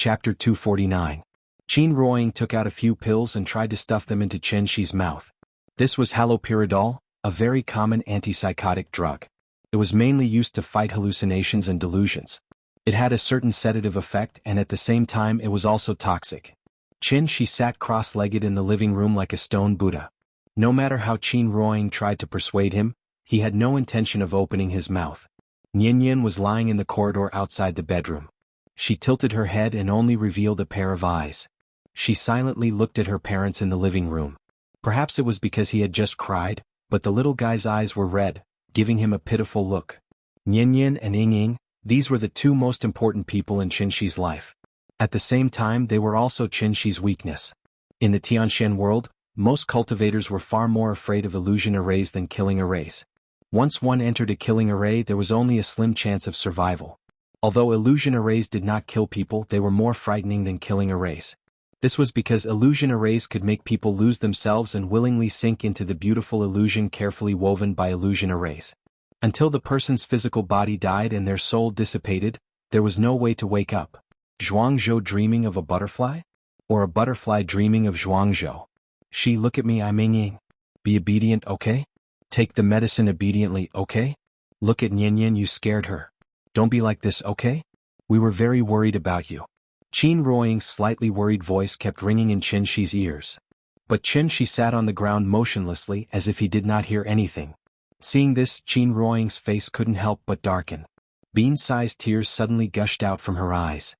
Chapter 249. Qin Ruoying took out a few pills and tried to stuff them into Chen Shi's mouth. This was haloperidol, a very common antipsychotic drug. It was mainly used to fight hallucinations and delusions. It had a certain sedative effect and at the same time it was also toxic. Chen Shi sat cross-legged in the living room like a stone Buddha. No matter how Qin Ruoying tried to persuade him, he had no intention of opening his mouth. Nian was lying in the corridor outside the bedroom. She tilted her head and only revealed a pair of eyes. She silently looked at her parents in the living room. Perhaps it was because he had just cried, but the little guy's eyes were red, giving him a pitiful look. Nian and Ying, these were the two most important people in Chen Shi's life. At the same time they were also Chen Shi's weakness. In the Tianxian world, most cultivators were far more afraid of illusion arrays than killing arrays. Once one entered a killing array there was only a slim chance of survival. Although illusion arrays did not kill people, they were more frightening than killing arrays. This was because illusion arrays could make people lose themselves and willingly sink into the beautiful illusion carefully woven by illusion arrays. Until the person's physical body died and their soul dissipated, there was no way to wake up. Zhuangzhou dreaming of a butterfly? Or a butterfly dreaming of Zhuangzhou? She, look at me, I'm Ying. Be obedient, okay? Take the medicine obediently, okay? Look at Nian, you scared her. Don't be like this, okay? We were very worried about you. Qin Ruoying's slightly worried voice kept ringing in Chen Shi's ears. But Chen Shi sat on the ground motionlessly as if he did not hear anything. Seeing this, Qin Ruoying's face couldn't help but darken. Bean-sized tears suddenly gushed out from her eyes.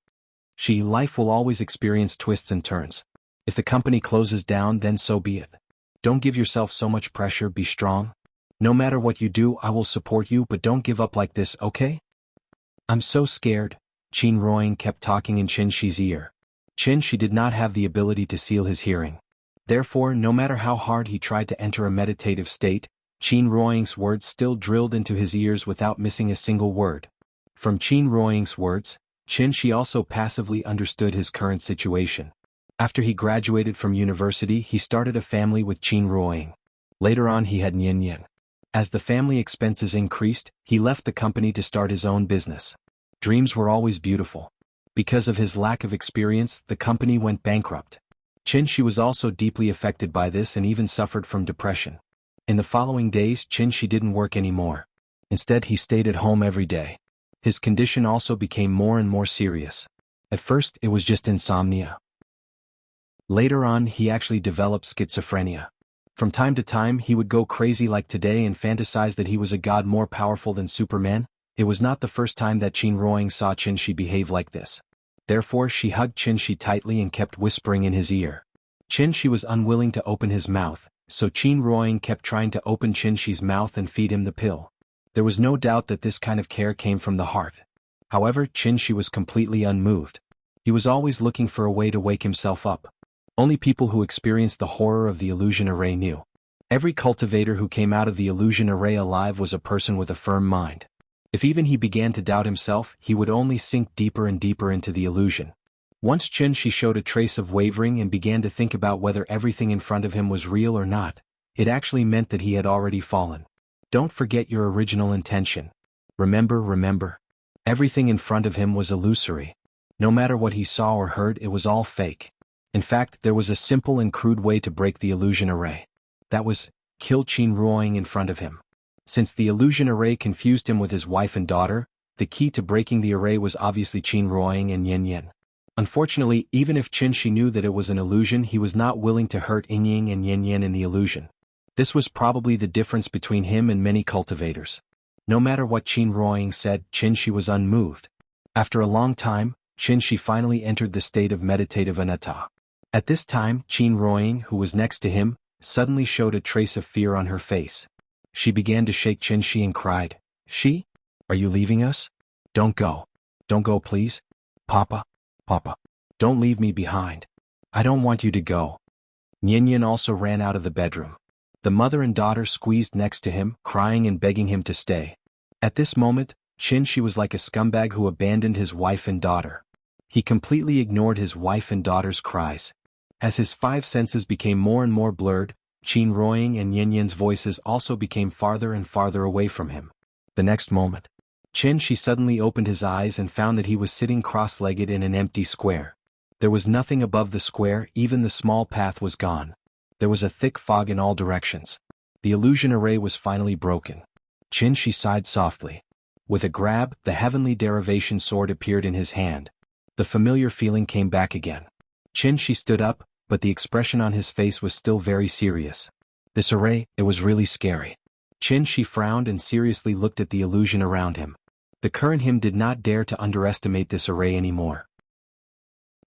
Life will always experience twists and turns. If the company closes down, then so be it. Don't give yourself so much pressure, be strong. No matter what you do, I will support you, but don't give up like this, okay? I'm so scared, Qin Ruoying kept talking in Chen Shi's ear. Chen Shi did not have the ability to seal his hearing. Therefore, no matter how hard he tried to enter a meditative state, Qin Ruoying's words still drilled into his ears without missing a single word. From Qin Ruoying's words, Chen Shi also passively understood his current situation. After he graduated from university, he started a family with Qin Ruoying. Later on he had Nian. As the family expenses increased, he left the company to start his own business. Dreams were always beautiful. Because of his lack of experience, the company went bankrupt. Chen Shi was also deeply affected by this and even suffered from depression. In the following days, Chen Shi didn't work anymore. Instead, he stayed at home every day. His condition also became more and more serious. At first, it was just insomnia. Later on, he actually developed schizophrenia. From time to time, he would go crazy like today and fantasize that he was a god more powerful than Superman. It was not the first time that Qin Ruoying saw Chen Shi behave like this. Therefore, she hugged Chen Shi tightly and kept whispering in his ear. Chen Shi was unwilling to open his mouth, so Qin Ruoying kept trying to open Chen Shi's mouth and feed him the pill. There was no doubt that this kind of care came from the heart. However, Chen Shi was completely unmoved. He was always looking for a way to wake himself up. Only people who experienced the horror of the illusion array knew. Every cultivator who came out of the illusion array alive was a person with a firm mind. If even he began to doubt himself, he would only sink deeper and deeper into the illusion. Once Chen Shi showed a trace of wavering and began to think about whether everything in front of him was real or not, it actually meant that he had already fallen. Don't forget your original intention. Remember. Everything in front of him was illusory. No matter what he saw or heard, it was all fake. In fact, there was a simple and crude way to break the illusion array. That was, kill Qin Ruoying in front of him. Since the illusion array confused him with his wife and daughter, the key to breaking the array was obviously Qin Ruoying and Nian. Unfortunately, even if Chen Shi knew that it was an illusion, he was not willing to hurt Ying and Nian in the illusion. This was probably the difference between him and many cultivators. No matter what Qin Ruoying said, Chen Shi was unmoved. After a long time, Chen Shi finally entered the state of meditative anatta. At this time, Qin Ruoying, who was next to him, suddenly showed a trace of fear on her face. She began to shake Chen Shi and cried, "Shi? Are you leaving us? Don't go. Don't go, please. Papa. Don't leave me behind. I don't want you to go." Nian also ran out of the bedroom. The mother and daughter squeezed next to him, crying and begging him to stay. At this moment, Chen Shi was like a scumbag who abandoned his wife and daughter. He completely ignored his wife and daughter's cries. As his five senses became more and more blurred, Qin Ruoying and Nian's voices also became farther and farther away from him. The next moment, Shi suddenly opened his eyes and found that he was sitting cross-legged in an empty square. There was nothing above the square, even the small path was gone. There was a thick fog in all directions. The illusion array was finally broken. Shi sighed softly. With a grab, the heavenly derivation sword appeared in his hand. The familiar feeling came back again. Shi stood up, but the expression on his face was still very serious. This array, it was really scary. Shi frowned and seriously looked at the illusion around him. The current him did not dare to underestimate this array anymore.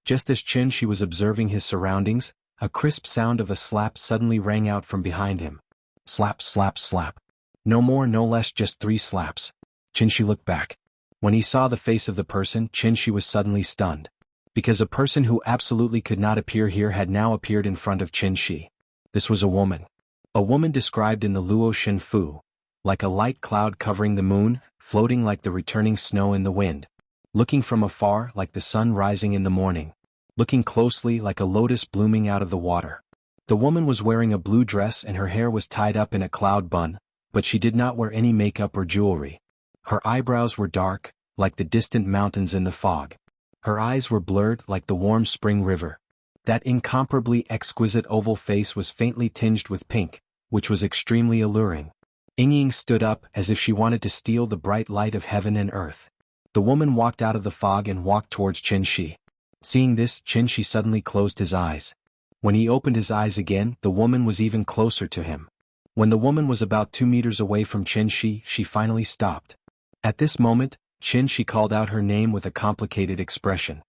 Just as Shi was observing his surroundings, a crisp sound of a slap suddenly rang out from behind him. Slap, slap, slap. No more, no less, just 3 slaps. Shi looked back. When he saw the face of the person, Shi was suddenly stunned. Because a person who absolutely could not appear here had now appeared in front of Shi. This was a woman. A woman described in the Luo Shen Fu, like a light cloud covering the moon, floating like the returning snow in the wind. Looking from afar like the sun rising in the morning. Looking closely like a lotus blooming out of the water. The woman was wearing a blue dress and her hair was tied up in a cloud bun, but she did not wear any makeup or jewelry. Her eyebrows were dark, like the distant mountains in the fog. Her eyes were blurred like the warm spring river. That incomparably exquisite oval face was faintly tinged with pink, which was extremely alluring. Ying stood up as if she wanted to steal the bright light of heaven and earth. The woman walked out of the fog and walked towards Shi. Seeing this, Shi suddenly closed his eyes. When he opened his eyes again, the woman was even closer to him. When the woman was about 2 meters away from Shi, she finally stopped. At this moment, Shi called out her name with a complicated expression.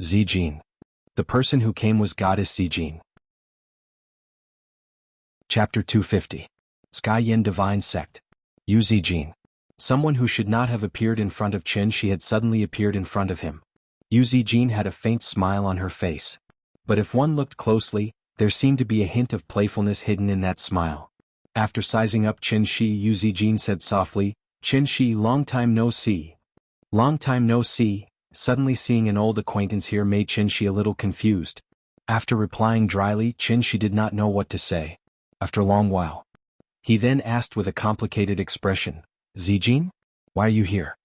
Zijin. The person who came was Goddess Zijin. Chapter 250. Sky Yin Divine Sect. Yu Zijin. Someone who should not have appeared in front of Shi had suddenly appeared in front of him. Yu Zijin had a faint smile on her face. But if one looked closely, there seemed to be a hint of playfulness hidden in that smile. After sizing up Shi, Yu Zijin said softly, Shi, long time no see. Long time no see. Suddenly seeing an old acquaintance here made Shi a little confused. After replying dryly, Shi did not know what to say. After a long while, he then asked with a complicated expression, Zijin? Why are you here?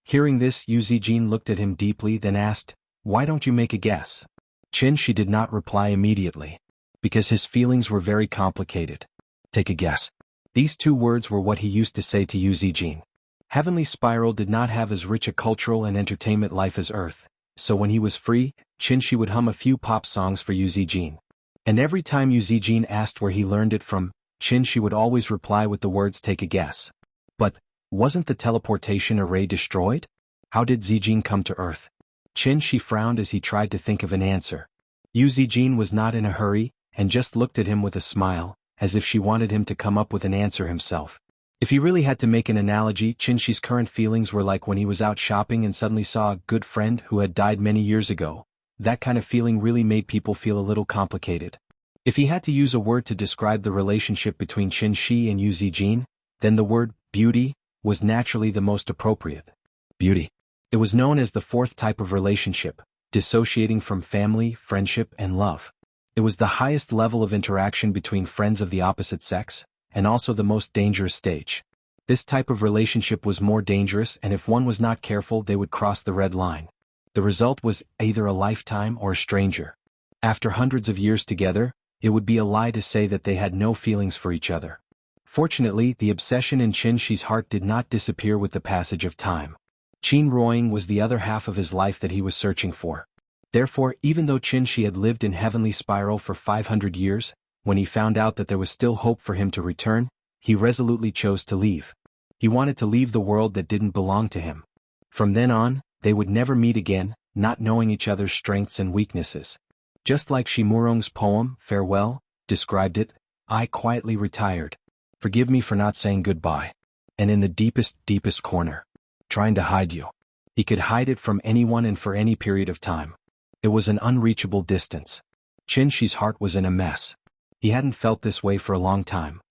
Hearing this, Yu Zijin looked at him deeply, then asked, why don't you make a guess? Shi did not reply immediately. Because his feelings were very complicated. Take a guess. These 2 words were what he used to say to Yu Zijin. Heavenly Spiral did not have as rich a cultural and entertainment life as Earth, so when he was free, Shi would hum a few pop songs for Yu Zijin. And every time Yu Zijin asked where he learned it from, Shi would always reply with the words take a guess. But, wasn't the teleportation array destroyed? How did Zijin come to Earth? Shi frowned as he tried to think of an answer. Yu Zijin was not in a hurry, and just looked at him with a smile, as if she wanted him to come up with an answer himself. If he really had to make an analogy, Shi's current feelings were like when he was out shopping and suddenly saw a good friend who had died many years ago. That kind of feeling really made people feel a little complicated. If he had to use a word to describe the relationship between Shi and Yu Zijin, then the word beauty was naturally the most appropriate. Beauty. It was known as the 4th type of relationship, dissociating from family, friendship, and love. It was the highest level of interaction between friends of the opposite sex, and also the most dangerous stage. This type of relationship was more dangerous, and if one was not careful, they would cross the red line. The result was either a lifetime or a stranger. After hundreds of years together, it would be a lie to say that they had no feelings for each other. Fortunately, the obsession in Shi's heart did not disappear with the passage of time. Qin Ruoying was the other half of his life that he was searching for. Therefore, even though Shi had lived in Heavenly Spiral for 500 years, when he found out that there was still hope for him to return, he resolutely chose to leave. He wanted to leave the world that didn't belong to him. From then on, they would never meet again, not knowing each other's strengths and weaknesses. Just like Shimurong's poem, Farewell, described it, I quietly retired. Forgive me for not saying goodbye. And in the deepest corner, trying to hide you. He could hide it from anyone and for any period of time. It was an unreachable distance. Shi's heart was in a mess. He hadn't felt this way for a long time.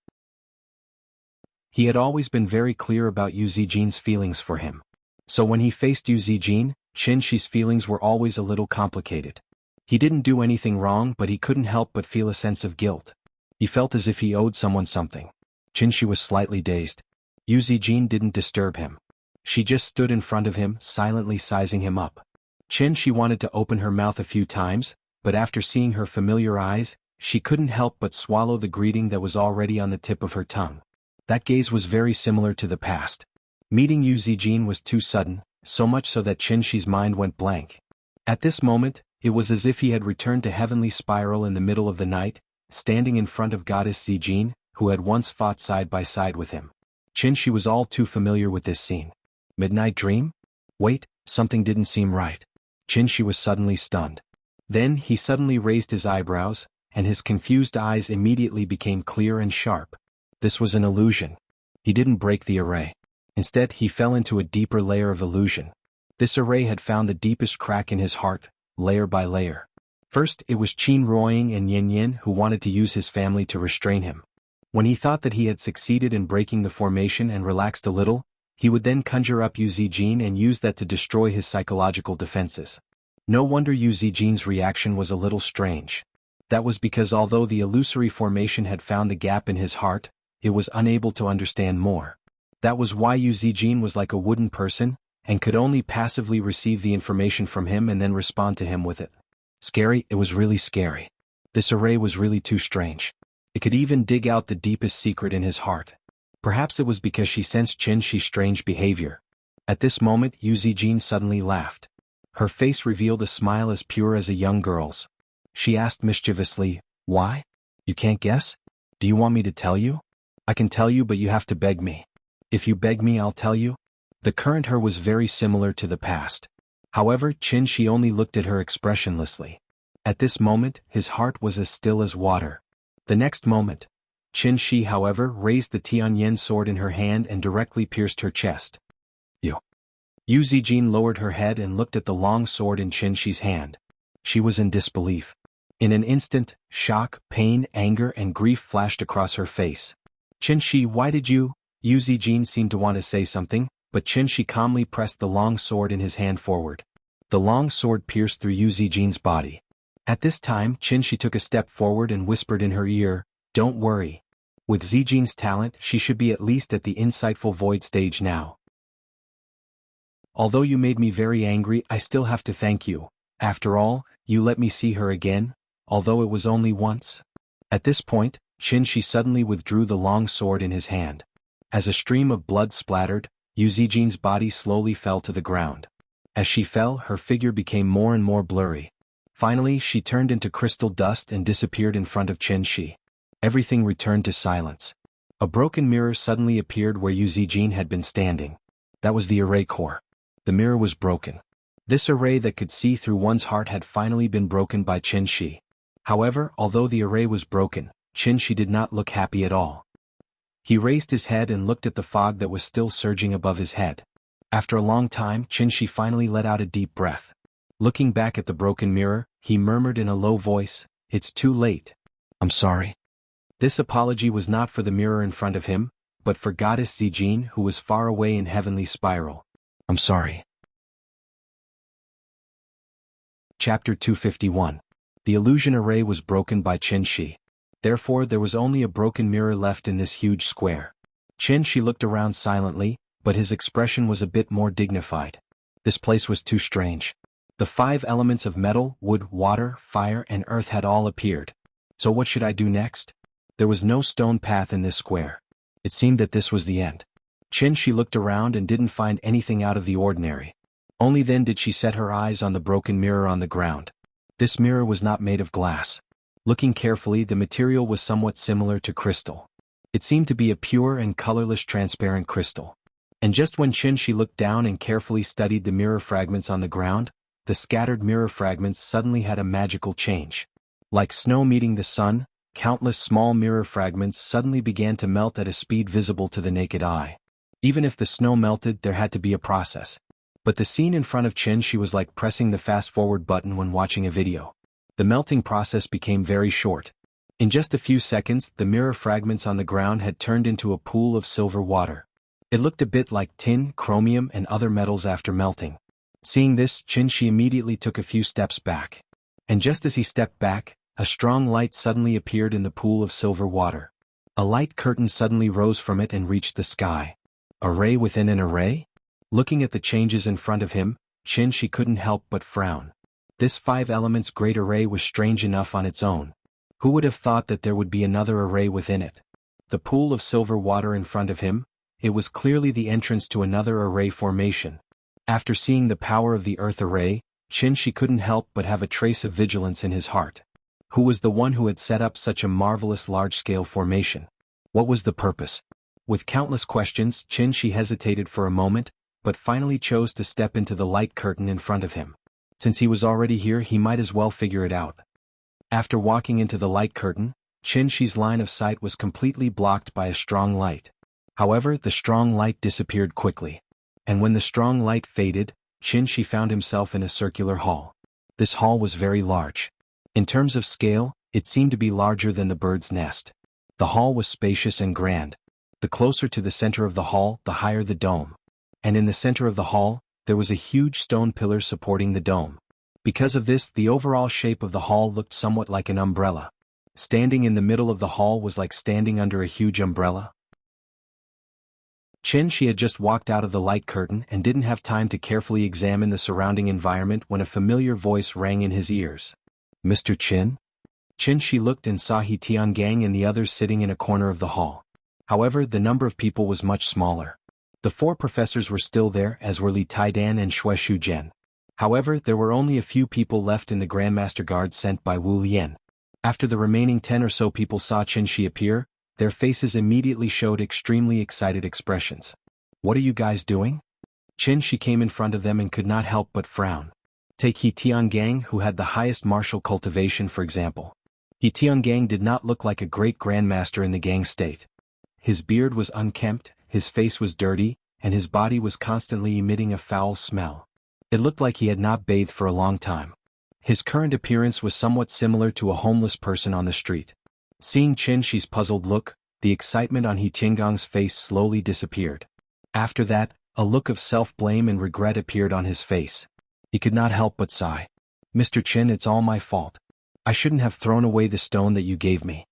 He had always been very clear about Yu Zijin's feelings for him. So when he faced Yu Zijin, Shi's feelings were always a little complicated. He didn't do anything wrong, but he couldn't help but feel a sense of guilt. He felt as if he owed someone something. Shi was slightly dazed. Yu Zijin didn't disturb him. She just stood in front of him, silently sizing him up. She wanted to open her mouth a few times, but after seeing her familiar eyes, she couldn't help but swallow the greeting that was already on the tip of her tongue. That gaze was very similar to the past. Meeting Yu Zijin was too sudden, so much so that Shi's mind went blank. At this moment, it was as if he had returned to heavenly spiral in the middle of the night, standing in front of goddess Zijin, who had once fought side by side with him. Shi was all too familiar with this scene. Midnight dream? Wait, something didn't seem right. Shi was suddenly stunned. Then he suddenly raised his eyebrows, and his confused eyes immediately became clear and sharp. This was an illusion. He didn't break the array. Instead, he fell into a deeper layer of illusion. This array had found the deepest crack in his heart, layer by layer. First, it was Qin Ruoying and Yin Yin who wanted to use his family to restrain him. When he thought that he had succeeded in breaking the formation and relaxed a little, he would then conjure up Yu Zijin and use that to destroy his psychological defenses. No wonder Yu Zijin's reaction was a little strange. That was because although the illusory formation had found the gap in his heart, it was unable to understand more. That was why Yu Zijin was like a wooden person, and could only passively receive the information from him and then respond to him with it. Scary, it was really scary. This array was really too strange. It could even dig out the deepest secret in his heart. Perhaps it was because she sensed Shi's strange behavior. At this moment, Yu Zijin suddenly laughed. Her face revealed a smile as pure as a young girl's. She asked mischievously, "Why? You can't guess? Do you want me to tell you? I can tell you, but you have to beg me. If you beg me, I'll tell you." The current her was very similar to the past. However, Shi only looked at her expressionlessly. At this moment, his heart was as still as water. The next moment, Shi, however, raised the Tianyan sword in her hand and directly pierced her chest. Yu Zijin lowered her head and looked at the long sword in Shi's hand. She was in disbelief. In an instant, shock, pain, anger, and grief flashed across her face. Shi, why did you? Yu Zijin seemed to want to say something, but Shi calmly pressed the long sword in his hand forward. The long sword pierced through Yu Zijin's body. At this time, Shi took a step forward and whispered in her ear, "Don't worry. With Zijin's talent, she should be at least at the insightful void stage now. Although you made me very angry, I still have to thank you. After all, you let me see her again, although it was only once." At this point, Shi suddenly withdrew the long sword in his hand. As a stream of blood splattered, Yu Zijin's body slowly fell to the ground. As she fell, her figure became more and more blurry. Finally, she turned into crystal dust and disappeared in front of Shi. Everything returned to silence. A broken mirror suddenly appeared where Yu Zijin had been standing. That was the array core. The mirror was broken. This array that could see through one's heart had finally been broken by Shi. However, although the array was broken, Shi did not look happy at all. He raised his head and looked at the fog that was still surging above his head. After a long time, Shi finally let out a deep breath. Looking back at the broken mirror, he murmured in a low voice, "It's too late. I'm sorry." This apology was not for the mirror in front of him, but for goddess Zijin, who was far away in heavenly spiral. "I'm sorry." Chapter 251. The illusion array was broken by Shi. Therefore there was only a broken mirror left in this huge square. Shi looked around silently, but his expression was a bit more dignified. This place was too strange. The 5 elements of metal, wood, water, fire, and earth had all appeared. So what should I do next? There was no stone path in this square. It seemed that this was the end. Shi looked around and didn't find anything out of the ordinary. Only then did she set her eyes on the broken mirror on the ground. This mirror was not made of glass. Looking carefully, the material was somewhat similar to crystal. It seemed to be a pure and colorless transparent crystal. And just when Shi looked down and carefully studied the mirror fragments on the ground, the scattered mirror fragments suddenly had a magical change. Like snow meeting the sun, countless small mirror fragments suddenly began to melt at a speed visible to the naked eye. Even if the snow melted, there had to be a process. But the scene in front of Shi was like pressing the fast-forward button when watching a video. The melting process became very short. In just a few seconds, the mirror fragments on the ground had turned into a pool of silver water. It looked a bit like tin, chromium, and other metals after melting. Seeing this, Shi immediately took a few steps back. And just as he stepped back, a strong light suddenly appeared in the pool of silver water. A light curtain suddenly rose from it and reached the sky. Array within an array? Looking at the changes in front of him, Shi couldn't help but frown. This 5 elements great array was strange enough on its own. Who would have thought that there would be another array within it? The pool of silver water in front of him, it was clearly the entrance to another array formation. After seeing the power of the earth array, Shi couldn't help but have a trace of vigilance in his heart. Who was the one who had set up such a marvelous large-scale formation? What was the purpose? With countless questions, Shi hesitated for a moment, but finally chose to step into the light curtain in front of him. Since he was already here, he might as well figure it out. After walking into the light curtain, Shi's line of sight was completely blocked by a strong light. However, the strong light disappeared quickly. And when the strong light faded, Shi found himself in a circular hall. This hall was very large. In terms of scale, it seemed to be larger than the bird's nest. The hall was spacious and grand. The closer to the center of the hall, the higher the dome. And in the center of the hall, there was a huge stone pillar supporting the dome. Because of this, the overall shape of the hall looked somewhat like an umbrella. Standing in the middle of the hall was like standing under a huge umbrella. Shi had just walked out of the light curtain and didn't have time to carefully examine the surrounding environment when a familiar voice rang in his ears. Mr. Qin? Shi looked and saw He Tiangang and the others sitting in a corner of the hall. However, the number of people was much smaller. The 4 professors were still there, as were Li Taidan and Xue Shujian. However, there were only a few people left in the Grandmaster Guard sent by Wu Lian. After the remaining 10 or so people saw Shi appear, their faces immediately showed extremely excited expressions. What are you guys doing? Shi came in front of them and could not help but frown. Take He Tiangang, who had the highest martial cultivation, for example. He Tiangang did not look like a great grandmaster in the gang state. His beard was unkempt, his face was dirty, and his body was constantly emitting a foul smell. It looked like he had not bathed for a long time. His current appearance was somewhat similar to a homeless person on the street. Seeing Shi's puzzled look, the excitement on He Tiangang's face slowly disappeared. After that, a look of self-blame and regret appeared on his face. He could not help but sigh. Mr. Qin, it's all my fault. I shouldn't have thrown away the stone that you gave me.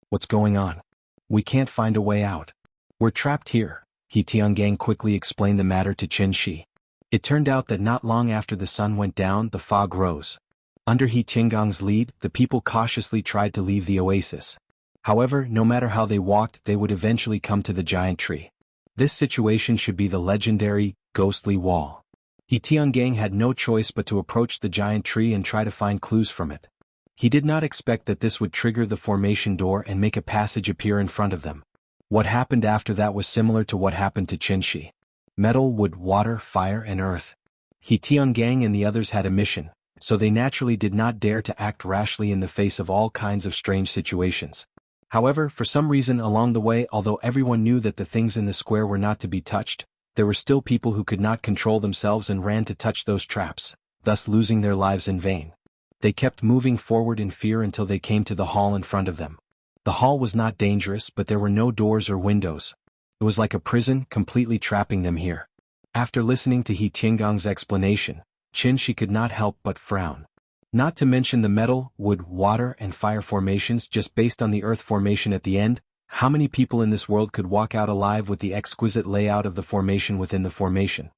What's going on? We can't find a way out. We're trapped here. He Tiangang quickly explained the matter to Shi. It turned out that not long after the sun went down, the fog rose. Under He Tiangang's lead, the people cautiously tried to leave the oasis. However, no matter how they walked, they would eventually come to the giant tree. This situation should be the legendary, ghostly wall. He Tiangang had no choice but to approach the giant tree and try to find clues from it. He did not expect that this would trigger the formation door and make a passage appear in front of them. What happened after that was similar to what happened to Shi. Metal, wood, water, fire, and earth. He Tiangang and the others had a mission, so they naturally did not dare to act rashly in the face of all kinds of strange situations. However, for some reason along the way, although everyone knew that the things in the square were not to be touched, there were still people who could not control themselves and ran to touch those traps, thus losing their lives in vain. They kept moving forward in fear until they came to the hall in front of them. The hall was not dangerous, but there were no doors or windows. It was like a prison, completely trapping them here. After listening to He Tiangang's explanation, Shi could not help but frown. Not to mention the metal, wood, water, and fire formations just based on the earth formation at the end. How many people in this world could walk out alive with the exquisite layout of the formation within the formation?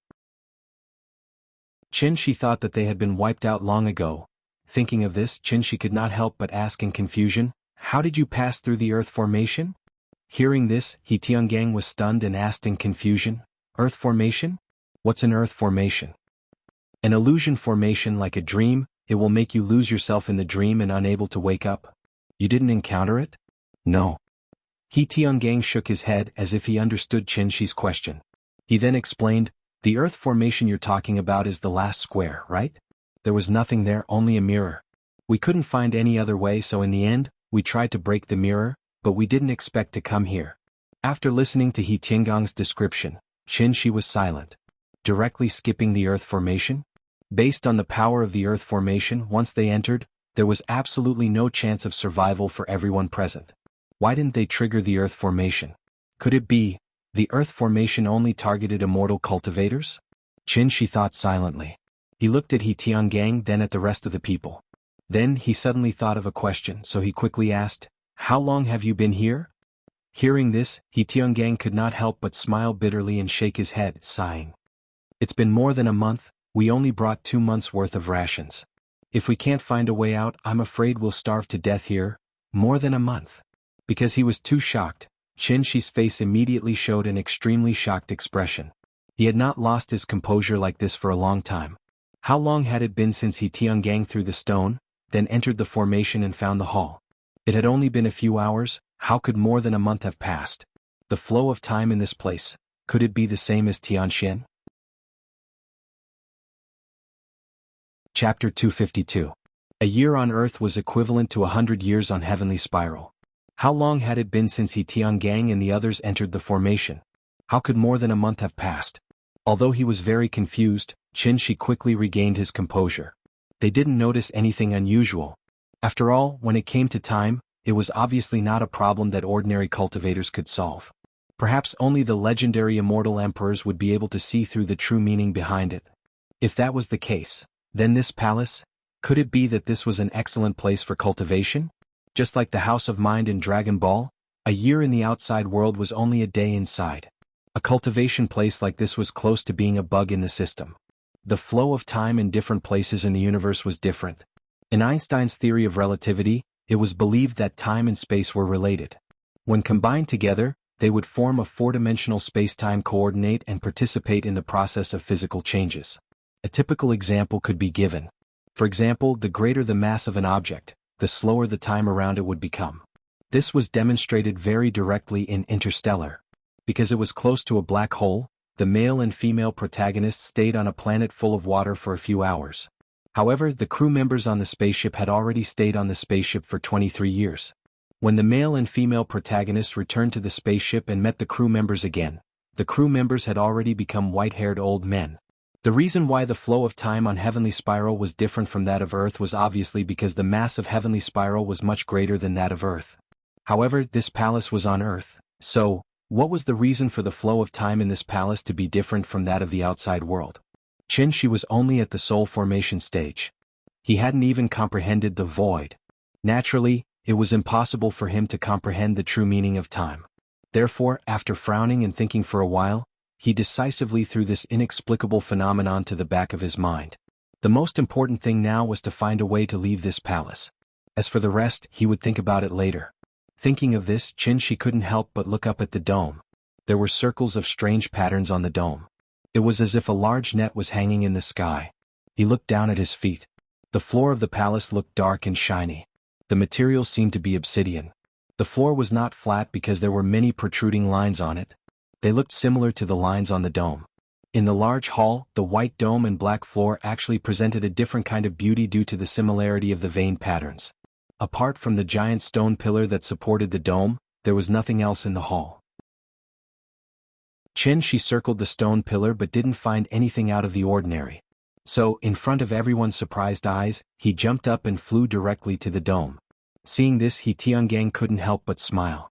Shi thought that they had been wiped out long ago. Thinking of this, Shi could not help but ask in confusion, "How did you pass through the earth formation?" Hearing this, He Tiangang was stunned and asked in confusion, "Earth formation? What's an earth formation?" An illusion formation, like a dream. It will make you lose yourself in the dream and unable to wake up. You didn't encounter it? No. He Tiangang shook his head as if he understood Shi's question. He then explained, "The earth formation you're talking about is the last square, right? There was nothing there, only a mirror. We couldn't find any other way, so in the end, we tried to break the mirror, but we didn't expect to come here." After listening to He Tiangang's description, Shi was silent. Directly skipping the earth formation? Based on the power of the earth formation, once they entered, there was absolutely no chance of survival for everyone present. Why didn't they trigger the earth formation? Could it be, the earth formation only targeted immortal cultivators? Shi thought silently. He looked at He Tiangang, then at the rest of the people. Then he suddenly thought of a question, so he quickly asked, "How long have you been here?" Hearing this, He Tiangang could not help but smile bitterly and shake his head, sighing. It's been more than a month, we only brought 2 months' worth of rations. If we can't find a way out, I'm afraid we'll starve to death here. More than a month. Because he was too shocked, Qin Shi's face immediately showed an extremely shocked expression. He had not lost his composure like this for a long time. How long had it been since he Tiangang through the stone, then entered the formation and found the hall? It had only been a few hours. How could more than a month have passed? The flow of time in this place, could it be the same as Tianxian? Chapter 252. A year on Earth was equivalent to 100 years on Heavenly Spiral. How long had it been since he Tiangang and the others entered the formation? How could more than a month have passed? Although he was very confused, Qin Shi quickly regained his composure. They didn't notice anything unusual. After all, when it came to time, it was obviously not a problem that ordinary cultivators could solve. Perhaps only the legendary immortal emperors would be able to see through the true meaning behind it. If that was the case, then this palace, could it be that this was an excellent place for cultivation? Just like the House of Mind in Dragon Ball, a year in the outside world was only a day inside. A cultivation place like this was close to being a bug in the system. The flow of time in different places in the universe was different. In Einstein's theory of relativity, it was believed that time and space were related. When combined together, they would form a four-dimensional space-time coordinate and participate in the process of physical changes. A typical example could be given. For example, the greater the mass of an object, the slower the time around it would become. This was demonstrated very directly in Interstellar. Because it was close to a black hole, the male and female protagonists stayed on a planet full of water for a few hours. However, the crew members on the spaceship had already stayed on the spaceship for 23 years. When the male and female protagonists returned to the spaceship and met the crew members again, the crew members had already become white-haired old men. The reason why the flow of time on Heavenly Spiral was different from that of Earth was obviously because the mass of Heavenly Spiral was much greater than that of Earth. However, this palace was on Earth, so, what was the reason for the flow of time in this palace to be different from that of the outside world? Qin Shi was only at the soul formation stage. He hadn't even comprehended the void. Naturally, it was impossible for him to comprehend the true meaning of time. Therefore, after frowning and thinking for a while, he decisively threw this inexplicable phenomenon to the back of his mind. The most important thing now was to find a way to leave this palace. As for the rest, he would think about it later. Thinking of this, Qin Shi couldn't help but look up at the dome. There were circles of strange patterns on the dome. It was as if a large net was hanging in the sky. He looked down at his feet. The floor of the palace looked dark and shiny. The material seemed to be obsidian. The floor was not flat because there were many protruding lines on it. They looked similar to the lines on the dome. In the large hall, the white dome and black floor actually presented a different kind of beauty due to the similarity of the vein patterns. Apart from the giant stone pillar that supported the dome, there was nothing else in the hall. Qin Shi circled the stone pillar but didn't find anything out of the ordinary. So, in front of everyone's surprised eyes, he jumped up and flew directly to the dome. Seeing this, He Tiangang couldn't help but smile.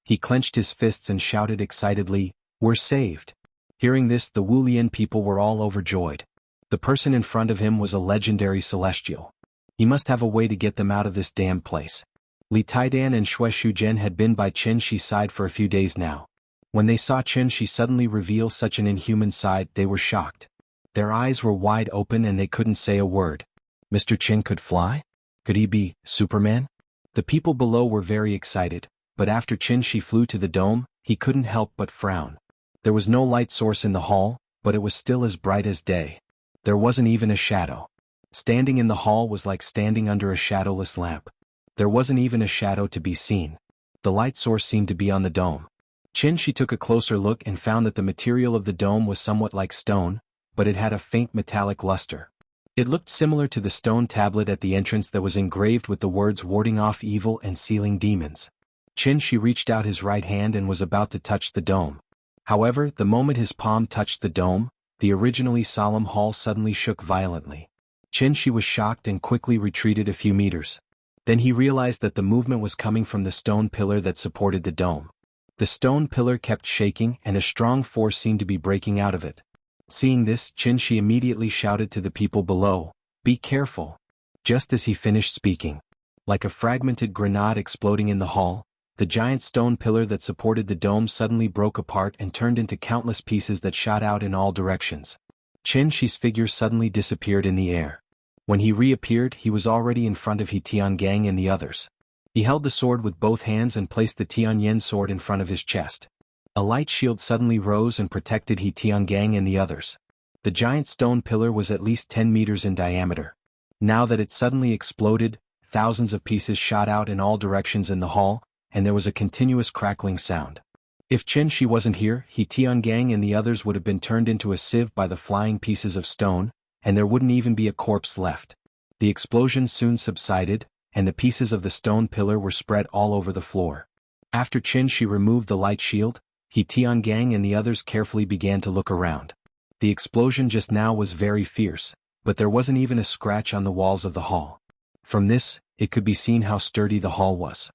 He clenched his fists and shouted excitedly, "We're saved!" Hearing this, the Wulian people were all overjoyed. The person in front of him was a legendary celestial. He must have a way to get them out of this damn place. Li Taidan and Xue Shuzhen had been by Qin Shi's side for a few days now. When they saw Qin Shi suddenly reveal such an inhuman side, they were shocked. Their eyes were wide open and they couldn't say a word. Mr. Qin could fly? Could he be Superman? The people below were very excited, but after Qin Shi flew to the dome, he couldn't help but frown. There was no light source in the hall, but it was still as bright as day. There wasn't even a shadow. Standing in the hall was like standing under a shadowless lamp. There wasn't even a shadow to be seen. The light source seemed to be on the dome. Qin Shi took a closer look and found that the material of the dome was somewhat like stone, but it had a faint metallic luster. It looked similar to the stone tablet at the entrance that was engraved with the words warding off evil and sealing demons. Qin Shi reached out his right hand and was about to touch the dome. However, the moment his palm touched the dome, the originally solemn hall suddenly shook violently. Qin Shi was shocked and quickly retreated a few meters. Then he realized that the movement was coming from the stone pillar that supported the dome. The stone pillar kept shaking and a strong force seemed to be breaking out of it. Seeing this, Qin Shi immediately shouted to the people below, "Be careful!" Just as he finished speaking, like a fragmented grenade exploding in the hall, the giant stone pillar that supported the dome suddenly broke apart and turned into countless pieces that shot out in all directions. Chen Shi's figure suddenly disappeared in the air. When he reappeared, he was already in front of He Tiangang and the others. He held the sword with both hands and placed the Tianyan sword in front of his chest. A light shield suddenly rose and protected He Tiangang and the others. The giant stone pillar was at least 10 meters in diameter. Now that it suddenly exploded, thousands of pieces shot out in all directions in the hall, and there was a continuous crackling sound. If Chen Shi wasn't here, He Tiangang and the others would have been turned into a sieve by the flying pieces of stone, and there wouldn't even be a corpse left. The explosion soon subsided, and the pieces of the stone pillar were spread all over the floor. After Chen Shi removed the light shield, He Tiangang and the others carefully began to look around. The explosion just now was very fierce, but there wasn't even a scratch on the walls of the hall. From this, it could be seen how sturdy the hall was.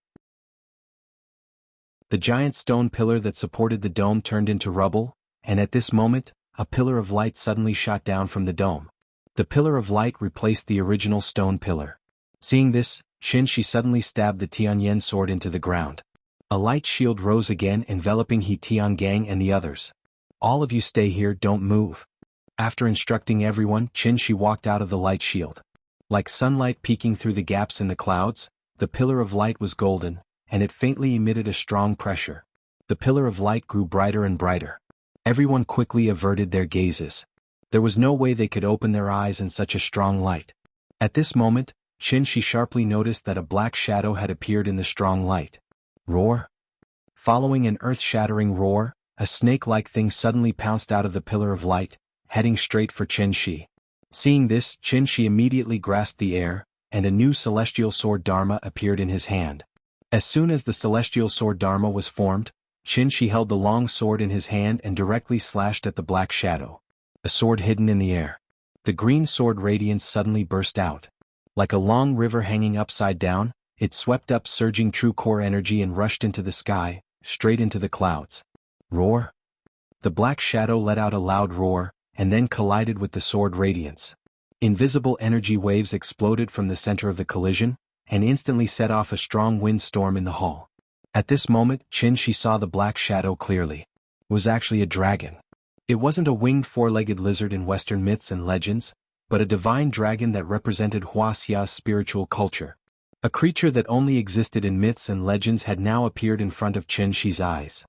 The giant stone pillar that supported the dome turned into rubble, and at this moment, a pillar of light suddenly shot down from the dome. The pillar of light replaced the original stone pillar. Seeing this, Chen Shi suddenly stabbed the Tianyan sword into the ground. A light shield rose again, enveloping He Tiangang and the others. "All of you stay here, don't move." After instructing everyone, Chen Shi walked out of the light shield. Like sunlight peeking through the gaps in the clouds, the pillar of light was golden, and it faintly emitted a strong pressure. The pillar of light grew brighter and brighter. Everyone quickly averted their gazes. There was no way they could open their eyes in such a strong light. At this moment, Chen Shi sharply noticed that a black shadow had appeared in the strong light. Roar! Following an earth-shattering roar, a snake-like thing suddenly pounced out of the pillar of light, heading straight for Chen Shi. Seeing this, Chen Shi immediately grasped the air, and a new celestial sword Dharma appeared in his hand. As soon as the celestial sword Dharma was formed, Chen Shi held the long sword in his hand and directly slashed at the black shadow. A sword hidden in the air. The green sword radiance suddenly burst out. Like a long river hanging upside down, it swept up surging true core energy and rushed into the sky, straight into the clouds. Roar! The black shadow let out a loud roar, and then collided with the sword radiance. Invisible energy waves exploded from the center of the collision, and instantly set off a strong windstorm in the hall. At this moment, Chen Shi saw the black shadow clearly. It was actually a dragon. It wasn't a winged four-legged lizard in Western myths and legends, but a divine dragon that represented Wuxia's spiritual culture. A creature that only existed in myths and legends had now appeared in front of Chen Shi's eyes.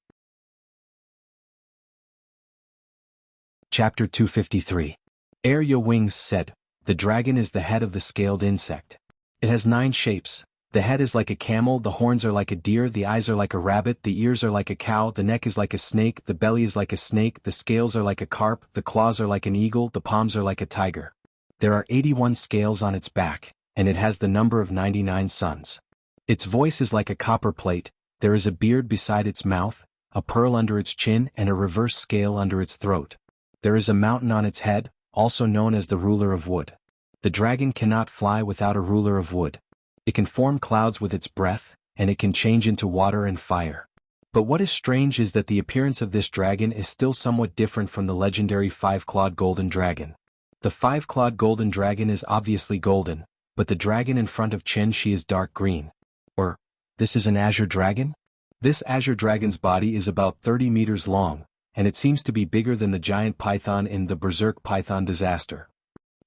Chapter 253. Air Yo Wings said, "The dragon is the head of the scaled insect. It has 9 shapes. The head is like a camel, the horns are like a deer, the eyes are like a rabbit, the ears are like a cow, the neck is like a snake, the belly is like a snake, the scales are like a carp, the claws are like an eagle, the palms are like a tiger. There are 81 scales on its back, and it has the number of 99 suns. Its voice is like a copper plate, there is a beard beside its mouth, a pearl under its chin and a reverse scale under its throat. There is a mountain on its head, also known as the ruler of wood. The dragon cannot fly without a ruler of wood. It can form clouds with its breath, and it can change into water and fire. But what is strange is that the appearance of this dragon is still somewhat different from the legendary 5-clawed golden dragon. The 5-clawed golden dragon is obviously golden, but the dragon in front of Chen Shi is dark green. Or, this is an azure dragon? This azure dragon's body is about 30 meters long, and it seems to be bigger than the giant python in the Berserk Python disaster.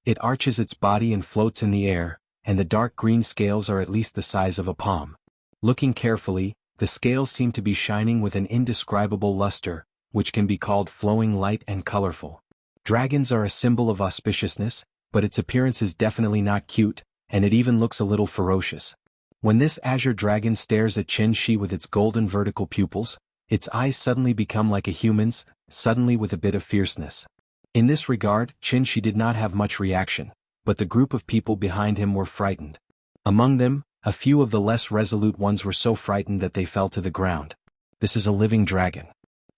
It arches its body and floats in the air, and the dark green scales are at least the size of a palm. Looking carefully, the scales seem to be shining with an indescribable luster, which can be called flowing light and colorful. Dragons are a symbol of auspiciousness, but its appearance is definitely not cute, and it even looks a little ferocious. When this azure dragon stares at Chen Shi with its golden vertical pupils, its eyes suddenly become like a human's, suddenly with a bit of fierceness. In this regard, Chen Shi did not have much reaction, but the group of people behind him were frightened. Among them, a few of the less resolute ones were so frightened that they fell to the ground. This is a living dragon.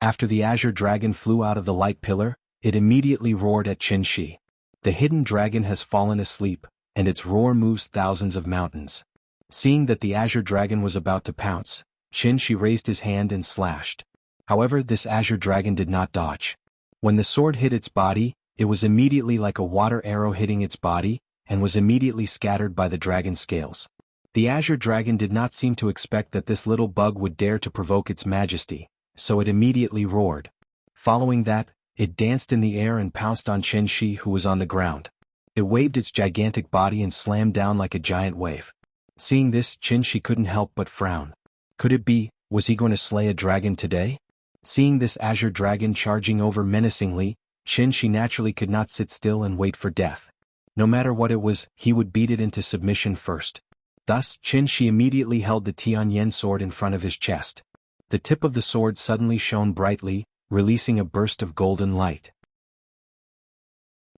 After the azure dragon flew out of the light pillar, it immediately roared at Chen Shi. The hidden dragon has fallen asleep, and its roar moves thousands of mountains. Seeing that the azure dragon was about to pounce, Chen Shi raised his hand and slashed. However, this azure dragon did not dodge. When the sword hit its body, it was immediately like a water arrow hitting its body, and was immediately scattered by the dragon's scales. The azure dragon did not seem to expect that this little bug would dare to provoke its majesty, so it immediately roared. Following that, It danced in the air and pounced on Qin Shi, who was on the ground. It waved its gigantic body and slammed down like a giant wave. Seeing this, Qin Shi couldn't help but frown. Could it be, was he going to slay a dragon today? Seeing this azure dragon charging over menacingly, Qin Shi naturally could not sit still and wait for death. No matter what it was, he would beat it into submission first. Thus, Qin Shi immediately held the Tianyan sword in front of his chest. The tip of the sword suddenly shone brightly, releasing a burst of golden light.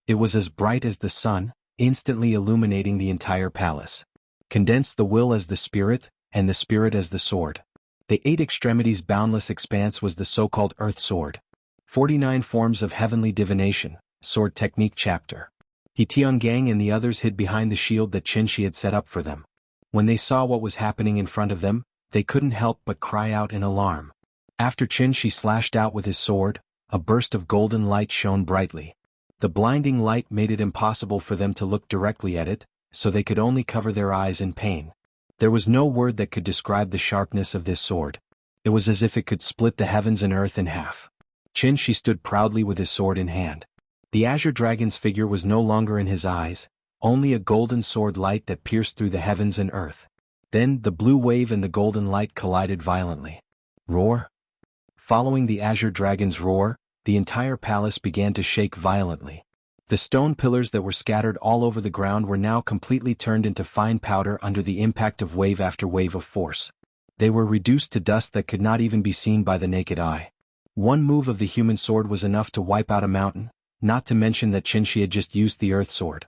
It was as bright as the sun, instantly illuminating the entire palace. Condensed the will as the spirit, and the spirit as the sword. The 8 extremities boundless expanse was the so-called Earth Sword. 49 forms of heavenly divination, sword technique chapter. He Tiangang and the others hid behind the shield that Qin Shi had set up for them. When they saw what was happening in front of them, they couldn't help but cry out in alarm. After Qin Shi slashed out with his sword, a burst of golden light shone brightly. The blinding light made it impossible for them to look directly at it, so they could only cover their eyes in pain. There was no word that could describe the sharpness of this sword. It was as if it could split the heavens and earth in half. Qin Shi stood proudly with his sword in hand. The azure dragon's figure was no longer in his eyes, only a golden sword light that pierced through the heavens and earth. Then the blue wave and the golden light collided violently. Roar! Following the azure dragon's roar, the entire palace began to shake violently. The stone pillars that were scattered all over the ground were now completely turned into fine powder under the impact of wave after wave of force. They were reduced to dust that could not even be seen by the naked eye. One move of the human sword was enough to wipe out a mountain, not to mention that Qin Shi had just used the earth sword.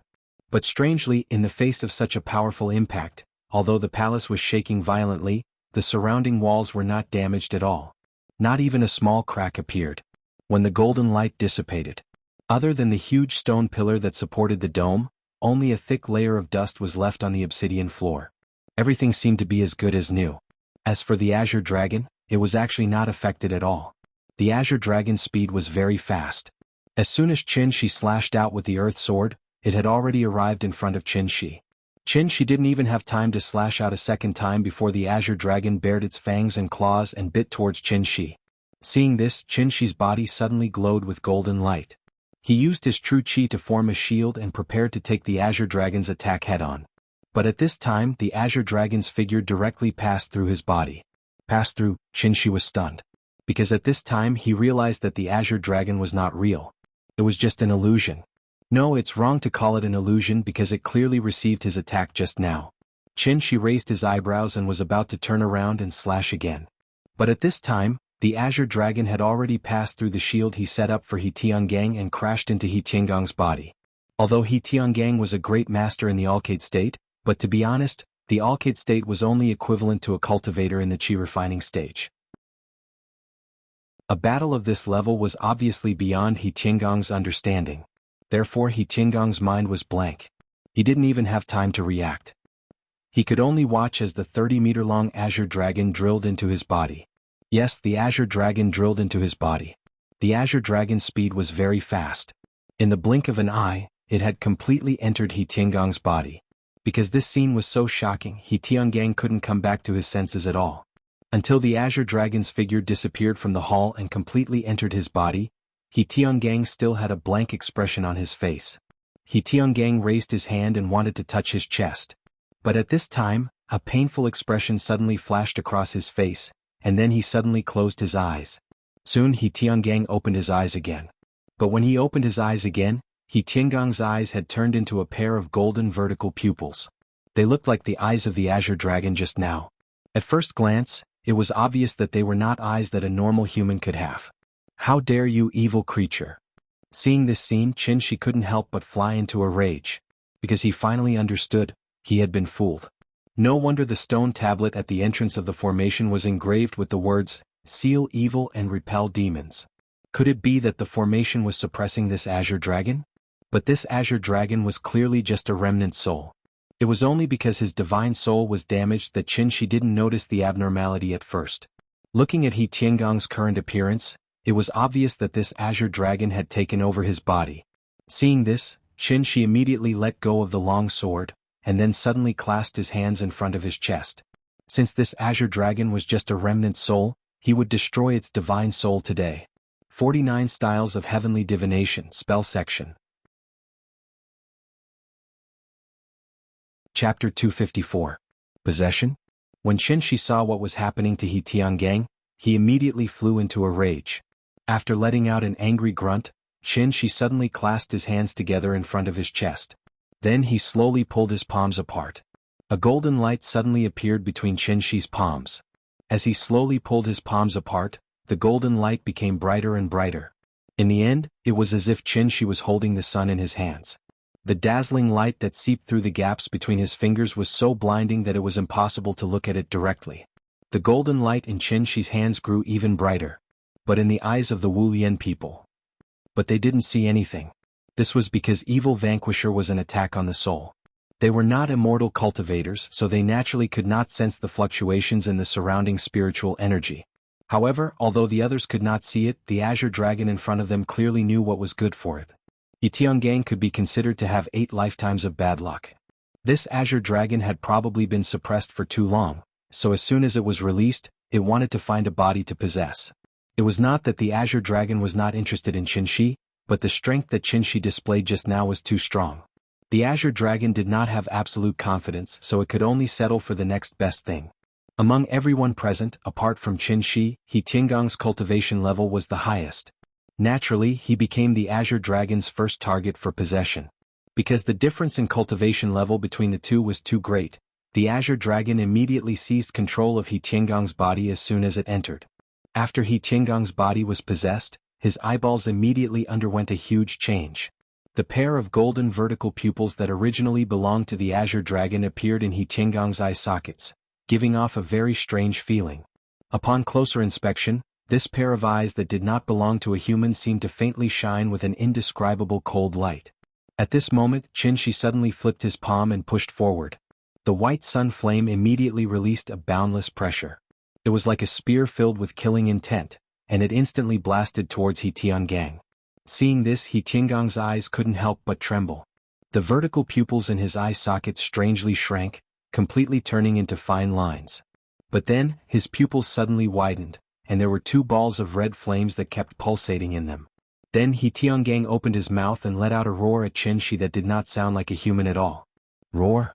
But strangely, in the face of such a powerful impact, although the palace was shaking violently, the surrounding walls were not damaged at all. Not even a small crack appeared. When the golden light dissipated, other than the huge stone pillar that supported the dome, only a thick layer of dust was left on the obsidian floor. Everything seemed to be as good as new. As for the azure dragon, it was actually not affected at all. The azure dragon's speed was very fast. As soon as Qin Shi slashed out with the earth sword, it had already arrived in front of Qin Shi. Qin Shi didn't even have time to slash out a second time before the azure dragon bared its fangs and claws and bit towards Qin Shi. Seeing this, Qin Shi's body suddenly glowed with golden light. He used his true chi to form a shield and prepared to take the azure dragon's attack head-on. But at this time, the azure dragon's figure directly passed through his body. Passed through, Qin Shi was stunned. Because at this time he realized that the azure dragon was not real. It was just an illusion. No, it's wrong to call it an illusion because it clearly received his attack just now. Qin Shi raised his eyebrows and was about to turn around and slash again. But at this time, the azure dragon had already passed through the shield he set up for He Tiangang and crashed into He Tiangang's body. Although He Tiangang was a great master in the Alcade state, but to be honest, the Alcade state was only equivalent to a cultivator in the chi refining stage. A battle of this level was obviously beyond He Tiangang's understanding. Therefore He Tiangang's mind was blank. He didn't even have time to react. He could only watch as the 30-meter-long azure dragon drilled into his body. Yes, the azure dragon drilled into his body. The azure dragon's speed was very fast. In the blink of an eye, it had completely entered He Tiangang's body. Because this scene was so shocking, He Tiangang couldn't come back to his senses at all. Until the azure dragon's figure disappeared from the hall and completely entered his body, He Tiangang still had a blank expression on his face. He Tiangang raised his hand and wanted to touch his chest. But at this time, a painful expression suddenly flashed across his face, and then he suddenly closed his eyes. Soon He Tiangang opened his eyes again. But when he opened his eyes again, He Tiangang's eyes had turned into a pair of golden vertical pupils. They looked like the eyes of the azure dragon just now. At first glance, it was obvious that they were not eyes that a normal human could have. How dare you, evil creature! Seeing this scene, Qin Shi couldn't help but fly into a rage. Because he finally understood, he had been fooled. No wonder the stone tablet at the entrance of the formation was engraved with the words, "Seal evil and repel demons." Could it be that the formation was suppressing this azure dragon? But this azure dragon was clearly just a remnant soul. It was only because his divine soul was damaged that Qin Shi didn't notice the abnormality at first. Looking at He Tiangang's current appearance, it was obvious that this azure dragon had taken over his body. Seeing this, Qin Shi immediately let go of the long sword, and then suddenly clasped his hands in front of his chest. Since this azure dragon was just a remnant soul, he would destroy its divine soul today. 49 Styles of Heavenly Divination Spell Section. Chapter 254. Possession? When Qin Shi saw what was happening to He Tiangang, he immediately flew into a rage. After letting out an angry grunt, Qin Shi suddenly clasped his hands together in front of his chest. Then he slowly pulled his palms apart. A golden light suddenly appeared between Qin Shi's palms. As he slowly pulled his palms apart, the golden light became brighter and brighter. In the end, it was as if Qin Shi was holding the sun in his hands. The dazzling light that seeped through the gaps between his fingers was so blinding that it was impossible to look at it directly. The golden light in Qin Shi's hands grew even brighter. But in the eyes of the Wu Lian people. But they didn't see anything. This was because Evil Vanquisher was an attack on the soul. They were not immortal cultivators, so they naturally could not sense the fluctuations in the surrounding spiritual energy. However, although the others could not see it, the Azure Dragon in front of them clearly knew what was good for it. He Tiangang could be considered to have 8 lifetimes of bad luck. This Azure Dragon had probably been suppressed for too long, so as soon as it was released, it wanted to find a body to possess. It was not that the Azure Dragon was not interested in Qin Shi, but the strength that Qin Shi displayed just now was too strong. The Azure Dragon did not have absolute confidence, so it could only settle for the next best thing. Among everyone present, apart from Qin Shi, He Tiangang's cultivation level was the highest. Naturally, he became the Azure Dragon's first target for possession. Because the difference in cultivation level between the two was too great, the Azure Dragon immediately seized control of He Tiangang's body as soon as it entered. After He Tiangang's body was possessed, his eyeballs immediately underwent a huge change. The pair of golden vertical pupils that originally belonged to the Azure Dragon appeared in He Tiangang's eye sockets, giving off a very strange feeling. Upon closer inspection, this pair of eyes that did not belong to a human seemed to faintly shine with an indescribable cold light. At this moment, Qin Shi suddenly flipped his palm and pushed forward. The white sun flame immediately released a boundless pressure. It was like a spear filled with killing intent, and it instantly blasted towards He Tiangang. Seeing this, He Tiangang's eyes couldn't help but tremble. The vertical pupils in his eye sockets strangely shrank, completely turning into fine lines. But then, his pupils suddenly widened, and there were 2 balls of red flames that kept pulsating in them. Then He Tiangang opened his mouth and let out a roar at Qin Shi that did not sound like a human at all. Roar?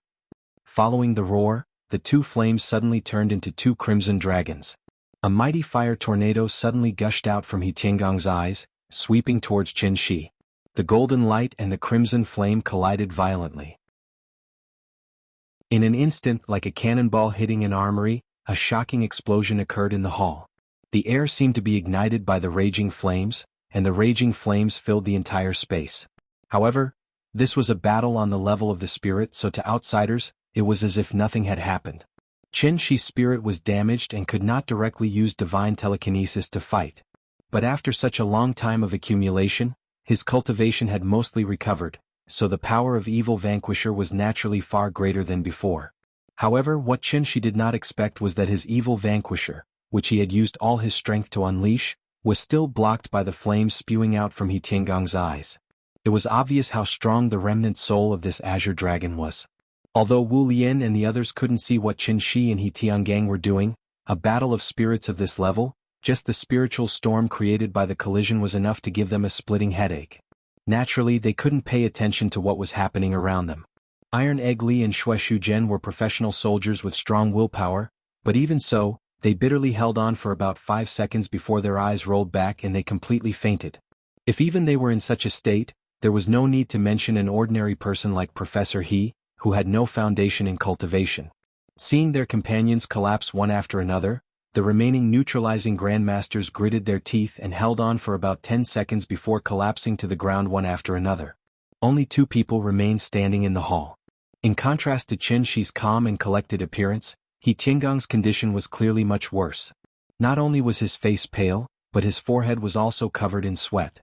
Following the roar, the 2 flames suddenly turned into 2 crimson dragons. A mighty fire tornado suddenly gushed out from He Tiangang's eyes, sweeping towards Qin Shi. The golden light and the crimson flame collided violently. In an instant, like a cannonball hitting an armory, a shocking explosion occurred in the hall. The air seemed to be ignited by the raging flames, and the raging flames filled the entire space. However, this was a battle on the level of the spirit, so to outsiders, it was as if nothing had happened. Qin Shi's spirit was damaged and could not directly use divine telekinesis to fight. But after such a long time of accumulation, his cultivation had mostly recovered, so the power of Evil Vanquisher was naturally far greater than before. However, what Qin Shi did not expect was that his Evil Vanquisher, which he had used all his strength to unleash, was still blocked by the flames spewing out from He Tiangang's eyes. It was obvious how strong the remnant soul of this Azure Dragon was. Although Wu Lian and the others couldn't see what Qin Shi and He Tiangang were doing, a battle of spirits of this level, just the spiritual storm created by the collision was enough to give them a splitting headache. Naturally, they couldn't pay attention to what was happening around them. Iron Egg Li and Xue Shuzhen were professional soldiers with strong willpower, but even so, they bitterly held on for about 5 seconds before their eyes rolled back and they completely fainted. If even they were in such a state, there was no need to mention an ordinary person like Professor He, who had no foundation in cultivation. Seeing their companions collapse one after another, the remaining neutralizing grandmasters gritted their teeth and held on for about 10 seconds before collapsing to the ground one after another. Only 2 people remained standing in the hall. In contrast to Qin Shi's calm and collected appearance, He Tiangang's condition was clearly much worse. Not only was his face pale, but his forehead was also covered in sweat.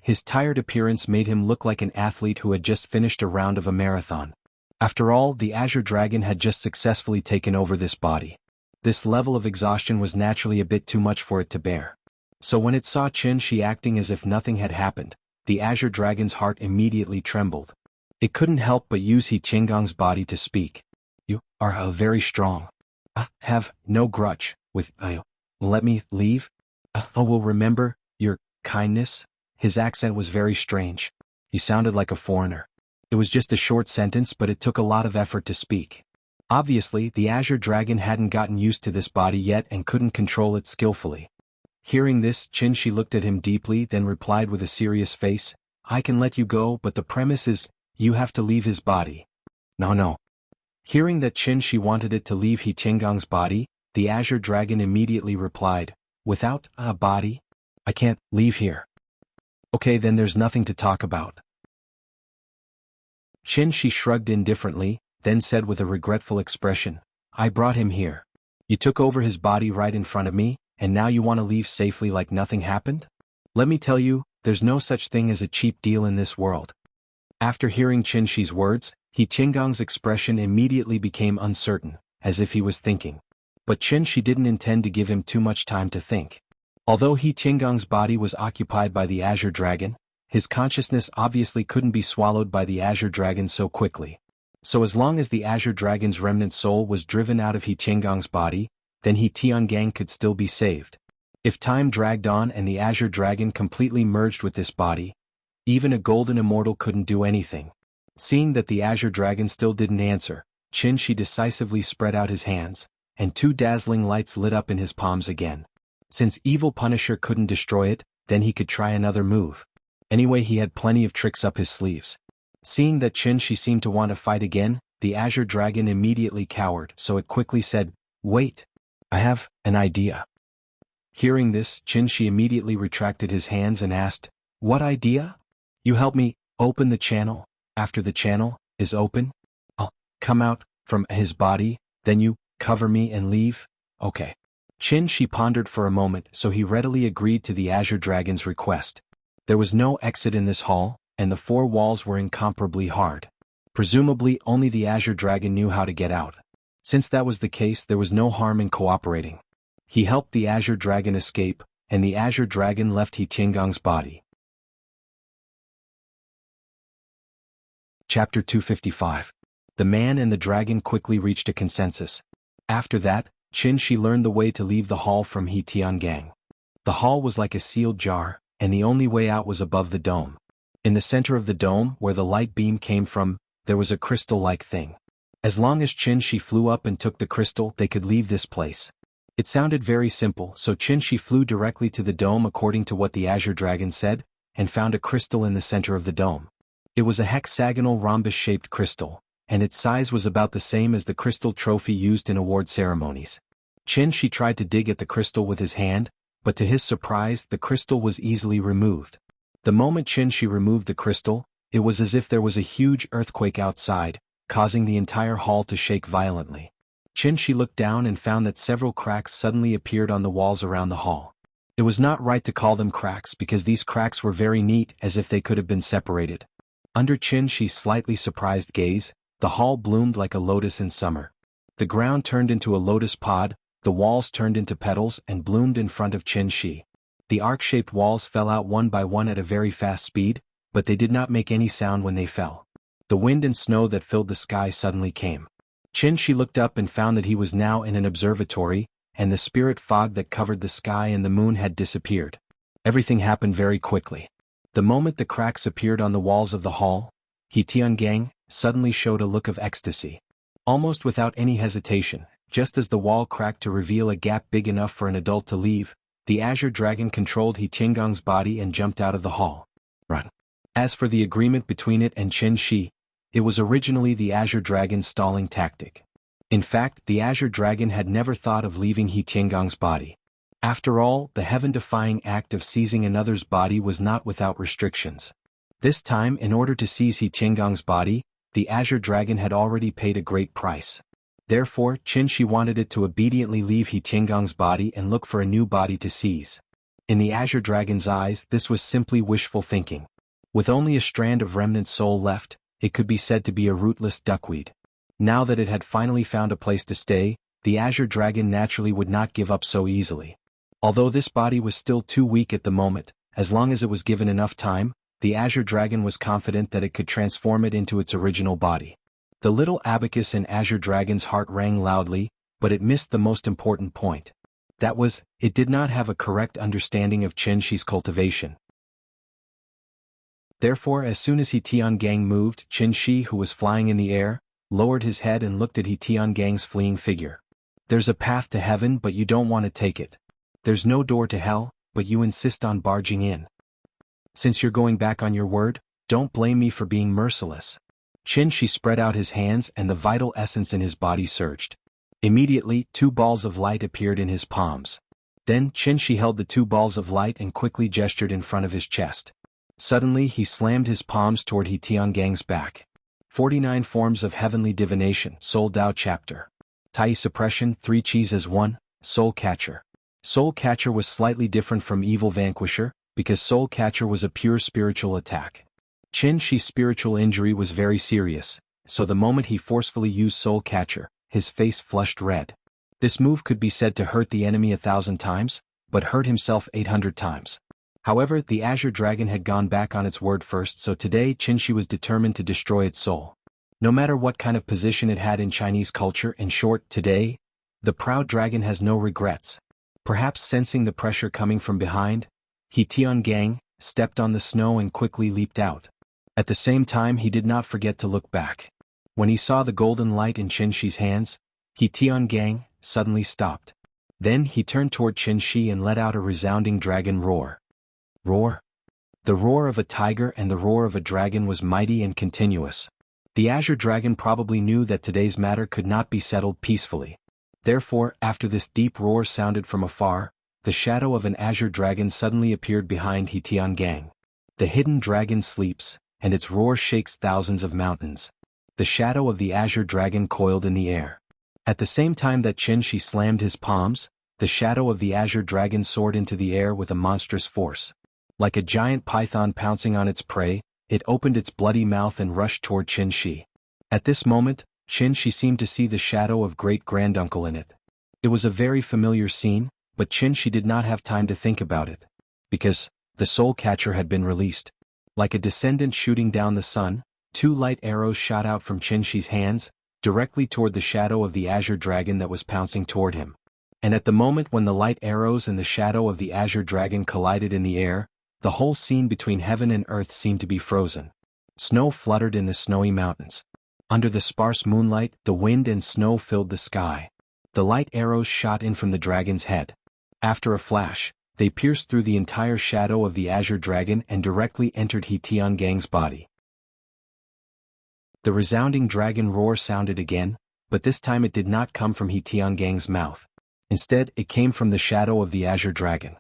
His tired appearance made him look like an athlete who had just finished a round of a marathon. After all, the Azure Dragon had just successfully taken over this body. This level of exhaustion was naturally a bit too much for it to bear. So when it saw Qin Shi acting as if nothing had happened, the Azure Dragon's heart immediately trembled. It couldn't help but use He Tiangang's body to speak. "You are very strong. I have no grudge with you. Let me leave. I will remember your kindness? His accent was very strange. He sounded like a foreigner. It was just a short sentence, but it took a lot of effort to speak. Obviously, the Azure Dragon hadn't gotten used to this body yet and couldn't control it skillfully. Hearing this, Qin looked at him deeply, then replied with a serious face, "I can let you go, but the premise is, you have to leave his body." No. Hearing that Qin wanted it to leave He Tiangong's body, the Azure Dragon immediately replied, "Without a body? I can't leave here." "Okay, then there's nothing to talk about." Qin shrugged indifferently, then said with a regretful expression, "I brought him here. You took over his body right in front of me, and now you want to leave safely like nothing happened? Let me tell you, there's no such thing as a cheap deal in this world." After hearing Qin words, He Tiangong's expression immediately became uncertain, as if he was thinking. But Qin didn't intend to give him too much time to think. Although He Tiangong's body was occupied by the Azure Dragon, his consciousness obviously couldn't be swallowed by the Azure Dragon so quickly. So as long as the Azure Dragon's remnant soul was driven out of He Tiangong's body, then He Tiangang could still be saved. If time dragged on and the Azure Dragon completely merged with this body, even a golden immortal couldn't do anything. Seeing that the Azure Dragon still didn't answer, Qin decisively spread out his hands, and two dazzling lights lit up in his palms again. Since Evil Punisher couldn't destroy it, then he could try another move. Anyway, he had plenty of tricks up his sleeves. Seeing that Qin seemed to want to fight again, the Azure Dragon immediately cowered, so it quickly said, "Wait. I have an idea." Hearing this, Qin immediately retracted his hands and asked, "What idea? You help me open the channel. After the channel is open, I'll come out from his body, then you cover me and leave? Okay." Qin pondered for a moment, so he readily agreed to the Azure Dragon's request. There was no exit in this hall, and the four walls were incomparably hard. Presumably only the Azure Dragon knew how to get out. Since that was the case, there was no harm in cooperating. He helped the Azure Dragon escape, and the Azure Dragon left He Tiangong's body. Chapter 255. The man and the dragon quickly reached a consensus. After that, Qin learned the way to leave the hall from He Tiangang. The hall was like a sealed jar, and the only way out was above the dome. In the center of the dome, where the light beam came from, there was a crystal-like thing. As long as Qin flew up and took the crystal, they could leave this place. It sounded very simple, so Qin flew directly to the dome according to what the Azure Dragon said, and found a crystal in the center of the dome. It was a hexagonal rhombus-shaped crystal, and its size was about the same as the crystal trophy used in award ceremonies. Qin tried to dig at the crystal with his hand, but to his surprise, the crystal was easily removed. The moment Qin removed the crystal, it was as if there was a huge earthquake outside, causing the entire hall to shake violently. Qin looked down and found that several cracks suddenly appeared on the walls around the hall. It was not right to call them cracks because these cracks were very neat, as if they could have been separated. Under Qin's slightly surprised gaze, the hall bloomed like a lotus in summer. The ground turned into a lotus pod, the walls turned into petals and bloomed in front of Qin. The arc-shaped walls fell out one by one at a very fast speed, but they did not make any sound when they fell. The wind and snow that filled the sky suddenly came. Qin looked up and found that he was now in an observatory, and the spirit fog that covered the sky and the moon had disappeared. Everything happened very quickly. The moment the cracks appeared on the walls of the hall, He Tiangang suddenly showed a look of ecstasy. Almost without any hesitation, just as the wall cracked to reveal a gap big enough for an adult to leave, the Azure Dragon controlled He Tiangong's body and jumped out of the hall. Run. As for the agreement between it and Qin, it was originally the Azure Dragon's stalling tactic. In fact, the Azure Dragon had never thought of leaving He Tiangong's body. After all, the heaven-defying act of seizing another's body was not without restrictions. This time, in order to seize He Tiangong's body, the Azure Dragon had already paid a great price. Therefore, Qin wanted it to obediently leave He Tiangong's body and look for a new body to seize. In the Azure Dragon's eyes, this was simply wishful thinking. With only a strand of remnant soul left, it could be said to be a rootless duckweed. Now that it had finally found a place to stay, the Azure Dragon naturally would not give up so easily. Although this body was still too weak at the moment, as long as it was given enough time, the Azure Dragon was confident that it could transform it into its original body. The little abacus in Azure Dragon's heart rang loudly, but it missed the most important point. It did not have a correct understanding of Chen Shi's cultivation. Therefore, as soon as He Tiangang moved, Chen Shi, who was flying in the air, lowered his head and looked at He Tiangang's fleeing figure. There's a path to heaven, but you don't want to take it. There's no door to hell, but you insist on barging in. Since you're going back on your word, don't blame me for being merciless. Chen Shi spread out his hands and the vital essence in his body surged. Immediately, 2 balls of light appeared in his palms. Then Chen Shi held the 2 balls of light and quickly gestured in front of his chest. Suddenly he slammed his palms toward He Tiangang's back. 49 Forms of Heavenly Divination, Soul Dao Chapter. Tai Suppression, 3 Qis as 1, Soul Catcher. Soul Catcher was slightly different from Evil Vanquisher, because Soul Catcher was a pure spiritual attack. Chen Shi's spiritual injury was very serious, so the moment he forcefully used Soul Catcher, his face flushed red. This move could be said to hurt the enemy 1,000 times, but hurt himself 800 times. However, the Azure Dragon had gone back on its word first, so today Chen Shi was determined to destroy its soul. No matter what kind of position it had in Chinese culture, in short, today, the proud dragon has no regrets. Perhaps sensing the pressure coming from behind, He Tiangang stepped on the snow and quickly leaped out. At the same time, he did not forget to look back. When he saw the golden light in Chen Shi's hands, He Tiangang suddenly stopped. Then he turned toward Chen Shi and let out a resounding dragon roar. Roar? The roar of a tiger and the roar of a dragon was mighty and continuous. The Azure Dragon probably knew that today's matter could not be settled peacefully. Therefore, after this deep roar sounded from afar, the shadow of an Azure Dragon suddenly appeared behind He Tiangang. The hidden dragon sleeps, and its roar shakes thousands of mountains. The shadow of the Azure Dragon coiled in the air. At the same time that Chen Shi slammed his palms, the shadow of the Azure Dragon soared into the air with a monstrous force. Like a giant python pouncing on its prey, it opened its bloody mouth and rushed toward Chen Shi. At this moment, Chen Shi seemed to see the shadow of great-granduncle in it. It was a very familiar scene, but Chen Shi did not have time to think about it. Because the Soul Catcher had been released. Like a descendant shooting down the sun, 2 light arrows shot out from Chen Shi's hands, directly toward the shadow of the Azure Dragon that was pouncing toward him. And at the moment when the light arrows and the shadow of the Azure Dragon collided in the air, the whole scene between heaven and earth seemed to be frozen. Snow fluttered in the snowy mountains. Under the sparse moonlight, the wind and snow filled the sky. The light arrows shot in from the dragon's head. After a flash, they pierced through the entire shadow of the Azure Dragon and directly entered He Tiangang's body. The resounding dragon roar sounded again, but this time it did not come from He Tiangang's mouth. Instead, it came from the shadow of the Azure Dragon.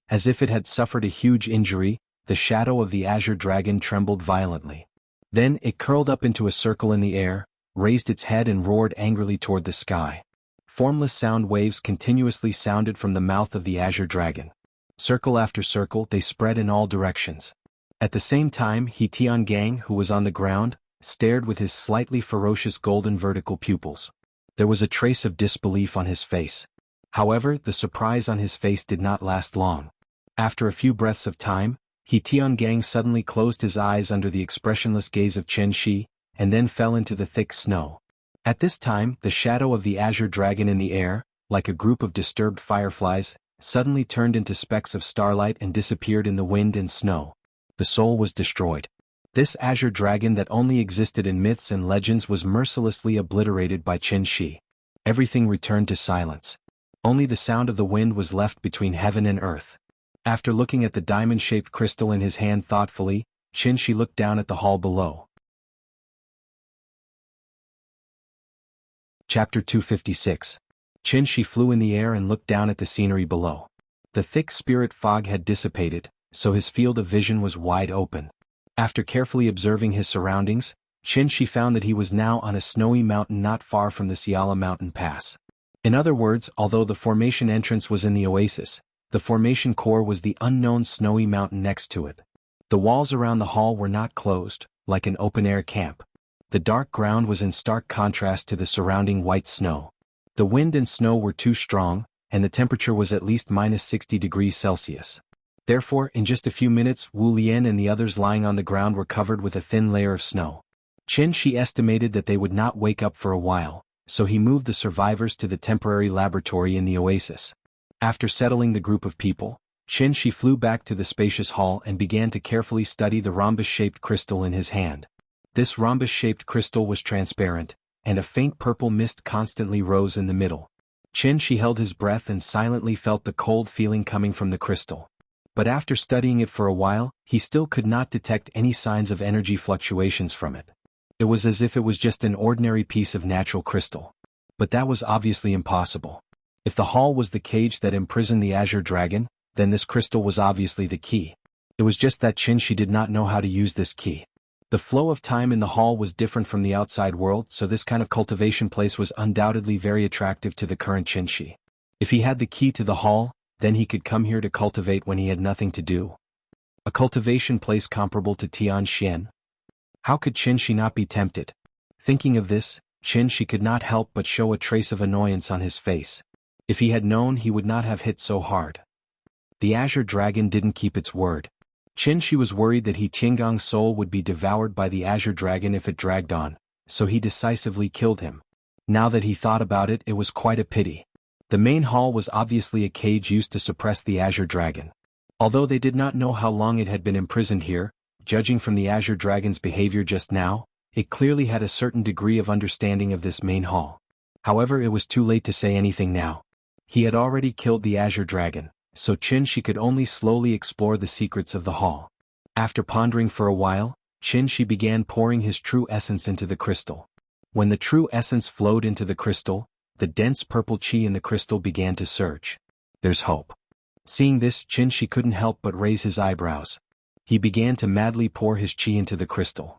As if it had suffered a huge injury, the shadow of the Azure Dragon trembled violently. Then it curled up into a circle in the air, raised its head and roared angrily toward the sky. Formless sound waves continuously sounded from the mouth of the Azure Dragon. Circle after circle, they spread in all directions. At the same time, He Tiangang, who was on the ground, stared with his slightly ferocious golden vertical pupils. There was a trace of disbelief on his face. However, the surprise on his face did not last long. After a few breaths of time, He Tiangang suddenly closed his eyes under the expressionless gaze of Chen Shi, and then fell into the thick snow. At this time, the shadow of the Azure Dragon in the air, like a group of disturbed fireflies, suddenly turned into specks of starlight and disappeared in the wind and snow. The soul was destroyed. This Azure Dragon that only existed in myths and legends was mercilessly obliterated by Chen Shi. Everything returned to silence. Only the sound of the wind was left between heaven and earth. After looking at the diamond-shaped crystal in his hand thoughtfully, Chen Shi looked down at the hall below. Chapter 256. Chen Shi flew in the air and looked down at the scenery below. The thick spirit fog had dissipated, so his field of vision was wide open. After carefully observing his surroundings, Chen Shi found that he was now on a snowy mountain not far from the Siala mountain pass. In other words, although the formation entrance was in the oasis, the formation core was the unknown snowy mountain next to it. The walls around the hall were not closed, like an open-air camp. The dark ground was in stark contrast to the surrounding white snow. The wind and snow were too strong, and the temperature was at least -60°C. Therefore, in just a few minutes, Wu Lian and the others lying on the ground were covered with a thin layer of snow. Chen Shi estimated that they would not wake up for a while, so he moved the survivors to the temporary laboratory in the oasis. After settling the group of people, Qin flew back to the spacious hall and began to carefully study the rhombus-shaped crystal in his hand. This rhombus-shaped crystal was transparent, and a faint purple mist constantly rose in the middle. Qin held his breath and silently felt the cold feeling coming from the crystal. But after studying it for a while, he still could not detect any signs of energy fluctuations from it. It was as if it was just an ordinary piece of natural crystal. But that was obviously impossible. If the hall was the cage that imprisoned the azure dragon, then this crystal was obviously the key. It was just that Qin did not know how to use this key. The flow of time in the hall was different from the outside world, so this kind of cultivation place was undoubtedly very attractive to the current Qin. If he had the key to the hall, then he could come here to cultivate when he had nothing to do. A cultivation place comparable to Tianxian? How could Qin not be tempted? Thinking of this, Qin could not help but show a trace of annoyance on his face. If he had known, he would not have hit so hard. The azure dragon didn't keep its word. Qin was worried that Tiangong's soul would be devoured by the azure dragon if it dragged on, so he decisively killed him. Now that he thought about it, it was quite a pity. The main hall was obviously a cage used to suppress the azure dragon. Although they did not know how long it had been imprisoned here, judging from the azure dragon's behavior just now, it clearly had a certain degree of understanding of this main hall. However, it was too late to say anything now. He had already killed the azure dragon, so Qin could only slowly explore the secrets of the hall. After pondering for a while, Qin began pouring his true essence into the crystal. When the true essence flowed into the crystal, the dense purple qi in the crystal began to surge. There's hope. Seeing this, Qin couldn't help but raise his eyebrows. He began to madly pour his qi into the crystal.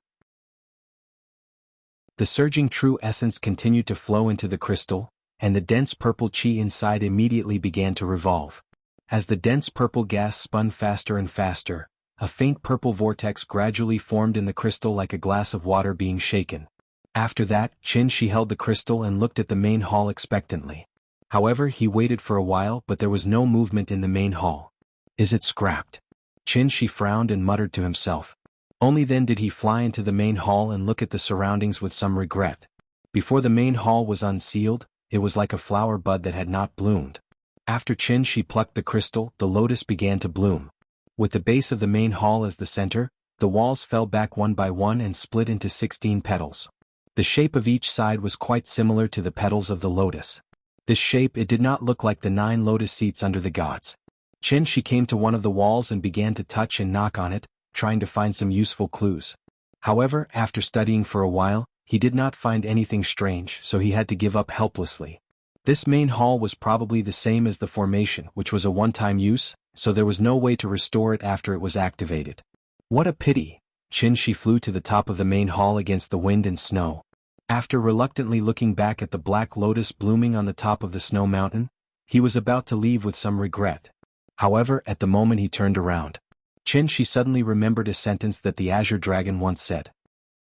The surging true essence continued to flow into the crystal, and the dense purple qi inside immediately began to revolve. As the dense purple gas spun faster and faster, a faint purple vortex gradually formed in the crystal like a glass of water being shaken. After that, Qin held the crystal and looked at the main hall expectantly. However, he waited for a while, but there was no movement in the main hall. Is it scrapped? Qin frowned and muttered to himself. Only then did he fly into the main hall and look at the surroundings with some regret. Before the main hall was unsealed, it was like a flower bud that had not bloomed. After Qin plucked the crystal, the lotus began to bloom. With the base of the main hall as the center, the walls fell back one by one and split into 16 petals. The shape of each side was quite similar to the petals of the lotus. This shape, it did not look like the 9 lotus seats under the gods. Qin came to one of the walls and began to touch and knock on it, trying to find some useful clues. However, after studying for a while, he did not find anything strange, so he had to give up helplessly. This main hall was probably the same as the formation, which was a one-time use, so there was no way to restore it after it was activated. What a pity! Qin flew to the top of the main hall against the wind and snow. After reluctantly looking back at the black lotus blooming on the top of the snow mountain, he was about to leave with some regret. However, at the moment he turned around, Qin suddenly remembered a sentence that the azure dragon once said.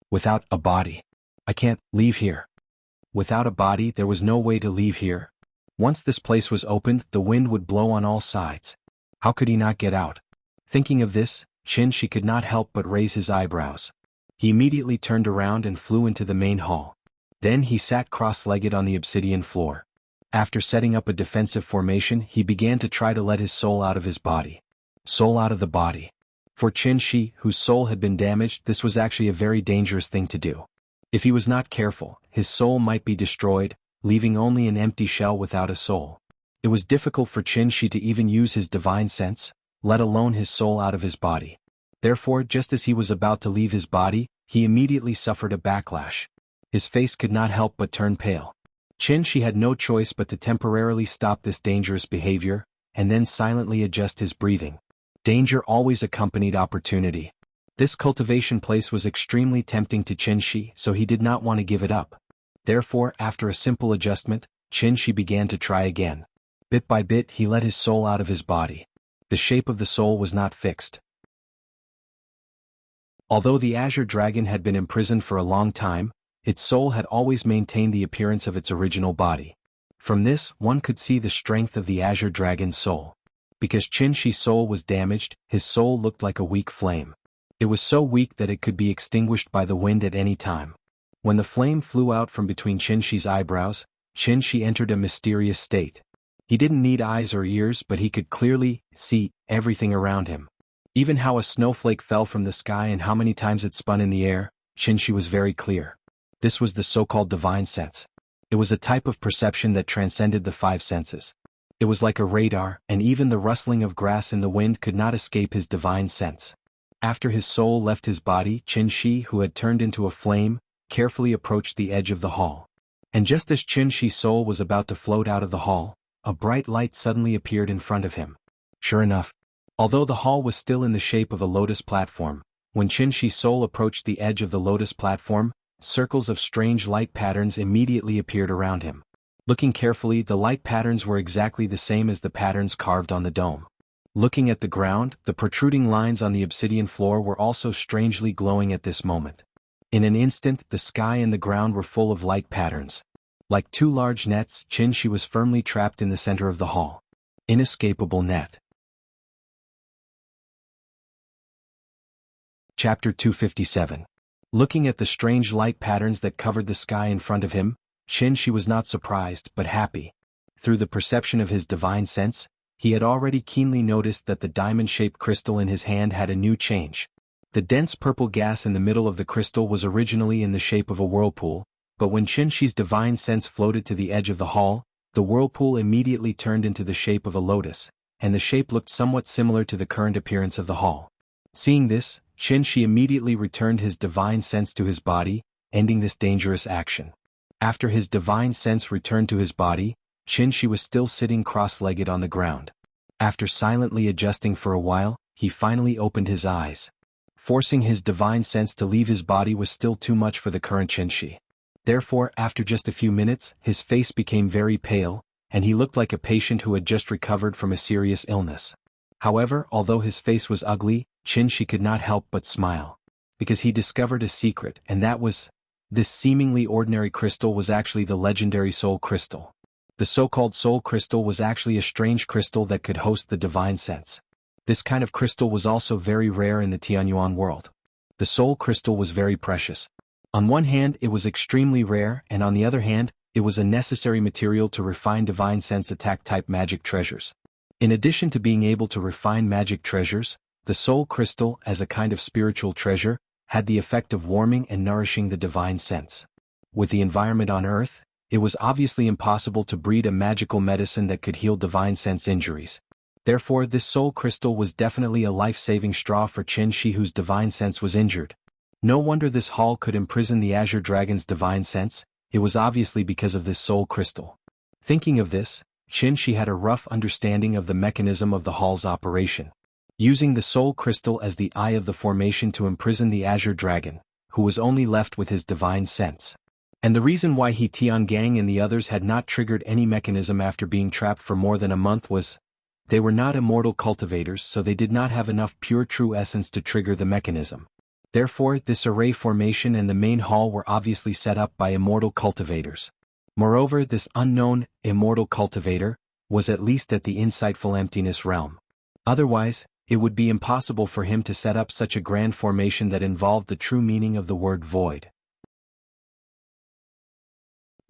Without a body, I can't leave here. Without a body, there was no way to leave here. Once this place was opened, the wind would blow on all sides. How could he not get out? Thinking of this, Qin could not help but raise his eyebrows. He immediately turned around and flew into the main hall. Then he sat cross-legged on the obsidian floor. After setting up a defensive formation, he began to try to let his soul out of his body. Soul out of the body. For Qin, whose soul had been damaged, this was actually a very dangerous thing to do. If he was not careful, his soul might be destroyed, leaving only an empty shell without a soul. It was difficult for Qin to even use his divine sense, let alone his soul out of his body. Therefore, just as he was about to leave his body, he immediately suffered a backlash. His face could not help but turn pale. Qin had no choice but to temporarily stop this dangerous behavior, and then silently adjust his breathing. Danger always accompanied opportunity. This cultivation place was extremely tempting to Qin, so he did not want to give it up. Therefore, after a simple adjustment, Qin began to try again. Bit by bit, he let his soul out of his body. The shape of the soul was not fixed. Although the azure dragon had been imprisoned for a long time, its soul had always maintained the appearance of its original body. From this, one could see the strength of the azure dragon's soul. Because Qin's soul was damaged, his soul looked like a weak flame. It was so weak that it could be extinguished by the wind at any time. When the flame flew out from between Qin's eyebrows, Qin entered a mysterious state. He didn't need eyes or ears, but he could clearly see everything around him. Even how a snowflake fell from the sky and how many times it spun in the air, Qinshi was very clear. This was the so-called divine sense. It was a type of perception that transcended the five senses. It was like a radar, and even the rustling of grass in the wind could not escape his divine sense. After his soul left his body, Qinshi, who had turned into a flame, carefully approached the edge of the hall. And just as Qinshi's soul was about to float out of the hall, a bright light suddenly appeared in front of him. Sure enough, although the hall was still in the shape of a lotus platform, when Qinshi's soul approached the edge of the lotus platform, circles of strange light patterns immediately appeared around him. Looking carefully, the light patterns were exactly the same as the patterns carved on the dome. Looking at the ground, the protruding lines on the obsidian floor were also strangely glowing at this moment. In an instant, the sky and the ground were full of light patterns. Like two large nets, Qinshi was firmly trapped in the center of the hall. Inescapable net. Chapter 257. Looking at the strange light patterns that covered the sky in front of him, Qinshi was not surprised but happy. Through the perception of his divine sense, he had already keenly noticed that the diamond-shaped crystal in his hand had a new change. The dense purple gas in the middle of the crystal was originally in the shape of a whirlpool, but when Qinshi's divine sense floated to the edge of the hall, the whirlpool immediately turned into the shape of a lotus, and the shape looked somewhat similar to the current appearance of the hall. Seeing this, Qinshi immediately returned his divine sense to his body, ending this dangerous action. After his divine sense returned to his body, Qinshi was still sitting cross-legged on the ground. After silently adjusting for a while, he finally opened his eyes. Forcing his divine sense to leave his body was still too much for the current Qinshi. Therefore, after just a few minutes, his face became very pale, and he looked like a patient who had just recovered from a serious illness. However, although his face was ugly, Qinshi could not help but smile. Because he discovered a secret, and that was, this seemingly ordinary crystal was actually the legendary soul crystal. The so-called soul crystal was actually a strange crystal that could host the divine sense. This kind of crystal was also very rare in the Tianyuan world. The soul crystal was very precious. On one hand, it was extremely rare, and on the other hand, it was a necessary material to refine divine sense attack-type magic treasures. In addition to being able to refine magic treasures, the soul crystal, as a kind of spiritual treasure, had the effect of warming and nourishing the divine sense. With the environment on Earth, it was obviously impossible to breed a magical medicine that could heal divine sense injuries. Therefore, this soul crystal was definitely a life-saving straw for Qinshi, whose divine sense was injured. No wonder this hall could imprison the Azure Dragon's divine sense. It was obviously because of this soul crystal. Thinking of this, Qinshi had a rough understanding of the mechanism of the hall's operation. Using the soul crystal as the eye of the formation to imprison the Azure Dragon, who was only left with his divine sense. And the reason why he Tiangang and the others had not triggered any mechanism after being trapped for more than a month was, they were not immortal cultivators, so they did not have enough pure true essence to trigger the mechanism. Therefore, this array formation and the main hall were obviously set up by immortal cultivators. Moreover, this unknown, immortal cultivator, was at least at the insightful emptiness realm. Otherwise, it would be impossible for him to set up such a grand formation that involved the true meaning of the word void.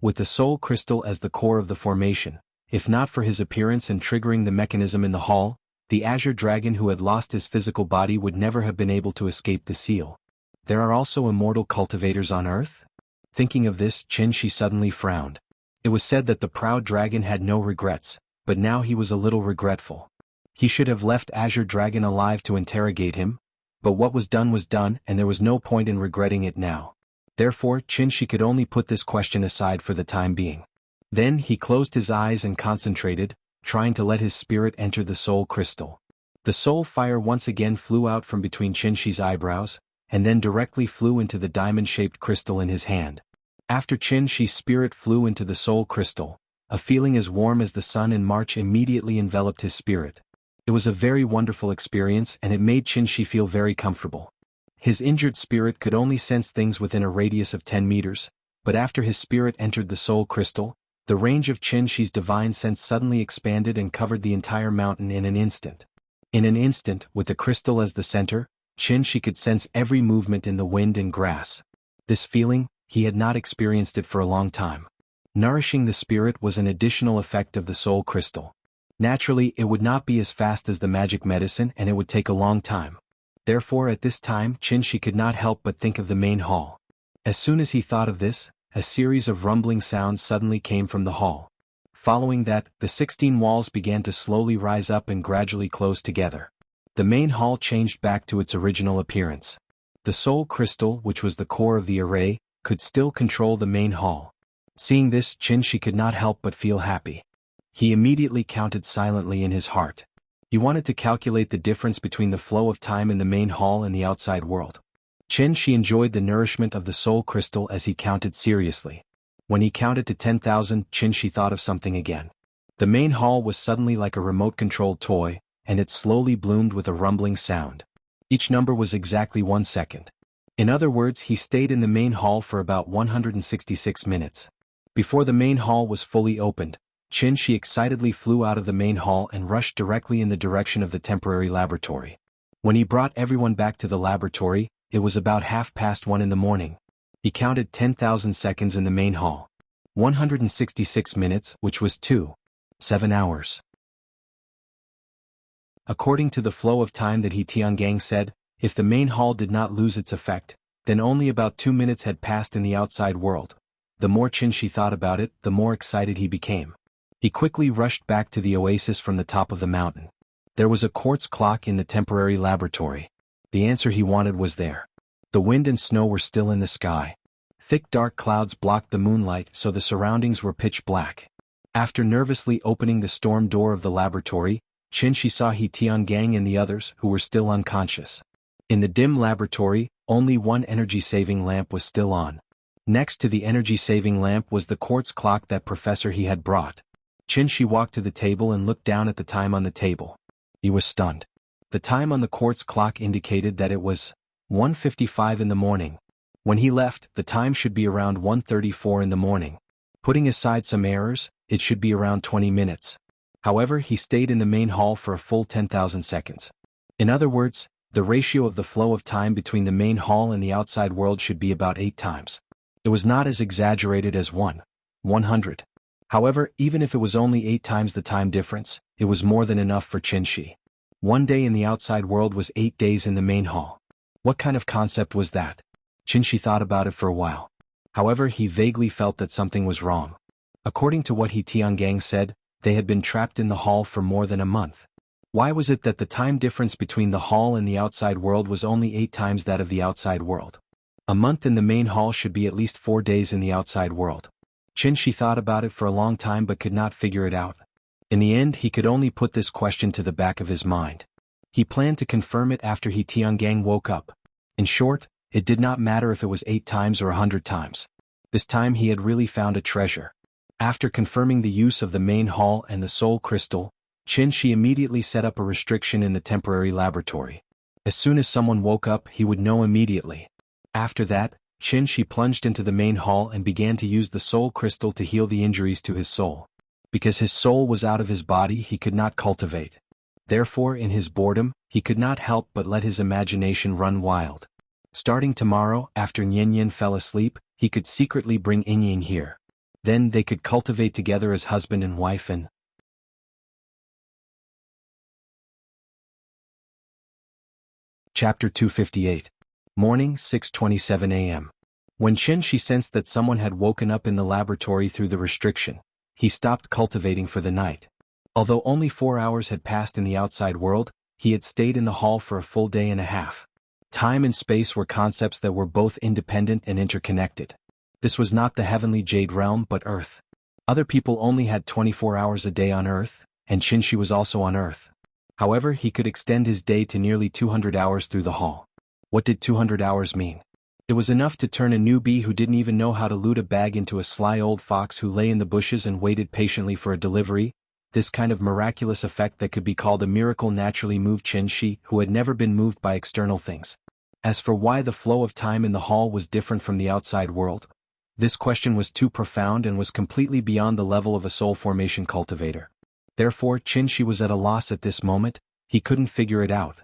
With the soul crystal as the core of the formation, if not for his appearance and triggering the mechanism in the hall, the Azure Dragon who had lost his physical body would never have been able to escape the seal. There are also immortal cultivators on Earth? Thinking of this, Qinshi suddenly frowned. It was said that the proud dragon had no regrets, but now he was a little regretful. He should have left Azure Dragon alive to interrogate him, but what was done, and there was no point in regretting it now. Therefore, Qinshi could only put this question aside for the time being. Then he closed his eyes and concentrated, trying to let his spirit enter the soul crystal. The soul fire once again flew out from between Qinshi's eyebrows, and then directly flew into the diamond-shaped crystal in his hand. After Qinshi's spirit flew into the soul crystal, a feeling as warm as the sun in March immediately enveloped his spirit. It was a very wonderful experience, and it made Qinshi feel very comfortable. His injured spirit could only sense things within a radius of 10 meters, but after his spirit entered the soul crystal, the range of Qinshi's divine sense suddenly expanded and covered the entire mountain in an instant. In an instant, with the crystal as the center, Qinshi could sense every movement in the wind and grass. This feeling, he had not experienced it for a long time. Nourishing the spirit was an additional effect of the soul crystal. Naturally, it would not be as fast as the magic medicine and it would take a long time. Therefore at this time Qinshi could not help but think of the main hall. As soon as he thought of this, a series of rumbling sounds suddenly came from the hall. Following that, the 16 walls began to slowly rise up and gradually close together. The main hall changed back to its original appearance. The soul crystal, which was the core of the array, could still control the main hall. Seeing this, Qinshi could not help but feel happy. He immediately counted silently in his heart. He wanted to calculate the difference between the flow of time in the main hall and the outside world. Qinshi enjoyed the nourishment of the soul crystal as he counted seriously. When he counted to 10,000, Qinshi thought of something again. The main hall was suddenly like a remote-controlled toy, and it slowly bloomed with a rumbling sound. Each number was exactly 1 second. In other words, he stayed in the main hall for about 166 minutes. Before the main hall was fully opened, Qinshi excitedly flew out of the main hall and rushed directly in the direction of the temporary laboratory. When he brought everyone back to the laboratory, it was about 1:30 in the morning. He counted 10,000 seconds in the main hall. 166 minutes, which was 7 hours. According to the flow of time that He Tiangang said, if the main hall did not lose its effect, then only about 2 minutes had passed in the outside world. The more Qinshi thought about it, the more excited he became. He quickly rushed back to the oasis from the top of the mountain. There was a quartz clock in the temporary laboratory. The answer he wanted was there. The wind and snow were still in the sky. Thick dark clouds blocked the moonlight, so the surroundings were pitch black. After nervously opening the storm door of the laboratory, Qinshi saw He Tiangang and the others, who were still unconscious. In the dim laboratory, only one energy-saving lamp was still on. Next to the energy-saving lamp was the quartz clock that Professor He had brought. Qinshi walked to the table and looked down at the time on the table. He was stunned. The time on the quartz clock indicated that it was 1:55 in the morning. When he left, the time should be around 1:34 in the morning. Putting aside some errors, it should be around 20 minutes. However, he stayed in the main hall for a full 10,000 seconds. In other words, the ratio of the flow of time between the main hall and the outside world should be about 8 times. It was not as exaggerated as 100. However, even if it was only 8 times the time difference, it was more than enough for Qinshi. 1 day in the outside world was 8 days in the main hall. What kind of concept was that? Qinshi thought about it for a while. However, he vaguely felt that something was wrong. According to what He Tiangang said, they had been trapped in the hall for more than a month. Why was it that the time difference between the hall and the outside world was only 8 times that of the outside world? A month in the main hall should be at least 4 days in the outside world. Qinshi thought about it for a long time but could not figure it out. In the end, he could only put this question to the back of his mind. He planned to confirm it after He Tiangang woke up. In short, it did not matter if it was 8 times or 100 times. This time he had really found a treasure. After confirming the use of the main hall and the soul crystal, Qinshi immediately set up a restriction in the temporary laboratory. As soon as someone woke up, he would know immediately. After that, Qinshi plunged into the main hall and began to use the soul crystal to heal the injuries to his soul. Because his soul was out of his body, he could not cultivate. Therefore, in his boredom, he could not help but let his imagination run wild. Starting tomorrow, after Nian fell asleep, he could secretly bring Ying here. Then they could cultivate together as husband and wife and... Chapter 258. Morning, 6:27 a.m. When Qinshi sensed that someone had woken up in the laboratory through the restriction, he stopped cultivating for the night. Although only 4 hours had passed in the outside world, he had stayed in the hall for a full day and a half. Time and space were concepts that were both independent and interconnected. This was not the heavenly jade realm but Earth. Other people only had 24 hours a day on Earth, and Qinshi was also on Earth. However, he could extend his day to nearly 200 hours through the hall. What did 200 hours mean? It was enough to turn a newbie who didn't even know how to loot a bag into a sly old fox who lay in the bushes and waited patiently for a delivery. This kind of miraculous effect that could be called a miracle naturally moved Qinshi, who had never been moved by external things. As for why the flow of time in the hall was different from the outside world, this question was too profound and was completely beyond the level of a soul formation cultivator. Therefore, Qinshi was at a loss at this moment. He couldn't figure it out.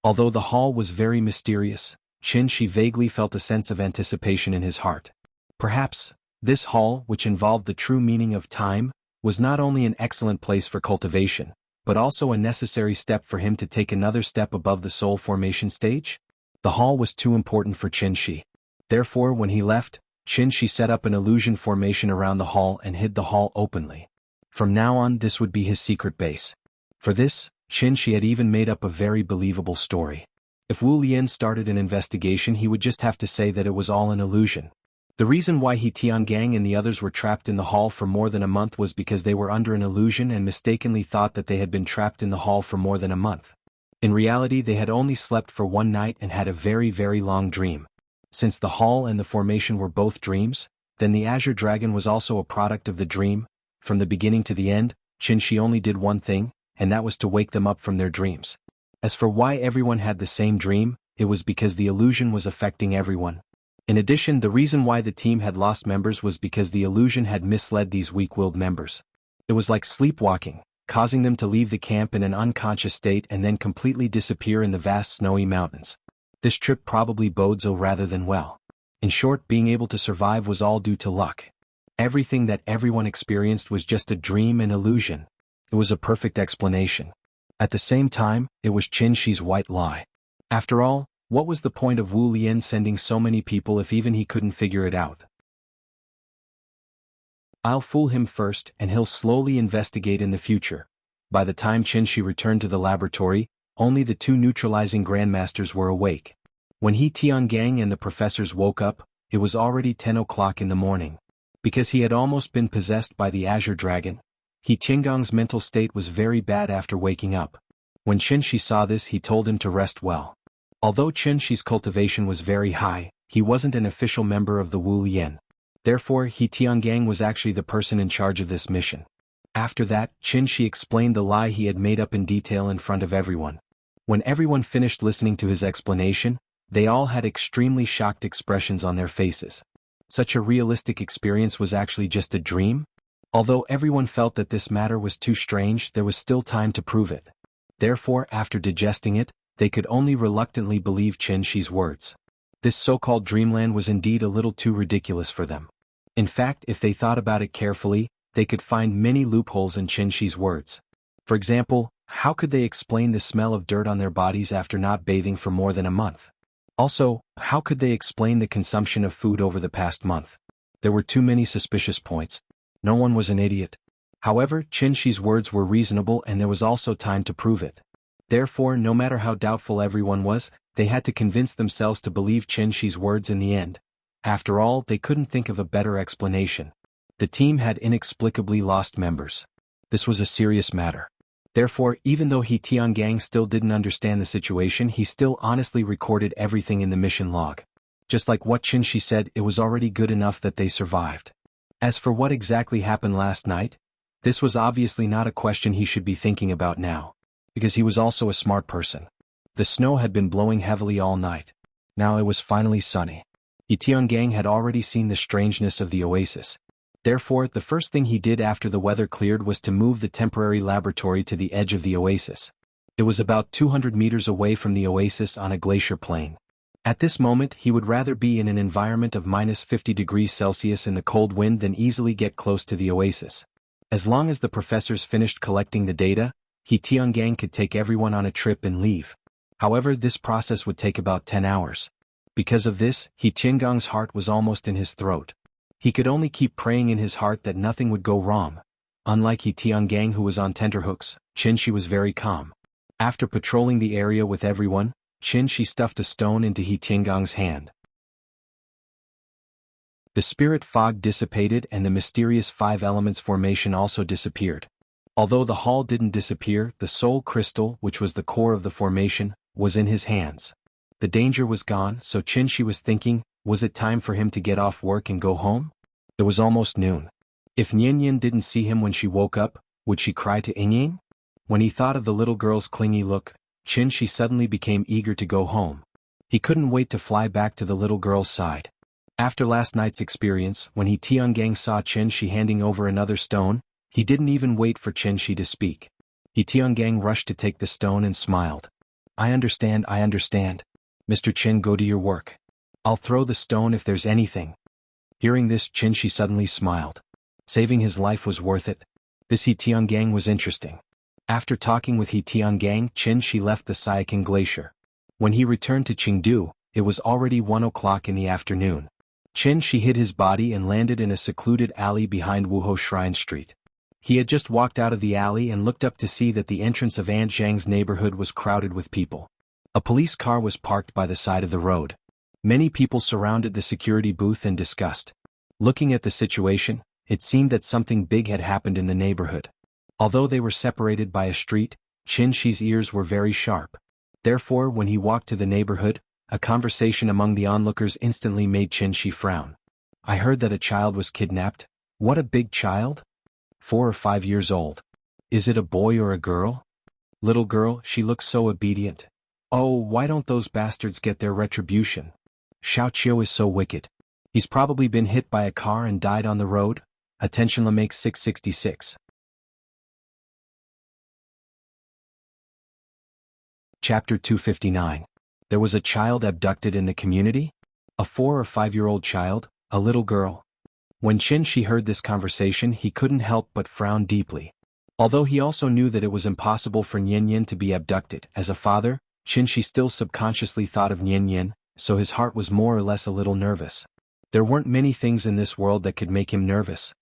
Although the hall was very mysterious, Qinshi vaguely felt a sense of anticipation in his heart. Perhaps, This hall, which involved the true meaning of time, was not only an excellent place for cultivation, but also a necessary step for him to take another step above the soul formation stage. The hall was too important for Qin Shi. Therefore, when he left, Qin Shi set up an illusion formation around the hall and hid the hall openly. From now on, this would be his secret base. For this, Qin Shi had even made up a very believable story. If Wu Lian started an investigation, he would just have to say that it was all an illusion. The reason why He Tiangang and the others were trapped in the hall for more than a month was because they were under an illusion and mistakenly thought that they had been trapped in the hall for more than a month. In reality, they had only slept for one night and had a very, very long dream. Since the hall and the formation were both dreams, then the Azure Dragon was also a product of the dream. From the beginning to the end, Qin Shi only did one thing, and that was to wake them up from their dreams. As for why everyone had the same dream, it was because the illusion was affecting everyone. In addition, the reason why the team had lost members was because the illusion had misled these weak-willed members. It was like sleepwalking, causing them to leave the camp in an unconscious state and then completely disappear in the vast snowy mountains. This trip probably bodes ill rather than well. In short, being able to survive was all due to luck. Everything that everyone experienced was just a dream and illusion. It was a perfect explanation. At the same time, it was Qin Shi's white lie. After all, what was the point of Wu Lian sending so many people if even he couldn't figure it out? I'll fool him first and he'll slowly investigate in the future. By the time Qin Shi returned to the laboratory, only the two neutralizing grandmasters were awake. When He Tiangang and the professors woke up, it was already 10 o'clock in the morning. Because he had almost been possessed by the Azure Dragon, He Tiangang's mental state was very bad after waking up. When Qin Shi saw this, he told him to rest well. Although Qin Shi's cultivation was very high, he wasn't an official member of the Wu Lian. Therefore, He Tiangang was actually the person in charge of this mission. After that, Qin Shi explained the lie he had made up in detail in front of everyone. When everyone finished listening to his explanation, they all had extremely shocked expressions on their faces. Such a realistic experience was actually just a dream? Although everyone felt that this matter was too strange, there was still time to prove it. Therefore, after digesting it, they could only reluctantly believe Qin Shi's words. This so-called dreamland was indeed a little too ridiculous for them. In fact, if they thought about it carefully, they could find many loopholes in Qin Shi's words. For example, how could they explain the smell of dirt on their bodies after not bathing for more than a month? Also, how could they explain the consumption of food over the past month? There were too many suspicious points. No one was an idiot. However, Qin Shi's words were reasonable and there was also time to prove it. Therefore, no matter how doubtful everyone was, they had to convince themselves to believe Qin Shi's words in the end. After all, they couldn't think of a better explanation. The team had inexplicably lost members. This was a serious matter. Therefore, even though He Tiangang still didn't understand the situation, he still honestly recorded everything in the mission log. Just like what Qin Shi said, it was already good enough that they survived. As for what exactly happened last night, this was obviously not a question he should be thinking about now, because he was also a smart person. The snow had been blowing heavily all night. Now it was finally sunny. He Tiangang had already seen the strangeness of the oasis. Therefore, the first thing he did after the weather cleared was to move the temporary laboratory to the edge of the oasis. It was about 200 meters away from the oasis on a glacier plain. At this moment, he would rather be in an environment of -50 degrees Celsius in the cold wind than easily get close to the oasis. As long as the professors finished collecting the data, He Tiangang could take everyone on a trip and leave. However, this process would take about 10 hours. Because of this, He Tiangang's heart was almost in his throat. He could only keep praying in his heart that nothing would go wrong. Unlike He Tiangang, who was on tenterhooks, Qin Shi was very calm. After patrolling the area with everyone, Qin Shi stuffed a stone into He Tiangang's hand. The spirit fog dissipated and the mysterious 5 elements formation also disappeared. Although the hall didn't disappear, the soul crystal, which was the core of the formation, was in his hands. The danger was gone, so Qin Shi was thinking, was it time for him to get off work and go home? It was almost noon. If Nian didn't see him when she woke up, would she cry to Ying? When he thought of the little girl's clingy look, Qin Shi suddenly became eager to go home. He couldn't wait to fly back to the little girl's side. After last night's experience, when He Tiangang saw Qin Shi handing over another stone, he didn't even wait for Qin Shi to speak. He Tiangang rushed to take the stone and smiled. I understand. Mr. Qin, go to your work. I'll throw the stone if there's anything. Hearing this, Qin suddenly smiled. Saving his life was worth it. This He Tiangang was interesting. After talking with He Tiangang, Qin left the Siaking Glacier. When he returned to Chengdu, it was already 1 o'clock in the afternoon. Qin hid his body and landed in a secluded alley behind Wuhou Shrine Street. He had just walked out of the alley and looked up to see that the entrance of Aunt Zhang's neighborhood was crowded with people. A police car was parked by the side of the road. Many people surrounded the security booth and discussed. Looking at the situation, it seemed that something big had happened in the neighborhood. Although they were separated by a street, Qin's ears were very sharp. Therefore, when he walked to the neighborhood, a conversation among the onlookers instantly made Qin frown. I heard that a child was kidnapped. What a big child? 4 or 5 years old. Is it a boy or a girl? Little girl, she looks so obedient. Oh, why don't those bastards get their retribution? Xiao Qiu is so wicked. He's probably been hit by a car and died on the road. Attention Lamek 666. Chapter 259. There was a child abducted in the community? A 4 or 5-year-old child, a little girl. When Qin heard this conversation, he couldn't help but frown deeply. Although he also knew that it was impossible for Nian to be abducted, as a father, Qin still subconsciously thought of Nian, so his heart was more or less a little nervous. There weren't many things in this world that could make him nervous.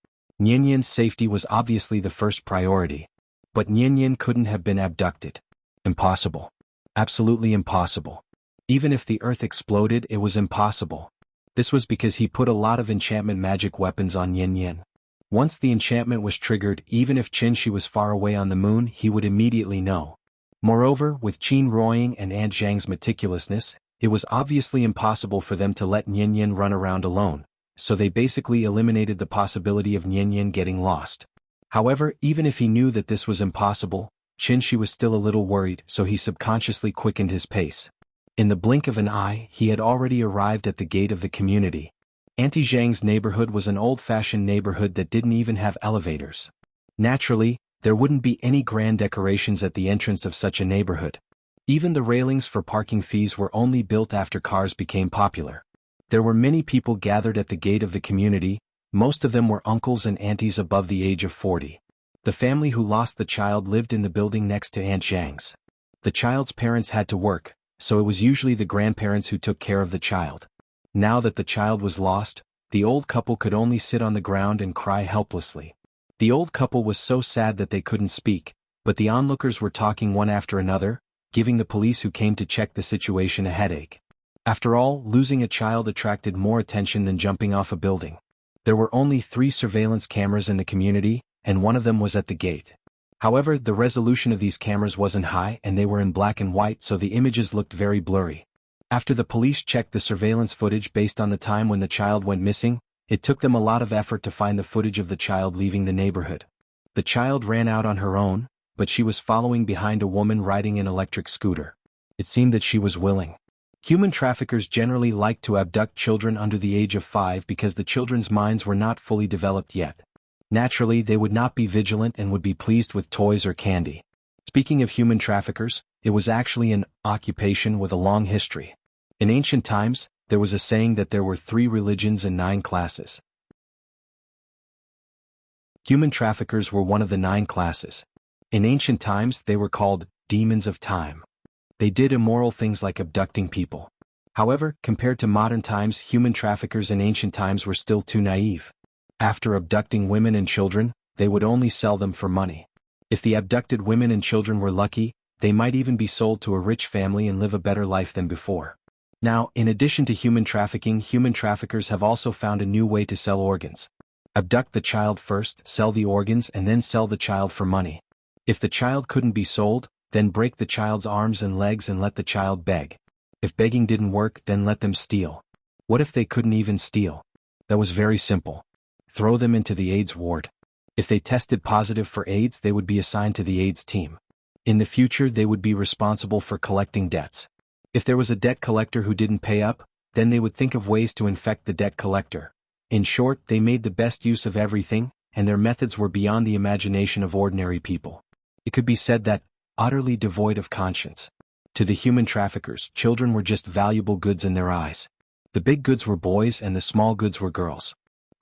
Nian's safety was obviously the first priority. But Nian couldn't have been abducted. Impossible. Absolutely impossible. Even if the earth exploded, it was impossible. This was because he put a lot of enchantment magic weapons on Nian. Once the enchantment was triggered, even if Qin was far away on the moon, he would immediately know. Moreover, with Qin Ruoying and Aunt Zhang's meticulousness, it was obviously impossible for them to let Nian run around alone, so they basically eliminated the possibility of Nian getting lost. However, even if he knew that this was impossible, Qin was still a little worried, so he subconsciously quickened his pace. In the blink of an eye, he had already arrived at the gate of the community. Auntie Zhang's neighborhood was an old-fashioned neighborhood that didn't even have elevators. Naturally, there wouldn't be any grand decorations at the entrance of such a neighborhood. Even the railings for parking fees were only built after cars became popular. There were many people gathered at the gate of the community. Most of them were uncles and aunties above the age of 40. The family who lost the child lived in the building next to Aunt Zhang's. The child's parents had to work, so it was usually the grandparents who took care of the child. Now that the child was lost, the old couple could only sit on the ground and cry helplessly. The old couple was so sad that they couldn't speak, but the onlookers were talking one after another, giving the police who came to check the situation a headache. After all, losing a child attracted more attention than jumping off a building. There were only 3 surveillance cameras in the community, and one of them was at the gate. However, the resolution of these cameras wasn't high and they were in black and white, so the images looked very blurry. After the police checked the surveillance footage based on the time when the child went missing, it took them a lot of effort to find the footage of the child leaving the neighborhood. The child ran out on her own, but she was following behind a woman riding an electric scooter. It seemed that she was willing. Human traffickers generally like to abduct children under the age of 5 because the children's minds were not fully developed yet. Naturally, they would not be vigilant and would be pleased with toys or candy. Speaking of human traffickers, it was actually an occupation with a long history. In ancient times, there was a saying that there were 3 religions and 9 classes. Human traffickers were one of the 9 classes. In ancient times, they were called demons of time. They did immoral things like abducting people. However, compared to modern times, human traffickers in ancient times were still too naive. After abducting women and children, they would only sell them for money. If the abducted women and children were lucky, they might even be sold to a rich family and live a better life than before. Now, in addition to human trafficking, human traffickers have also found a new way to sell organs. Abduct the child first, sell the organs, and then sell the child for money. If the child couldn't be sold, then break the child's arms and legs and let the child beg. If begging didn't work, then let them steal. What if they couldn't even steal? That was very simple. Throw them into the AIDS ward. If they tested positive for AIDS, they would be assigned to the AIDS team. In the future, they would be responsible for collecting debts. If there was a debt collector who didn't pay up, then they would think of ways to infect the debt collector. In short, they made the best use of everything, and their methods were beyond the imagination of ordinary people. It could be said that, utterly devoid of conscience. To the human traffickers, children were just valuable goods in their eyes. The big goods were boys and the small goods were girls.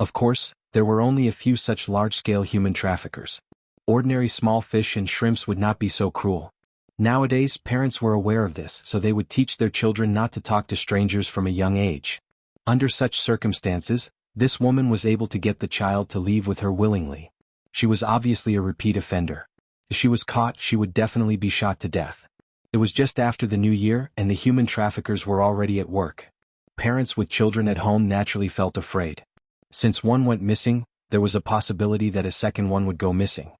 Of course, there were only a few such large-scale human traffickers. Ordinary small fish and shrimps would not be so cruel. Nowadays, parents were aware of this, so they would teach their children not to talk to strangers from a young age. Under such circumstances, this woman was able to get the child to leave with her willingly. She was obviously a repeat offender. If she was caught, she would definitely be shot to death. It was just after the new year, and the human traffickers were already at work. Parents with children at home naturally felt afraid. Since one went missing, there was a possibility that a second one would go missing.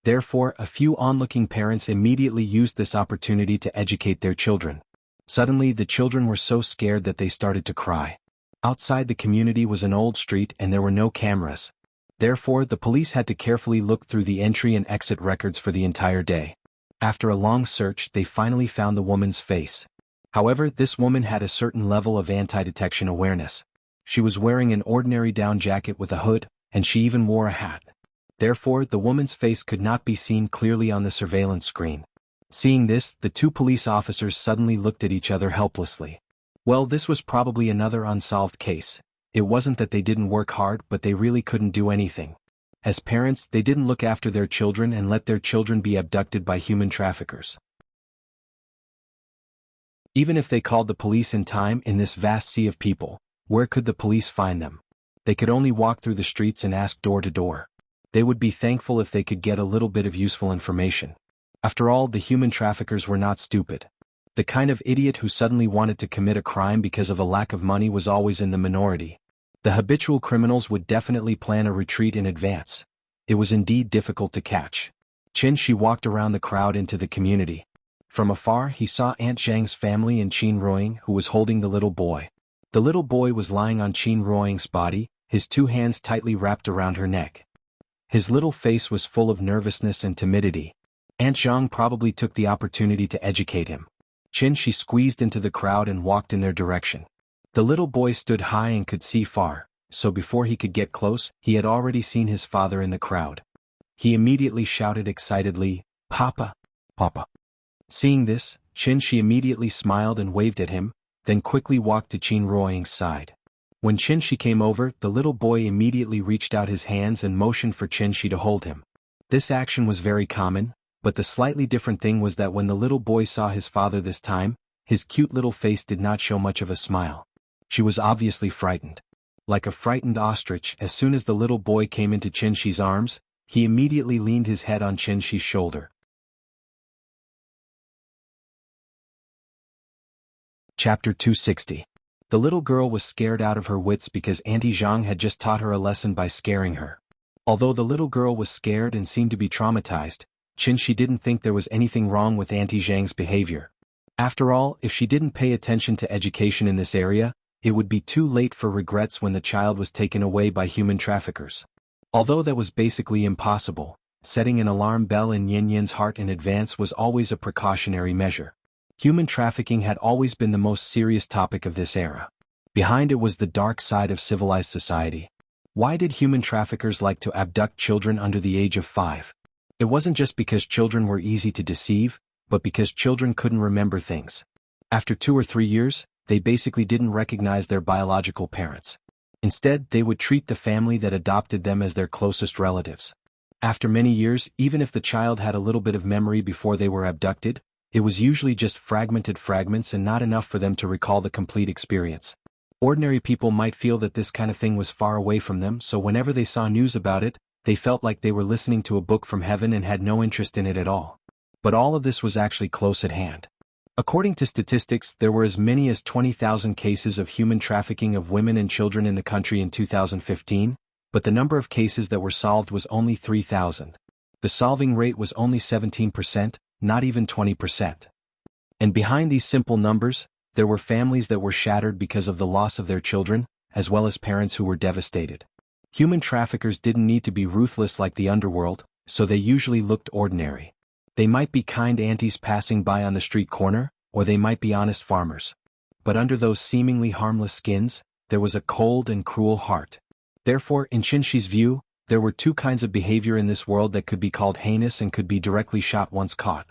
Therefore, a few onlooking parents immediately used this opportunity to educate their children. Suddenly, the children were so scared that they started to cry. Outside the community was an old street and there were no cameras. Therefore, the police had to carefully look through the entry and exit records for the entire day. After a long search, they finally found the woman's face. However, this woman had a certain level of anti-detection awareness. She was wearing an ordinary down jacket with a hood, and she even wore a hat. Therefore, the woman's face could not be seen clearly on the surveillance screen. Seeing this, the two police officers suddenly looked at each other helplessly. Well, this was probably another unsolved case. It wasn't that they didn't work hard, but they really couldn't do anything. As parents, they didn't look after their children and let their children be abducted by human traffickers. Even if they called the police in time in this vast sea of people, where could the police find them? They could only walk through the streets and ask door to door. They would be thankful if they could get a little bit of useful information. After all, the human traffickers were not stupid. The kind of idiot who suddenly wanted to commit a crime because of a lack of money was always in the minority. The habitual criminals would definitely plan a retreat in advance. It was indeed difficult to catch. Qin walked around the crowd into the community. From afar, he saw Aunt Zhang's family and Qin Ruoying, who was holding the little boy. The little boy was lying on Qin Ruoying's body, his two hands tightly wrapped around her neck. His little face was full of nervousness and timidity. Aunt Zhang probably took the opportunity to educate him. Qin squeezed into the crowd and walked in their direction. The little boy stood high and could see far, so before he could get close, he had already seen his father in the crowd. He immediately shouted excitedly, "Papa! Papa!" Seeing this, Qin immediately smiled and waved at him, then quickly walked to Qin Ruoying's side. When Qin came over, the little boy immediately reached out his hands and motioned for Qin to hold him. This action was very common, but the slightly different thing was that when the little boy saw his father this time, his cute little face did not show much of a smile. She was obviously frightened. Like a frightened ostrich, as soon as the little boy came into Qin's arms, he immediately leaned his head on Qin's shoulder. Chapter 260. The little girl was scared out of her wits because Auntie Zhang had just taught her a lesson by scaring her. Although the little girl was scared and seemed to be traumatized, Qin didn't think there was anything wrong with Auntie Zhang's behavior. After all, if she didn't pay attention to education in this area, it would be too late for regrets when the child was taken away by human traffickers. Although that was basically impossible, setting an alarm bell in Yin's heart in advance was always a precautionary measure. Human trafficking had always been the most serious topic of this era. Behind it was the dark side of civilized society. Why did human traffickers like to abduct children under the age of 5? It wasn't just because children were easy to deceive, but because children couldn't remember things. After 2 or 3 years, they basically didn't recognize their biological parents. Instead, they would treat the family that adopted them as their closest relatives. After many years, even if the child had a little bit of memory before they were abducted, it was usually just fragmented fragments and not enough for them to recall the complete experience. Ordinary people might feel that this kind of thing was far away from them, so whenever they saw news about it, they felt like they were listening to a book from heaven and had no interest in it at all. But all of this was actually close at hand. According to statistics, there were as many as 20,000 cases of human trafficking of women and children in the country in 2015, but the number of cases that were solved was only 3,000. The solving rate was only 17%, not even 20%. And behind these simple numbers, there were families that were shattered because of the loss of their children, as well as parents who were devastated. Human traffickers didn't need to be ruthless like the underworld, so they usually looked ordinary. They might be kind aunties passing by on the street corner, or they might be honest farmers. But under those seemingly harmless skins, there was a cold and cruel heart. Therefore, in Qin's view, there were two kinds of behavior in this world that could be called heinous and could be directly shot once caught.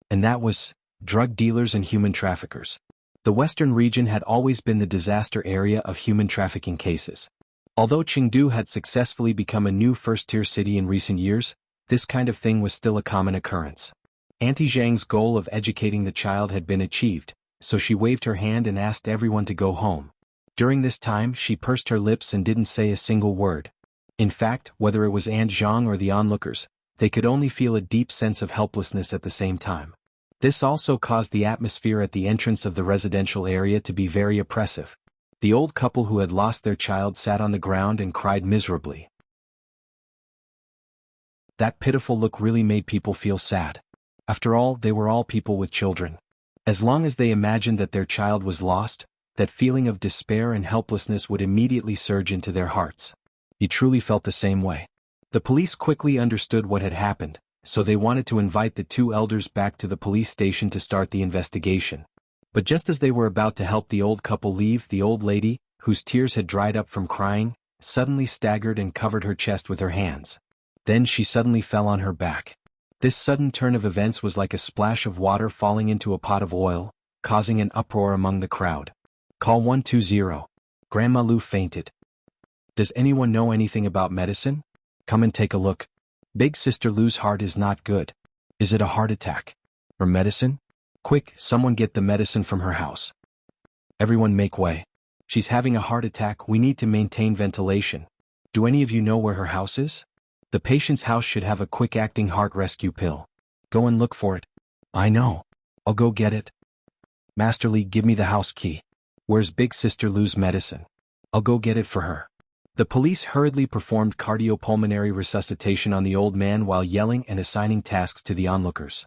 And that was drug dealers and human traffickers. The Western region had always been the disaster area of human trafficking cases. Although Chengdu had successfully become a new first-tier city in recent years, this kind of thing was still a common occurrence. Auntie Zhang's goal of educating the child had been achieved, so she waved her hand and asked everyone to go home. During this time she pursed her lips and didn't say a single word. In fact, whether it was Aunt Zhang or the onlookers, they could only feel a deep sense of helplessness at the same time. This also caused the atmosphere at the entrance of the residential area to be very oppressive. The old couple who had lost their child sat on the ground and cried miserably. That pitiful look really made people feel sad. After all, they were all people with children. As long as they imagined that their child was lost, that feeling of despair and helplessness would immediately surge into their hearts. He truly felt the same way. The police quickly understood what had happened, so they wanted to invite the two elders back to the police station to start the investigation. But just as they were about to help the old couple leave, the old lady, whose tears had dried up from crying, suddenly staggered and covered her chest with her hands. Then she suddenly fell on her back. This sudden turn of events was like a splash of water falling into a pot of oil, causing an uproar among the crowd. Call 120. Grandma Lu fainted. Does anyone know anything about medicine? Come and take a look. Big Sister Lu's heart is not good. Is it a heart attack? Or medicine? Quick, someone get the medicine from her house. Everyone make way. She's having a heart attack, we need to maintain ventilation. Do any of you know where her house is? The patient's house should have a quick-acting heart rescue pill. Go and look for it. I know. I'll go get it. Master Li, give me the house key. Where's Big Sister Lu's medicine? I'll go get it for her. The police hurriedly performed cardiopulmonary resuscitation on the old man while yelling and assigning tasks to the onlookers.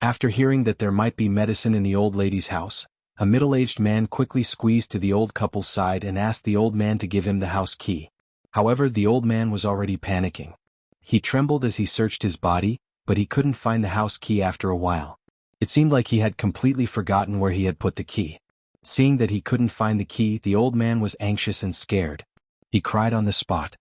After hearing that there might be medicine in the old lady's house, a middle-aged man quickly squeezed to the old couple's side and asked the old man to give him the house key. However, the old man was already panicking. He trembled as he searched his body, but he couldn't find the house key after a while. It seemed like he had completely forgotten where he had put the key. Seeing that he couldn't find the key, the old man was anxious and scared. He cried on the spot.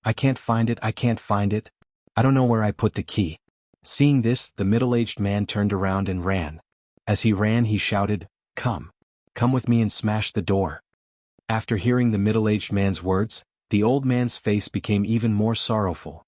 I can't find it, I can't find it. I don't know where I put the key. Seeing this, the middle-aged man turned around and ran. As he ran, he shouted, Come. Come with me and smash the door. After hearing the middle-aged man's words, the old man's face became even more sorrowful.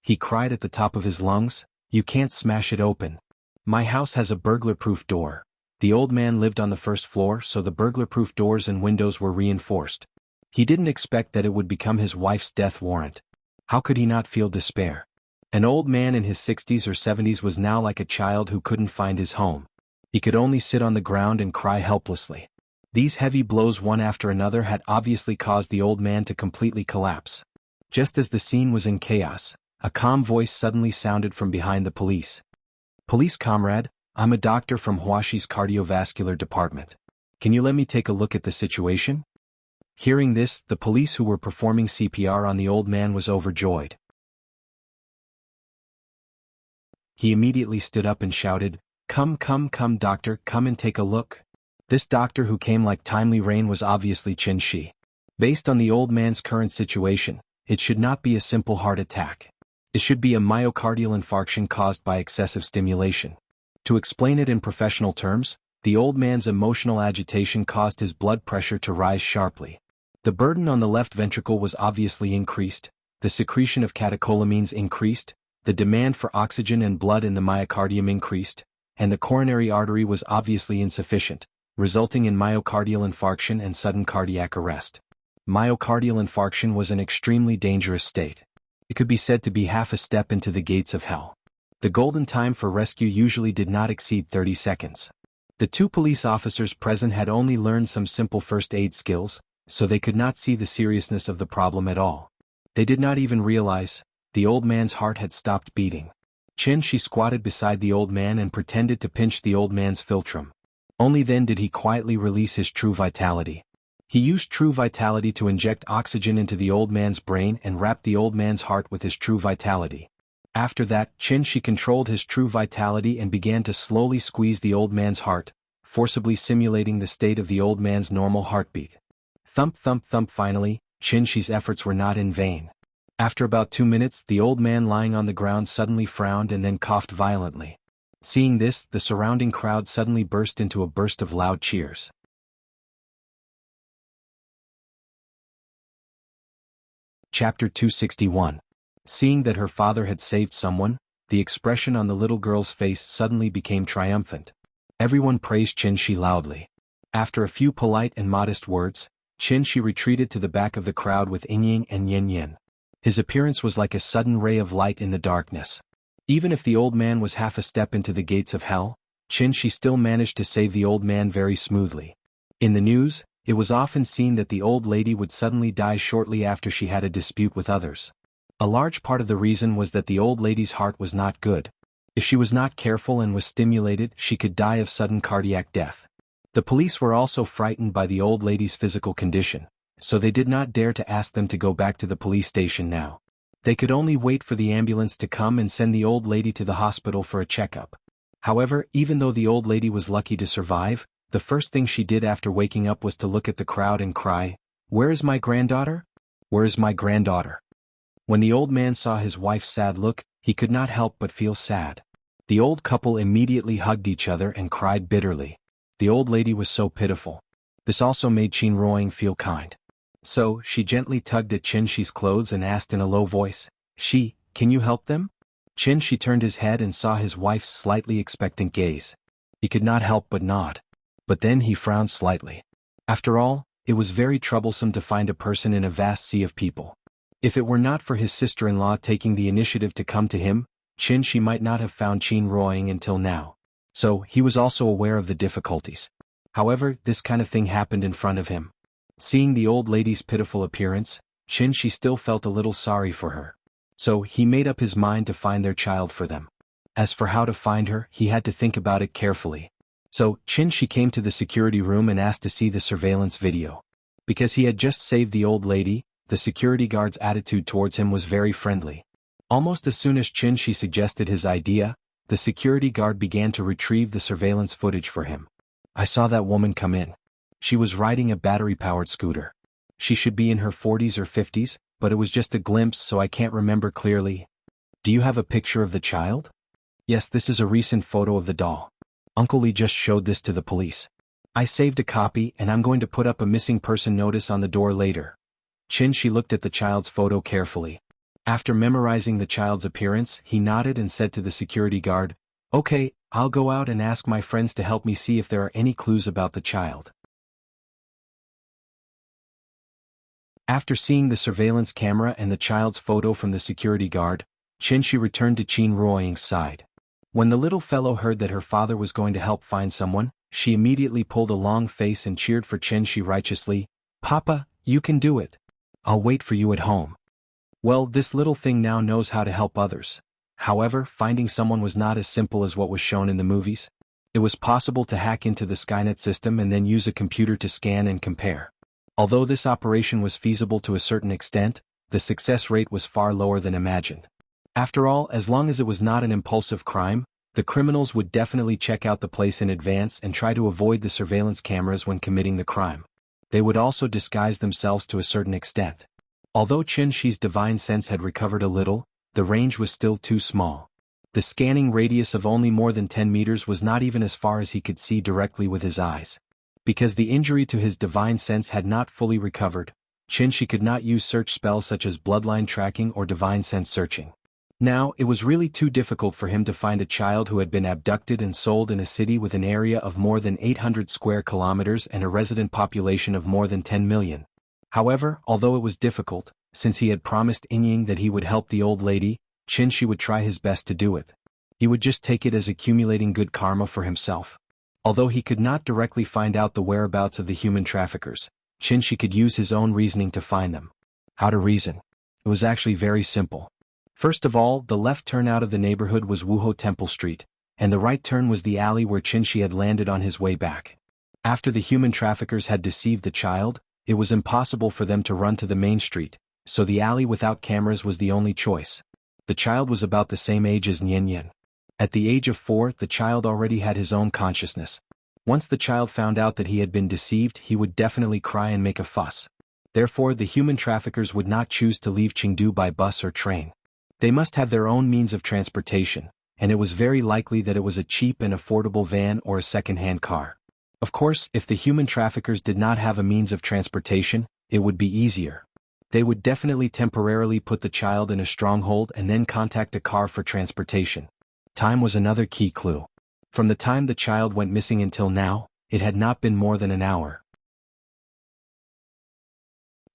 He cried at the top of his lungs, You can't smash it open. My house has a burglar-proof door. The old man lived on the first floor, so the burglar-proof doors and windows were reinforced. He didn't expect that it would become his wife's death warrant. How could he not feel despair? An old man in his 60s or 70s was now like a child who couldn't find his home. He could only sit on the ground and cry helplessly. These heavy blows one after another had obviously caused the old man to completely collapse. Just as the scene was in chaos, a calm voice suddenly sounded from behind the police. Police comrade, I'm a doctor from Huaxi's cardiovascular department. Can you let me take a look at the situation? Hearing this, the police who were performing CPR on the old man was overjoyed. He immediately stood up and shouted, Come doctor, come and take a look. This doctor who came like timely rain was obviously Qin Shi. Based on the old man's current situation, it should not be a simple heart attack. It should be a myocardial infarction caused by excessive stimulation. To explain it in professional terms, the old man's emotional agitation caused his blood pressure to rise sharply. The burden on the left ventricle was obviously increased, the secretion of catecholamines increased, the demand for oxygen and blood in the myocardium increased, and the coronary artery was obviously insufficient, resulting in myocardial infarction and sudden cardiac arrest. Myocardial infarction was an extremely dangerous state. It could be said to be half a step into the gates of hell. The golden time for rescue usually did not exceed 30 seconds. The two police officers present had only learned some simple first aid skills, so they could not see the seriousness of the problem at all. They did not even realize the old man's heart had stopped beating. Qin Shi squatted beside the old man and pretended to pinch the old man's philtrum. Only then did he quietly release his true vitality. He used true vitality to inject oxygen into the old man's brain and wrap the old man's heart with his true vitality. After that, Qin Shi controlled his true vitality and began to slowly squeeze the old man's heart, forcibly simulating the state of the old man's normal heartbeat. Thump thump thump. Finally, Qin Shi's efforts were not in vain. After about 2 minutes, the old man lying on the ground suddenly frowned and then coughed violently. Seeing this, the surrounding crowd suddenly burst into a burst of loud cheers. Chapter 261. Seeing that her father had saved someone, the expression on the little girl's face suddenly became triumphant. Everyone praised Qin Shi loudly. After a few polite and modest words, Qin Shi retreated to the back of the crowd with Yingying and Yin Yin. His appearance was like a sudden ray of light in the darkness. Even if the old man was half a step into the gates of hell, Qin Shi still managed to save the old man very smoothly. In the news, it was often seen that the old lady would suddenly die shortly after she had a dispute with others. A large part of the reason was that the old lady's heart was not good. If she was not careful and was stimulated, she could die of sudden cardiac death. The police were also frightened by the old lady's physical condition, so they did not dare to ask them to go back to the police station now. They could only wait for the ambulance to come and send the old lady to the hospital for a checkup. However, even though the old lady was lucky to survive, the first thing she did after waking up was to look at the crowd and cry, "Where is my granddaughter? Where is my granddaughter?" When the old man saw his wife's sad look, he could not help but feel sad. The old couple immediately hugged each other and cried bitterly. The old lady was so pitiful. This also made Qin Ruoying feel kind. So, she gently tugged at Qin Shi's clothes and asked in a low voice, "Shi, can you help them?" Qin Shi turned his head and saw his wife's slightly expectant gaze. He could not help but nod. But then he frowned slightly. After all, it was very troublesome to find a person in a vast sea of people. If it were not for his sister-in-law taking the initiative to come to him, Qin Shi might not have found Qin Ruoying until now. So, he was also aware of the difficulties. However, this kind of thing happened in front of him. Seeing the old lady's pitiful appearance, Qin Shi still felt a little sorry for her. So, he made up his mind to find their child for them. As for how to find her, he had to think about it carefully. So, Qin Shi came to the security room and asked to see the surveillance video. Because he had just saved the old lady, the security guard's attitude towards him was very friendly. Almost as soon as Qin Shi suggested his idea, the security guard began to retrieve the surveillance footage for him. "I saw that woman come in. She was riding a battery-powered scooter. She should be in her 40s or 50s, but it was just a glimpse so I can't remember clearly. Do you have a picture of the child?" "Yes, this is a recent photo of the doll. Uncle Lee just showed this to the police. I saved a copy and I'm going to put up a missing person notice on the door later." Qin Shi looked at the child's photo carefully. After memorizing the child's appearance, he nodded and said to the security guard, "Okay, I'll go out and ask my friends to help me see if there are any clues about the child." After seeing the surveillance camera and the child's photo from the security guard, Qin Shi returned to Qin Ruoying's side. When the little fellow heard that her father was going to help find someone, she immediately pulled a long face and cheered for Qin Shi righteously, "Papa, you can do it. I'll wait for you at home." Well, this little thing now knows how to help others. However, finding someone was not as simple as what was shown in the movies. It was possible to hack into the Skynet system and then use a computer to scan and compare. Although this operation was feasible to a certain extent, the success rate was far lower than imagined. After all, as long as it was not an impulsive crime, the criminals would definitely check out the place in advance and try to avoid the surveillance cameras when committing the crime. They would also disguise themselves to a certain extent. Although Qin Shi's divine sense had recovered a little, the range was still too small. The scanning radius of only more than 10 meters was not even as far as he could see directly with his eyes. Because the injury to his divine sense had not fully recovered, Qin Shi could not use search spells such as bloodline tracking or divine sense searching. Now, it was really too difficult for him to find a child who had been abducted and sold in a city with an area of more than 800 square kilometers and a resident population of more than 10 million. However, although it was difficult, since he had promised Yingying that he would help the old lady, Qin Shi would try his best to do it. He would just take it as accumulating good karma for himself. Although he could not directly find out the whereabouts of the human traffickers, Qin Shi could use his own reasoning to find them. How to reason? It was actually very simple. First of all, the left turn out of the neighborhood was Wuho Temple Street, and the right turn was the alley where Qin Shi had landed on his way back. After the human traffickers had deceived the child, it was impossible for them to run to the main street, so the alley without cameras was the only choice. The child was about the same age as Nian Yin. At the age of 4, the child already had his own consciousness. Once the child found out that he had been deceived, he would definitely cry and make a fuss. Therefore, the human traffickers would not choose to leave Chengdu by bus or train. They must have their own means of transportation, and it was very likely that it was a cheap and affordable van or a second-hand car. Of course, if the human traffickers did not have a means of transportation, it would be easier. They would definitely temporarily put the child in a stronghold and then contact a car for transportation. Time was another key clue. From the time the child went missing until now, it had not been more than an hour.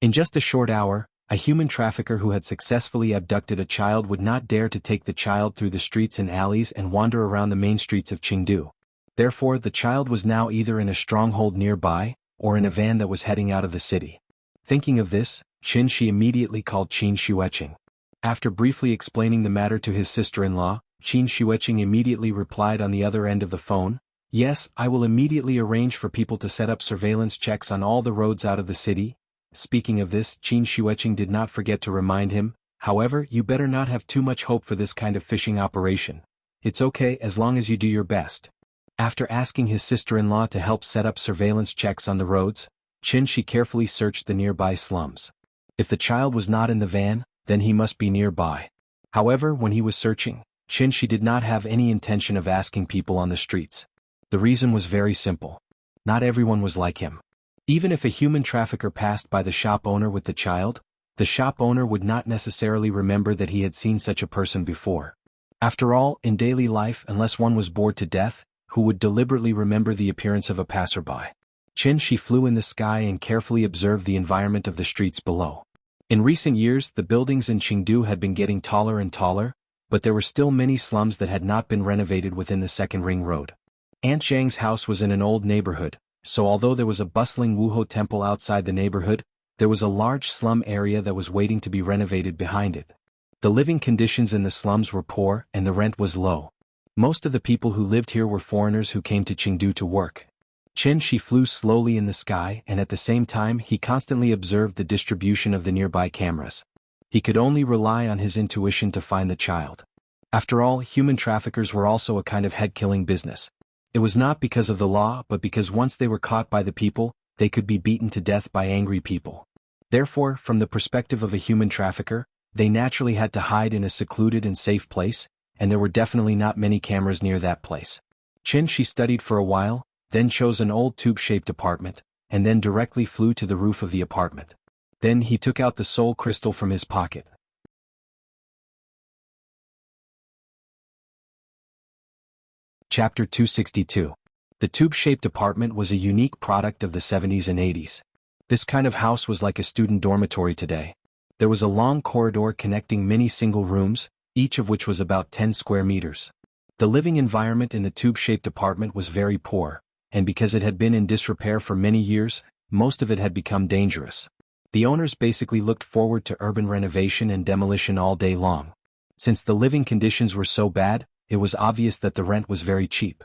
In just a short hour, a human trafficker who had successfully abducted a child would not dare to take the child through the streets and alleys and wander around the main streets of Chengdu. Therefore, the child was now either in a stronghold nearby, or in a van that was heading out of the city. Thinking of this, Qin Shi immediately called Qin Xueqing. After briefly explaining the matter to his sister-in-law, Qin Xueqing immediately replied on the other end of the phone, "Yes, I will immediately arrange for people to set up surveillance checks on all the roads out of the city." Speaking of this, Qin Xueqing did not forget to remind him, "However, you better not have too much hope for this kind of fishing operation. It's okay as long as you do your best." After asking his sister-in-law to help set up surveillance checks on the roads, Qin Shi carefully searched the nearby slums. If the child was not in the van, then he must be nearby. However, when he was searching, Qin Shi did not have any intention of asking people on the streets. The reason was very simple. Not everyone was like him. Even if a human trafficker passed by the shop owner with the child, the shop owner would not necessarily remember that he had seen such a person before. After all, in daily life, unless one was bored to death, who would deliberately remember the appearance of a passerby? Qin Shi flew in the sky and carefully observed the environment of the streets below. In recent years, the buildings in Chengdu had been getting taller and taller, but there were still many slums that had not been renovated within the second ring road. Aunt Zhang's house was in an old neighborhood, so although there was a bustling Wuho temple outside the neighborhood, there was a large slum area that was waiting to be renovated behind it. The living conditions in the slums were poor and the rent was low. Most of the people who lived here were foreigners who came to Chengdu to work. Qin Shi flew slowly in the sky and at the same time he constantly observed the distribution of the nearby cameras. He could only rely on his intuition to find the child. After all, human traffickers were also a kind of head-killing business. It was not because of the law but because once they were caught by the people, they could be beaten to death by angry people. Therefore, from the perspective of a human trafficker, they naturally had to hide in a secluded and safe place, and there were definitely not many cameras near that place. Qin Shi studied for a while, then chose an old tube-shaped apartment, and then directly flew to the roof of the apartment. Then he took out the soul crystal from his pocket. Chapter 262. The tube-shaped apartment was a unique product of the 70s and 80s. This kind of house was like a student dormitory today. There was a long corridor connecting many single rooms, each of which was about 10 square meters. The living environment in the tube-shaped apartment was very poor, and because it had been in disrepair for many years, most of it had become dangerous. The owners basically looked forward to urban renovation and demolition all day long. Since the living conditions were so bad, it was obvious that the rent was very cheap.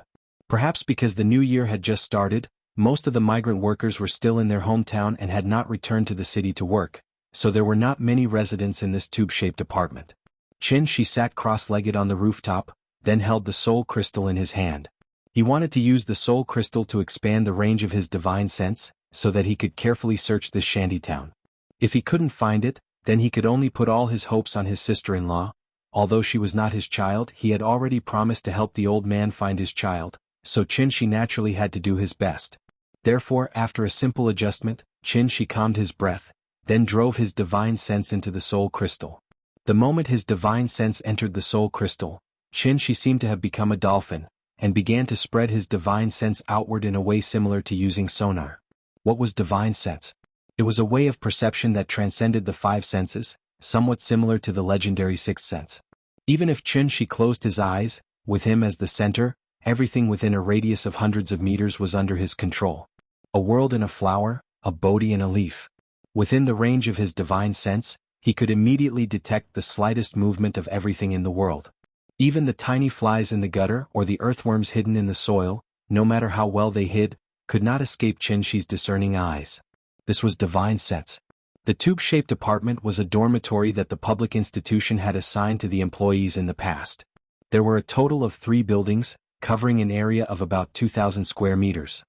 Perhaps because the new year had just started, most of the migrant workers were still in their hometown and had not returned to the city to work, so there were not many residents in this tube-shaped apartment. Qin Shi sat cross-legged on the rooftop, then held the soul crystal in his hand. He wanted to use the soul crystal to expand the range of his divine sense, so that he could carefully search this shantytown. If he couldn't find it, then he could only put all his hopes on his sister-in-law. Although she was not his child, he had already promised to help the old man find his child, so Qin Shi naturally had to do his best. Therefore, after a simple adjustment, Qin Shi calmed his breath, then drove his divine sense into the soul crystal. The moment his divine sense entered the soul crystal, Qin Shi seemed to have become a dolphin, and began to spread his divine sense outward in a way similar to using sonar. What was divine sense? It was a way of perception that transcended the five senses, somewhat similar to the legendary sixth sense. Even if Qin Shi closed his eyes, with him as the center, everything within a radius of hundreds of meters was under his control. A world in a flower, a bodhi in a leaf. Within the range of his divine sense, he could immediately detect the slightest movement of everything in the world. Even the tiny flies in the gutter or the earthworms hidden in the soil, no matter how well they hid, could not escape Qin Shi's discerning eyes. This was divine sense. The tube-shaped apartment was a dormitory that the public institution had assigned to the employees in the past. There were a total of 3 buildings, covering an area of about 2,000 square meters.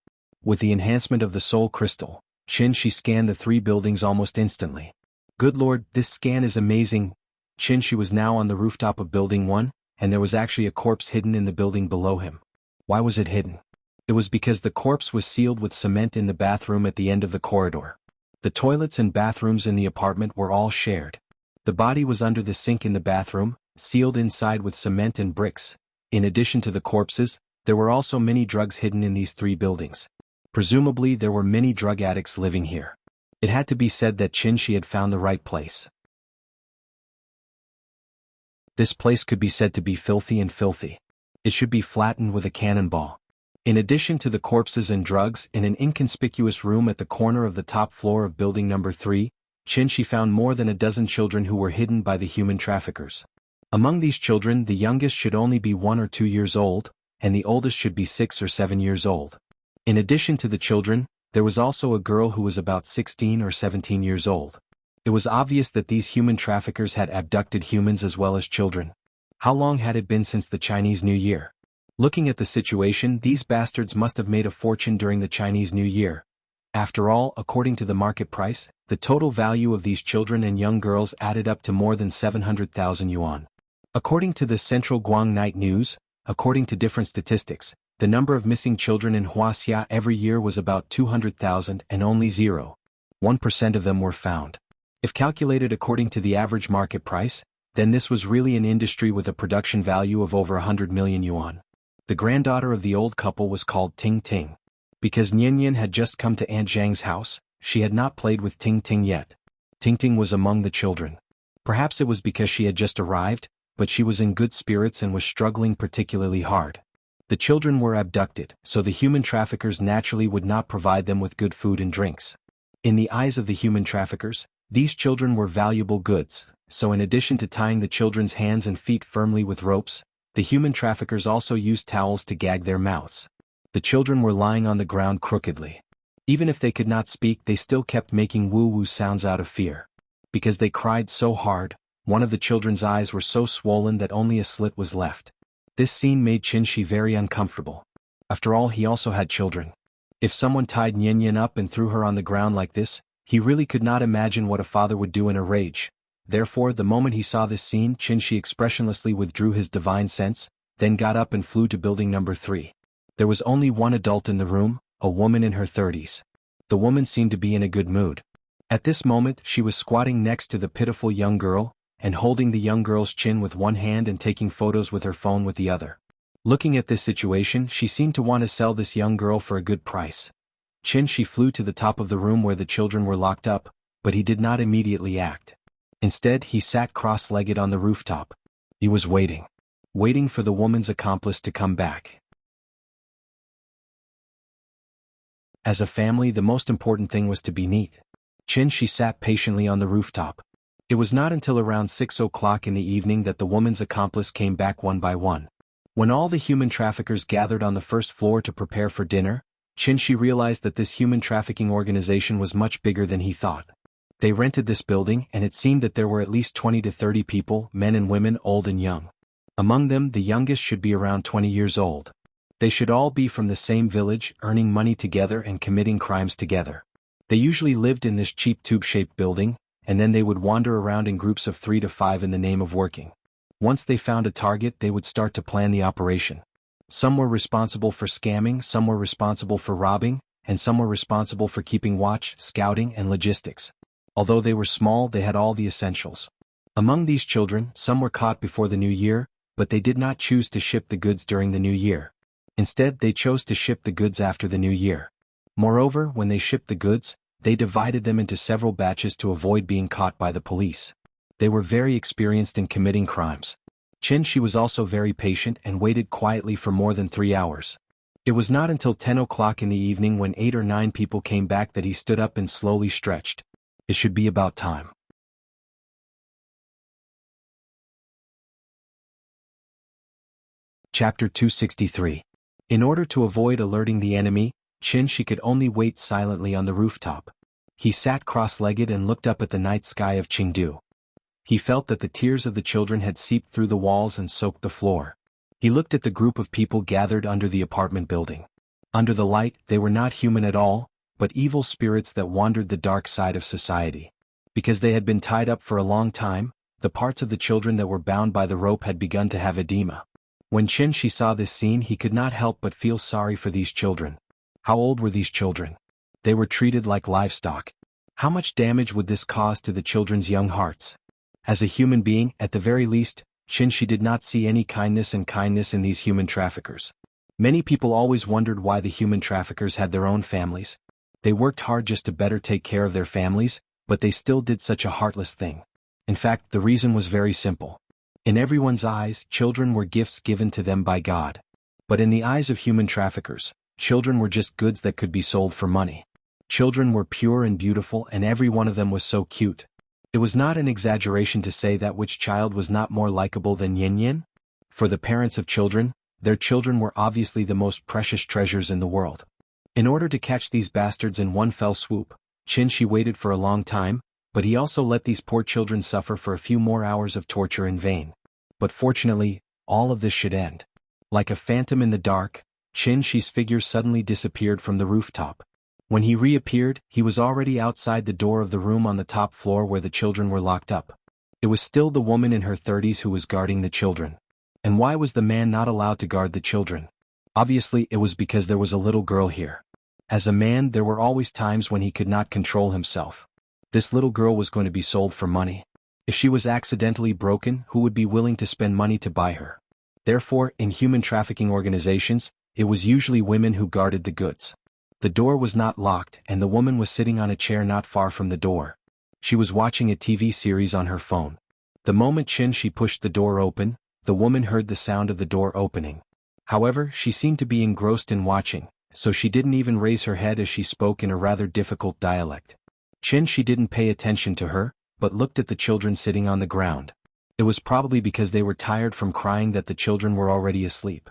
With the enhancement of the soul crystal, Qin Shi scanned the 3 buildings almost instantly. Good Lord, this scan is amazing. Qin Shi was now on the rooftop of Building 1, and there was actually a corpse hidden in the building below him. Why was it hidden? It was because the corpse was sealed with cement in the bathroom at the end of the corridor. The toilets and bathrooms in the apartment were all shared. The body was under the sink in the bathroom, sealed inside with cement and bricks. In addition to the corpses, there were also many drugs hidden in these 3 buildings. Presumably there were many drug addicts living here. It had to be said that Qin had found the right place. This place could be said to be filthy and filthy. It should be flattened with a cannonball. In addition to the corpses and drugs, in an inconspicuous room at the corner of the top floor of building number 3, Qin found more than a dozen children who were hidden by the human traffickers. Among these children, the youngest should only be 1 or 2 years old, and the oldest should be 6 or 7 years old. In addition to the children, there was also a girl who was about 16 or 17 years old. It was obvious that these human traffickers had abducted humans as well as children. How long had it been since the Chinese New Year? Looking at the situation, these bastards must have made a fortune during the Chinese New Year. After all, according to the market price, the total value of these children and young girls added up to more than 700,000 yuan. According to the Central Guang Night News, according to different statistics, the number of missing children in Wuxia every year was about 200,000 and only 0.1% of them were found. If calculated according to the average market price, then this was really an industry with a production value of over 100 million yuan. The granddaughter of the old couple was called Ting Ting. Because Nian had just come to Aunt Zhang's house, she had not played with Ting Ting yet. Ting Ting was among the children. Perhaps it was because she had just arrived, but she was in good spirits and was struggling particularly hard. The children were abducted, so the human traffickers naturally would not provide them with good food and drinks. In the eyes of the human traffickers, these children were valuable goods, so in addition to tying the children's hands and feet firmly with ropes, the human traffickers also used towels to gag their mouths. The children were lying on the ground crookedly. Even if they could not speak, they still kept making woo-woo sounds out of fear. Because they cried so hard, one of the children's eyes were so swollen that only a slit was left. This scene made Qin very uncomfortable. After all, he also had children. If someone tied Nian up and threw her on the ground like this, he really could not imagine what a father would do in a rage. Therefore, the moment he saw this scene, Qin expressionlessly withdrew his divine sense, then got up and flew to building number 3. There was only one adult in the room, a woman in her 30s. The woman seemed to be in a good mood. At this moment, she was squatting next to the pitiful young girl, and holding the young girl's chin with one hand and taking photos with her phone with the other. Looking at this situation, she seemed to want to sell this young girl for a good price. Qin flew to the top of the room where the children were locked up, but he did not immediately act. Instead, he sat cross-legged on the rooftop. He was waiting. Waiting for the woman's accomplice to come back. As a family, the most important thing was to be neat. Qin sat patiently on the rooftop. It was not until around 6 o'clock in the evening that the woman's accomplice came back one by one. When all the human traffickers gathered on the first floor to prepare for dinner, Qin realized that this human trafficking organization was much bigger than he thought. They rented this building, and it seemed that there were at least 20 to 30 people, men and women, old and young. Among them, the youngest should be around 20 years old. They should all be from the same village, earning money together and committing crimes together. They usually lived in this cheap tube-shaped building, and then they would wander around in groups of 3 to 5 in the name of working. Once they found a target, they would start to plan the operation. Some were responsible for scamming, some were responsible for robbing, and some were responsible for keeping watch, scouting, and logistics. Although they were small, they had all the essentials. Among these children, some were caught before the new year, but they did not choose to ship the goods during the new year. Instead, they chose to ship the goods after the new year. Moreover, when they shipped the goods, they divided them into several batches to avoid being caught by the police. They were very experienced in committing crimes. Qin was also very patient and waited quietly for more than 3 hours. It was not until 10 o'clock in the evening when 8 or 9 people came back that he stood up and slowly stretched. It should be about time. Chapter 263. In order to avoid alerting the enemy, Qin could only wait silently on the rooftop. He sat cross-legged and looked up at the night sky of Chengdu. He felt that the tears of the children had seeped through the walls and soaked the floor. He looked at the group of people gathered under the apartment building. Under the light, they were not human at all, but evil spirits that wandered the dark side of society. Because they had been tied up for a long time, the parts of the children that were bound by the rope had begun to have edema. When Qin saw this scene, he could not help but feel sorry for these children. How old were these children? They were treated like livestock. How much damage would this cause to the children's young hearts? As a human being, at the very least, Chinshi did not see any kindness in these human traffickers. Many people always wondered why the human traffickers had their own families. They worked hard just to better take care of their families, but they still did such a heartless thing. In fact, the reason was very simple. In everyone's eyes, children were gifts given to them by God. But in the eyes of human traffickers, children were just goods that could be sold for money. Children were pure and beautiful, and every one of them was so cute. It was not an exaggeration to say that which child was not more likable than Yin Yin? For the parents of children, their children were obviously the most precious treasures in the world. In order to catch these bastards in one fell swoop, Chinshi waited for a long time, but he also let these poor children suffer for a few more hours of torture in vain. But fortunately, all of this should end. Like a phantom in the dark, Chinshi's figure suddenly disappeared from the rooftop. When he reappeared, he was already outside the door of the room on the top floor where the children were locked up. It was still the woman in her 30s who was guarding the children. And why was the man not allowed to guard the children? Obviously, it was because there was a little girl here. As a man, there were always times when he could not control himself. This little girl was going to be sold for money. If she was accidentally broken, who would be willing to spend money to buy her? Therefore, in human trafficking organizations, it was usually women who guarded the goods. The door was not locked, and the woman was sitting on a chair not far from the door. She was watching a TV series on her phone. The moment Chinshi pushed the door open, the woman heard the sound of the door opening. However, she seemed to be engrossed in watching, so she didn't even raise her head as she spoke in a rather difficult dialect. Chinshi didn't pay attention to her, but looked at the children sitting on the ground. It was probably because they were tired from crying that the children were already asleep.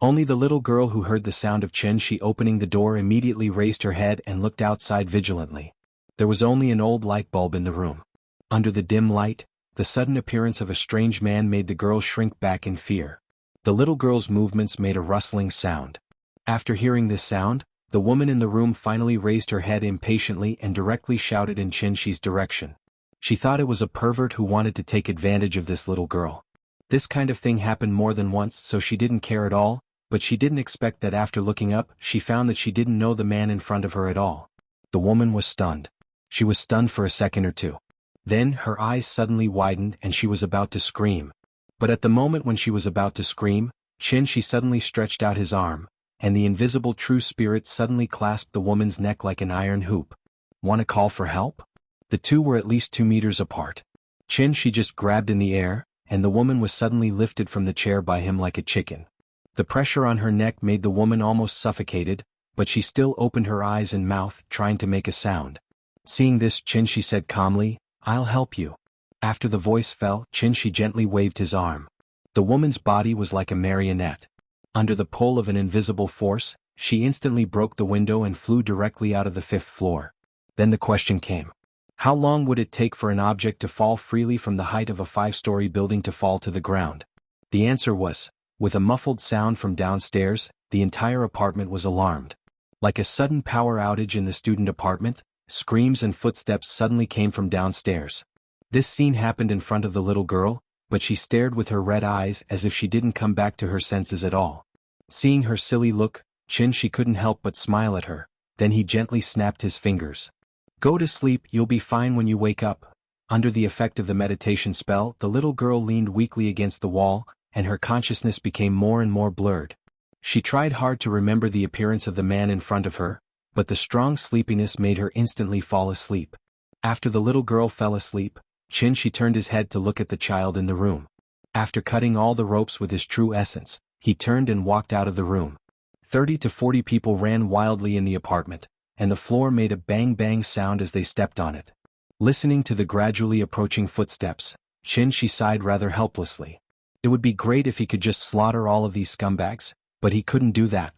Only the little girl who heard the sound of Chinshi opening the door immediately raised her head and looked outside vigilantly. There was only an old light bulb in the room. Under the dim light, the sudden appearance of a strange man made the girl shrink back in fear. The little girl's movements made a rustling sound. After hearing this sound, the woman in the room finally raised her head impatiently and directly shouted in Chinshi's direction. She thought it was a pervert who wanted to take advantage of this little girl. This kind of thing happened more than once, so she didn't care at all, but she didn't expect that after looking up, she found that she didn't know the man in front of her at all. The woman was stunned. She was stunned for a second or two. Then her eyes suddenly widened and she was about to scream. But at the moment when she was about to scream, Chinshi suddenly stretched out his arm, and the invisible true spirit suddenly clasped the woman's neck like an iron hoop. "Want to call for help?" The two were at least 2 meters apart. Chinshi just grabbed in the air, and the woman was suddenly lifted from the chair by him like a chicken. The pressure on her neck made the woman almost suffocated, but she still opened her eyes and mouth, trying to make a sound. Seeing this, Chinshi said calmly, "I'll help you." After the voice fell, Chinshi gently waved his arm. The woman's body was like a marionette. Under the pull of an invisible force, she instantly broke the window and flew directly out of the 5th floor. Then the question came. How long would it take for an object to fall freely from the height of a 5-story building to fall to the ground? The answer was, with a muffled sound from downstairs, the entire apartment was alarmed. Like a sudden power outage in the student apartment, screams and footsteps suddenly came from downstairs. This scene happened in front of the little girl, but she stared with her red eyes as if she didn't come back to her senses at all. Seeing her silly look, Chinshi couldn't help but smile at her. Then he gently snapped his fingers. "Go to sleep, you'll be fine when you wake up." Under the effect of the meditation spell, the little girl leaned weakly against the wall, and her consciousness became more and more blurred. She tried hard to remember the appearance of the man in front of her, but the strong sleepiness made her instantly fall asleep. After the little girl fell asleep, Chinshi turned his head to look at the child in the room. After cutting all the ropes with his true essence, he turned and walked out of the room. 30 to 40 people ran wildly in the apartment, and the floor made a bang-bang sound as they stepped on it. Listening to the gradually approaching footsteps, Chinshi sighed rather helplessly. It would be great if he could just slaughter all of these scumbags, but he couldn't do that.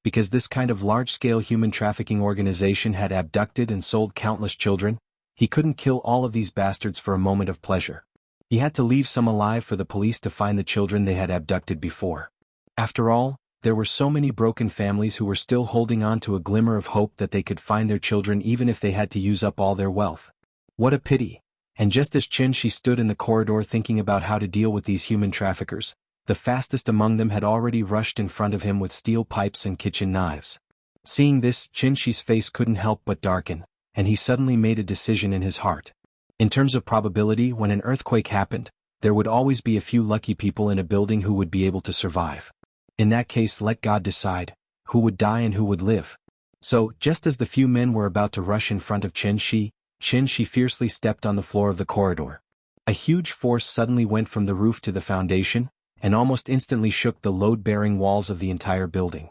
Because this kind of large-scale human trafficking organization had abducted and sold countless children, he couldn't kill all of these bastards for a moment of pleasure. He had to leave some alive for the police to find the children they had abducted before. After all, there were so many broken families who were still holding on to a glimmer of hope that they could find their children even if they had to use up all their wealth. What a pity. And just as Chinshi stood in the corridor thinking about how to deal with these human traffickers, The fastest among them had already rushed in front of him with steel pipes and kitchen knives. Seeing this, Qinshi's face couldn't help but darken, and he suddenly made a decision in his heart. In terms of probability, when an earthquake happened, there would always be a few lucky people in a building who would be able to survive. In that case, let God decide who would die and who would live. So, just as the few men were about to rush in front of Qinshi fiercely stepped on the floor of the corridor. A huge force suddenly went from the roof to the foundation, and almost instantly shook the load-bearing walls of the entire building.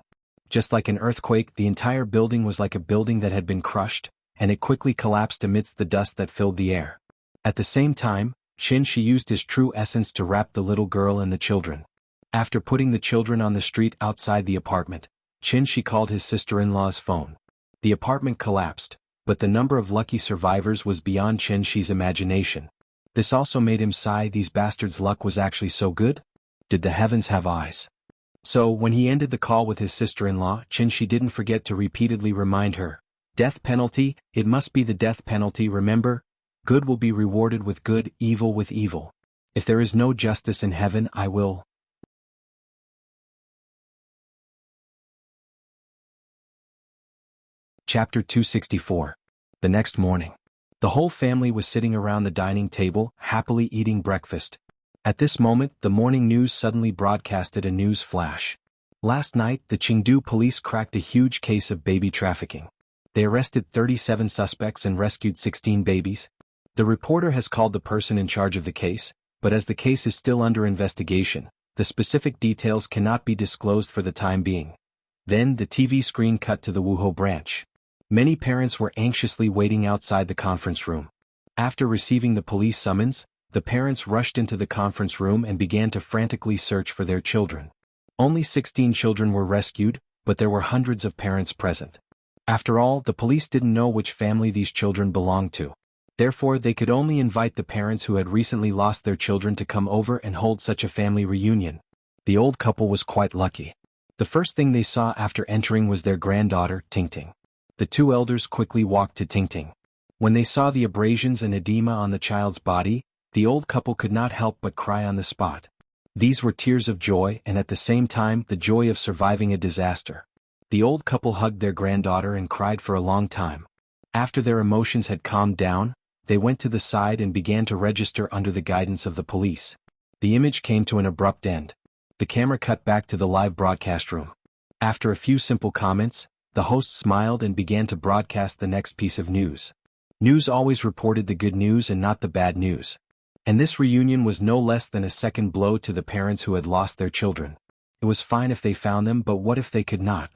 Just like an earthquake, the entire building was like a building that had been crushed, and it quickly collapsed amidst the dust that filled the air. At the same time, Qinshi used his true essence to wrap the little girl and the children. After putting the children on the street outside the apartment, Qinshi called his sister-in-law's phone. The apartment collapsed, but the number of lucky survivors was beyond Qinshi's imagination. This also made him sigh. These bastards' luck was actually so good? Did the heavens have eyes? So, when he ended the call with his sister-in-law, Qinshi didn't forget to repeatedly remind her. Death penalty, it must be the death penalty, remember? Good will be rewarded with good, evil with evil. If there is no justice in heaven, I will. Chapter 264. The next morning. The whole family was sitting around the dining table, happily eating breakfast. At this moment, the morning news suddenly broadcasted a news flash. Last night, the Chengdu police cracked a huge case of baby trafficking. They arrested 37 suspects and rescued 16 babies. The reporter has called the person in charge of the case, but as the case is still under investigation, the specific details cannot be disclosed for the time being. Then the TV screen cut to the Wuhou branch. Many parents were anxiously waiting outside the conference room. After receiving the police summons, the parents rushed into the conference room and began to frantically search for their children. Only 16 children were rescued, but there were hundreds of parents present. After all, the police didn't know which family these children belonged to. Therefore, they could only invite the parents who had recently lost their children to come over and hold such a family reunion. The old couple was quite lucky. The first thing they saw after entering was their granddaughter, Tingting. The two elders quickly walked to Tingting. When they saw the abrasions and edema on the child's body, the old couple could not help but cry on the spot. These were tears of joy and at the same time the joy of surviving a disaster. The old couple hugged their granddaughter and cried for a long time. After their emotions had calmed down, they went to the side and began to register under the guidance of the police. The image came to an abrupt end. The camera cut back to the live broadcast room. After a few simple comments, the host smiled and began to broadcast the next piece of news. News always reported the good news and not the bad news. And this reunion was no less than a second blow to the parents who had lost their children. It was fine if they found them, but what if they could not?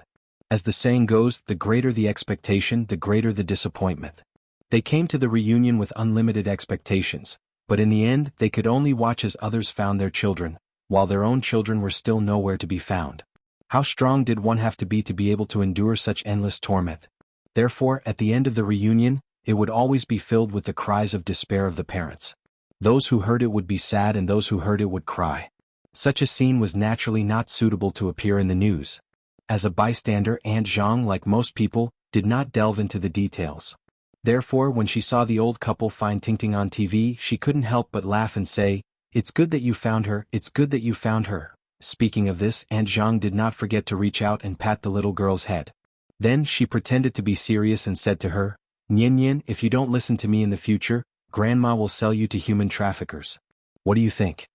As the saying goes, the greater the expectation, the greater the disappointment. They came to the reunion with unlimited expectations, but in the end they could only watch as others found their children, while their own children were still nowhere to be found. How strong did one have to be able to endure such endless torment? Therefore, at the end of the reunion, it would always be filled with the cries of despair of the parents. Those who heard it would be sad and those who heard it would cry. Such a scene was naturally not suitable to appear in the news. As a bystander, Aunt Zhang, like most people, did not delve into the details. Therefore, when she saw the old couple find Tingting on TV, she couldn't help but laugh and say, "It's good that you found her, it's good that you found her." Speaking of this, Aunt Zhang did not forget to reach out and pat the little girl's head. Then she pretended to be serious and said to her, "Nian Nian, if you don't listen to me in the future, Grandma will sell you to human traffickers. What do you think?"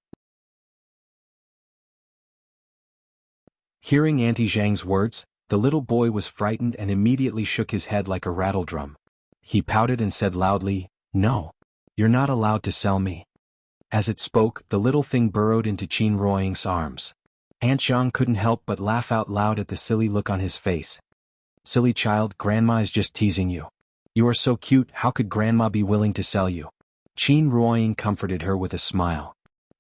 Hearing Auntie Zhang's words, the little boy was frightened and immediately shook his head like a rattledrum. He pouted and said loudly, "No. You're not allowed to sell me." As it spoke, the little thing burrowed into Qin Ruoying's arms. Aunt Zhang couldn't help but laugh out loud at the silly look on his face. "Silly child, Grandma is just teasing you. You are so cute, how could Grandma be willing to sell you?" Qin Ruoying comforted her with a smile.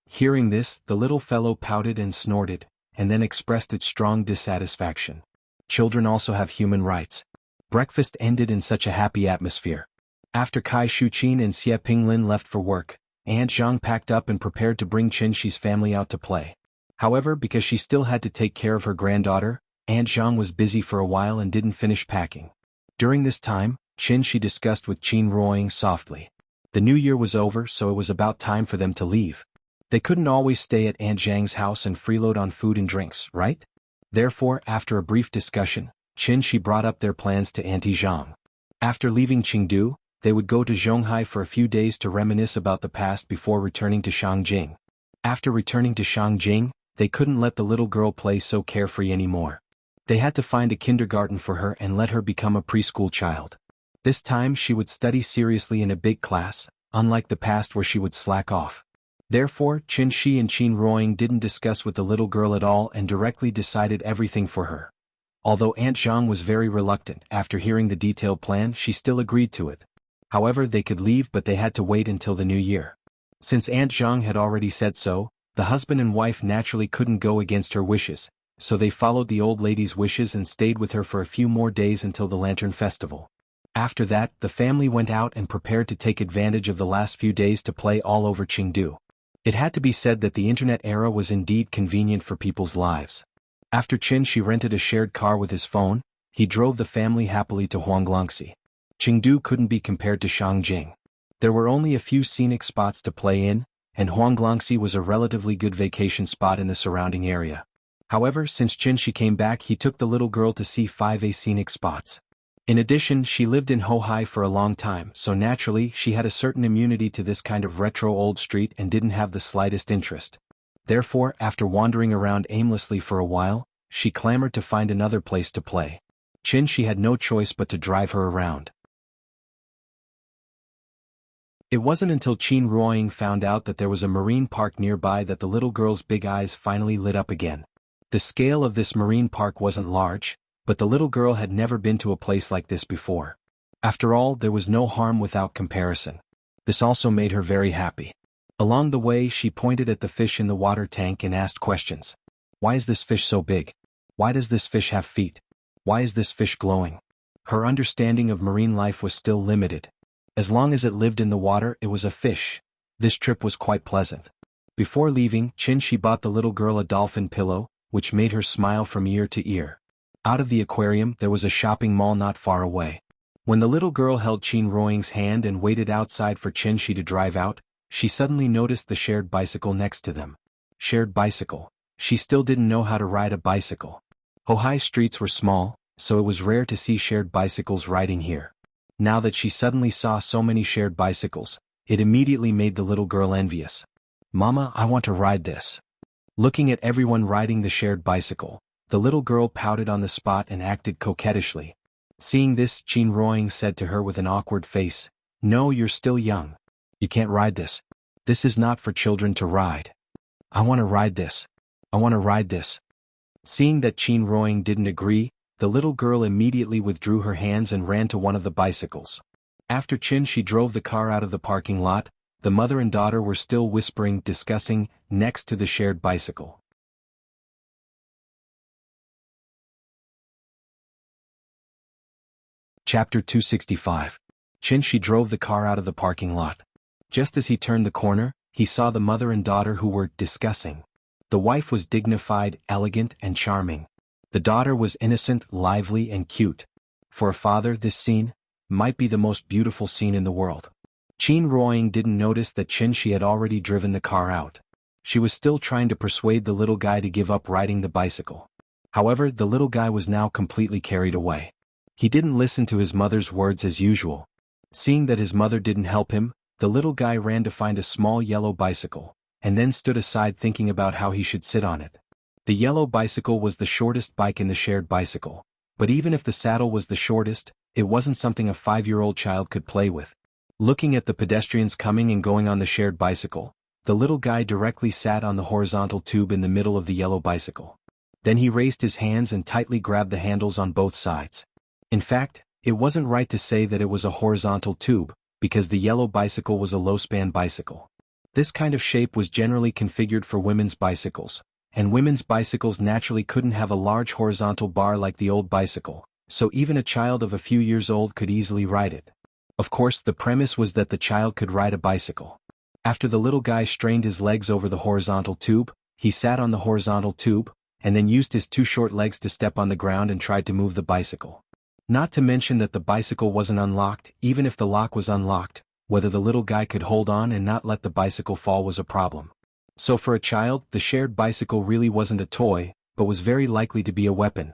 Hearing this, the little fellow pouted and snorted, and then expressed its strong dissatisfaction. Children also have human rights. Breakfast ended in such a happy atmosphere. After Kai Shuqin and Xie Pinglin left for work, Aunt Zhang packed up and prepared to bring Qinshi's family out to play. However, because she still had to take care of her granddaughter, Aunt Zhang was busy for a while and didn't finish packing. During this time, Qinshi discussed with Qin Ruoying softly. The new year was over, so it was about time for them to leave. They couldn't always stay at Aunt Zhang's house and freeload on food and drinks, right? Therefore, after a brief discussion, Qin brought up their plans to Auntie Zhang. After leaving Chengdu, they would go to Zhonghai for a few days to reminisce about the past before returning to Shangjing. After returning to Shangjing, they couldn't let the little girl play so carefree anymore. They had to find a kindergarten for her and let her become a preschool child. This time she would study seriously in a big class, unlike the past where she would slack off. Therefore, Qin Shi and Qin Ruoying didn't discuss with the little girl at all and directly decided everything for her. Although Aunt Zhang was very reluctant, after hearing the detailed plan she still agreed to it. However, they could leave but they had to wait until the new year. Since Aunt Zhang had already said so, the husband and wife naturally couldn't go against her wishes, so they followed the old lady's wishes and stayed with her for a few more days until the Lantern Festival. After that, the family went out and prepared to take advantage of the last few days to play all over Chengdu. It had to be said that the internet era was indeed convenient for people's lives. After Qin Shi rented a shared car with his phone, he drove the family happily to Huanglongxi. Chengdu couldn't be compared to Shangjing. There were only a few scenic spots to play in, and Huanglongxi was a relatively good vacation spot in the surrounding area. However, since Qin Shi came back he took the little girl to see 5 scenic spots. In addition, she lived in Hohai for a long time, so naturally she had a certain immunity to this kind of retro old street and didn't have the slightest interest. Therefore, after wandering around aimlessly for a while, she clamored to find another place to play. Qin Shi had no choice but to drive her around. It wasn't until Qin Ruoying found out that there was a marine park nearby that the little girl's big eyes finally lit up again. The scale of this marine park wasn't large, but the little girl had never been to a place like this before. After all, there was no harm without comparison. This also made her very happy. Along the way she pointed at the fish in the water tank and asked questions. Why is this fish so big? Why does this fish have feet? Why is this fish glowing? Her understanding of marine life was still limited. As long as it lived in the water, it was a fish. This trip was quite pleasant. Before leaving, Qin Shi bought the little girl a dolphin pillow, which made her smile from ear to ear. Out of the aquarium there was a shopping mall not far away. When the little girl held Qin Ruoying's hand and waited outside for Qin Shi to drive out, she suddenly noticed the shared bicycle next to them. Shared bicycle. She still didn't know how to ride a bicycle. Hohai streets were small, so it was rare to see shared bicycles riding here. Now that she suddenly saw so many shared bicycles, it immediately made the little girl envious. Mama, I want to ride this. Looking at everyone riding the shared bicycle, the little girl pouted on the spot and acted coquettishly. Seeing this, Qin Ruoying said to her with an awkward face, No, you're still young. You can't ride this. This is not for children to ride. I want to ride this. I want to ride this. Seeing that Qin Ruoying didn't agree, the little girl immediately withdrew her hands and ran to one of the bicycles. After Qin Shi drove the car out of the parking lot, the mother and daughter were still whispering, discussing, next to the shared bicycle. Chapter 265. Qin Shi drove the car out of the parking lot. Just as he turned the corner, he saw the mother and daughter who were discussing. The wife was dignified, elegant, and charming. The daughter was innocent, lively, and cute. For a father, this scene might be the most beautiful scene in the world. Qin Ruoying didn't notice that Qin Shi had already driven the car out. She was still trying to persuade the little guy to give up riding the bicycle. However, the little guy was now completely carried away. He didn't listen to his mother's words as usual. Seeing that his mother didn't help him, the little guy ran to find a small yellow bicycle, and then stood aside thinking about how he should sit on it. The yellow bicycle was the shortest bike in the shared bicycle, but even if the saddle was the shortest, it wasn't something a 5-year-old child could play with. Looking at the pedestrians coming and going on the shared bicycle, the little guy directly sat on the horizontal tube in the middle of the yellow bicycle. Then he raised his hands and tightly grabbed the handles on both sides. In fact, it wasn't right to say that it was a horizontal tube, because the yellow bicycle was a low-span bicycle. This kind of shape was generally configured for women's bicycles, and women's bicycles naturally couldn't have a large horizontal bar like the old bicycle, so even a child of a few years old could easily ride it. Of course, the premise was that the child could ride a bicycle. After the little guy strained his legs over the horizontal tube, he sat on the horizontal tube, and then used his 2 short legs to step on the ground and tried to move the bicycle. Not to mention that the bicycle wasn't unlocked. Even if the lock was unlocked, whether the little guy could hold on and not let the bicycle fall was a problem. So for a child, the shared bicycle really wasn't a toy, but was very likely to be a weapon.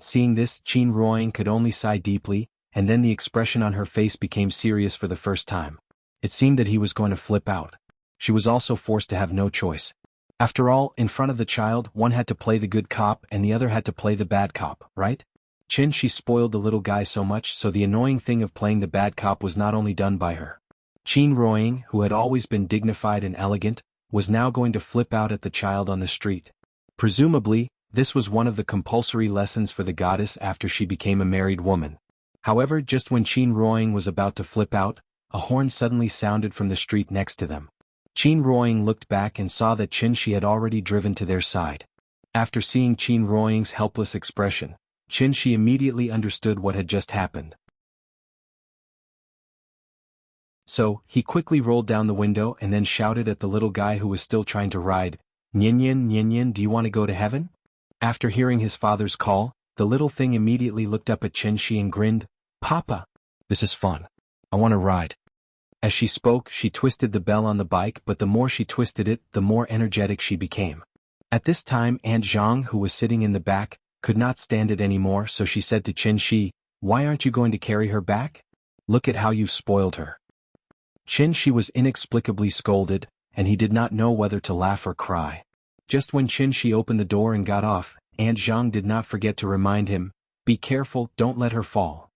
Seeing this, Qin Ruoying could only sigh deeply, and then the expression on her face became serious for the first time. It seemed that he was going to flip out. She was also forced to have no choice. After all, in front of the child, one had to play the good cop and the other had to play the bad cop, right? She spoiled the little guy so much, so the annoying thing of playing the bad cop was not only done by her. Qin Ruoying, who had always been dignified and elegant, was now going to flip out at the child on the street. Presumably, this was one of the compulsory lessons for the goddess after she became a married woman. However, just when Qin Ruoying was about to flip out, a horn suddenly sounded from the street next to them. Qin Ruoying looked back and saw that Qin had already driven to their side. After seeing Qin Ruoying's helpless expression, Qin immediately understood what had just happened. So, he quickly rolled down the window and then shouted at the little guy who was still trying to ride, "Nyin Nyin, do you want to go to heaven?" After hearing his father's call, the little thing immediately looked up at Qin and grinned, "Papa, this is fun. I want to ride." As she spoke, she twisted the bell on the bike, but the more she twisted it, the more energetic she became. At this time, Aunt Zhang, who was sitting in the back, could not stand it anymore, so she said to Qin, "Why aren't you going to carry her back? Look at how you've spoiled her." Qin was inexplicably scolded, and he did not know whether to laugh or cry. Just when Qin opened the door and got off, Aunt Zhang did not forget to remind him, "Be careful, don't let her fall."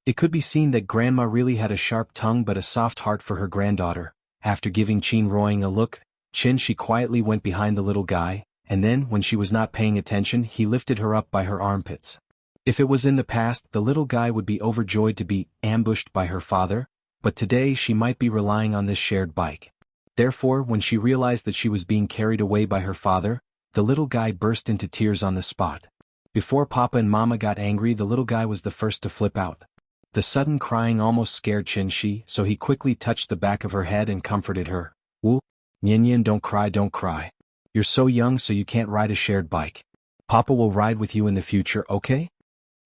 It could be seen that Grandma really had a sharp tongue but a soft heart for her granddaughter. After giving Qin Ruoying a look, Qin quietly went behind the little guy, and then, when she was not paying attention, he lifted her up by her armpits. If it was in the past, the little guy would be overjoyed to be ambushed by her father, but today she might be relying on this shared bike. Therefore, when she realized that she was being carried away by her father, the little guy burst into tears on the spot. Before Papa and Mama got angry, the little guy was the first to flip out. The sudden crying almost scared Qin, so he quickly touched the back of her head and comforted her. Nyin, don't cry. You're so young so you can't ride a shared bike. Papa will ride with you in the future, okay?"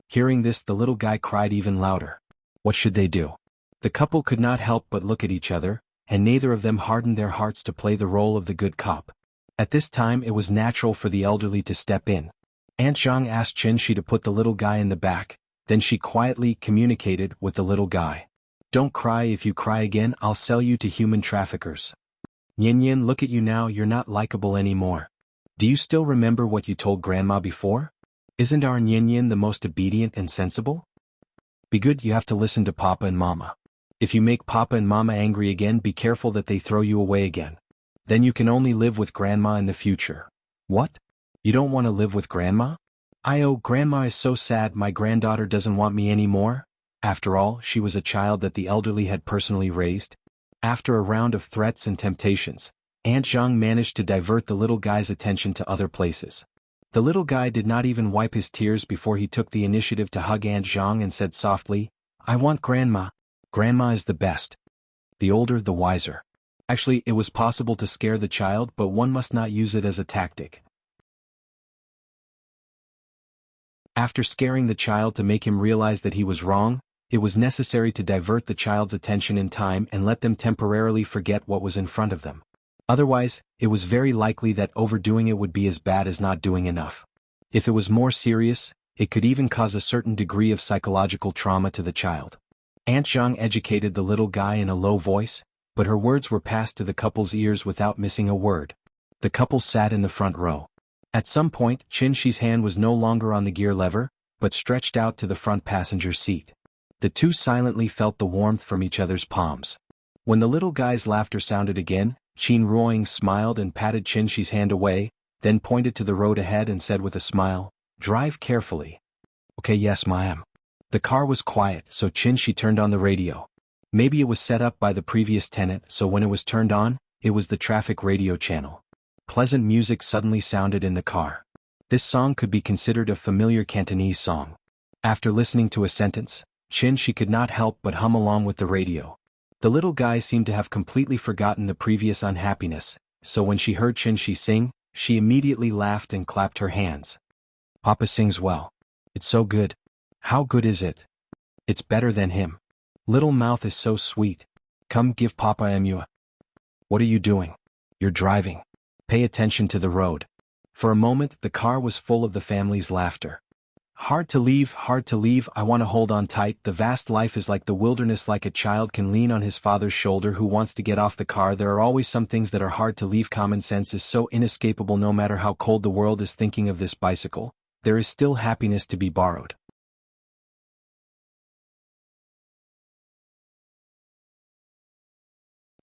Hearing this, the little guy cried even louder. What should they do? The couple could not help but look at each other, and neither of them hardened their hearts to play the role of the good cop. At this time it was natural for the elderly to step in. Aunt Zhang asked Qin to put the little guy in the back, then she quietly communicated with the little guy. "Don't cry. If you cry again, I'll sell you to human traffickers. Nyin, look at you now, you're not likable anymore. Do you still remember what you told Grandma before? Isn't our Nyin the most obedient and sensible? Be good, you have to listen to Papa and Mama. If you make Papa and Mama angry again, be careful that they throw you away again. Then you can only live with Grandma in the future." "What? You don't want to live with Grandma?" Grandma is so sad, my granddaughter doesn't want me anymore." After all, she was a child that the elderly had personally raised. After a round of threats and temptations, Aunt Zhang managed to divert the little guy's attention to other places. The little guy did not even wipe his tears before he took the initiative to hug Aunt Zhang and said softly, "I want Grandma. Grandma is the best. The older, the wiser." Actually, it was possible to scare the child, but one must not use it as a tactic. After scaring the child to make him realize that he was wrong, it was necessary to divert the child's attention in time and let them temporarily forget what was in front of them. Otherwise, it was very likely that overdoing it would be as bad as not doing enough. If it was more serious, it could even cause a certain degree of psychological trauma to the child. Aunt Zhang educated the little guy in a low voice, but her words were passed to the couple's ears without missing a word. The couple sat in the front row. At some point, Qin's hand was no longer on the gear lever, but stretched out to the front passenger seat. The two silently felt the warmth from each other's palms. When the little guy's laughter sounded again, Qin Ruoying smiled and patted Qin's hand away, then pointed to the road ahead and said with a smile, "Drive carefully." "Okay, yes, ma'am." The car was quiet, so Qin turned on the radio. Maybe it was set up by the previous tenant, so when it was turned on, it was the traffic radio channel. Pleasant music suddenly sounded in the car. This song could be considered a familiar Cantonese song. After listening to a sentence, Qin could not help but hum along with the radio. The little guy seemed to have completely forgotten the previous unhappiness, so when she heard Qin sing, she immediately laughed and clapped her hands. "Papa sings well. It's so good." "How good is it?" "It's better than him. Little mouth is so sweet. Come give Papa a." "What are you doing?" "You're driving." Pay attention to the road. For a moment, the car was full of the family's laughter. Hard to leave, I want to hold on tight. The vast life is like the wilderness, like a child can lean on his father's shoulder who wants to get off the car. There are always some things that are hard to leave. Common sense is so inescapable. No matter how cold the world is. Thinking of this bicycle, there is still happiness to be borrowed.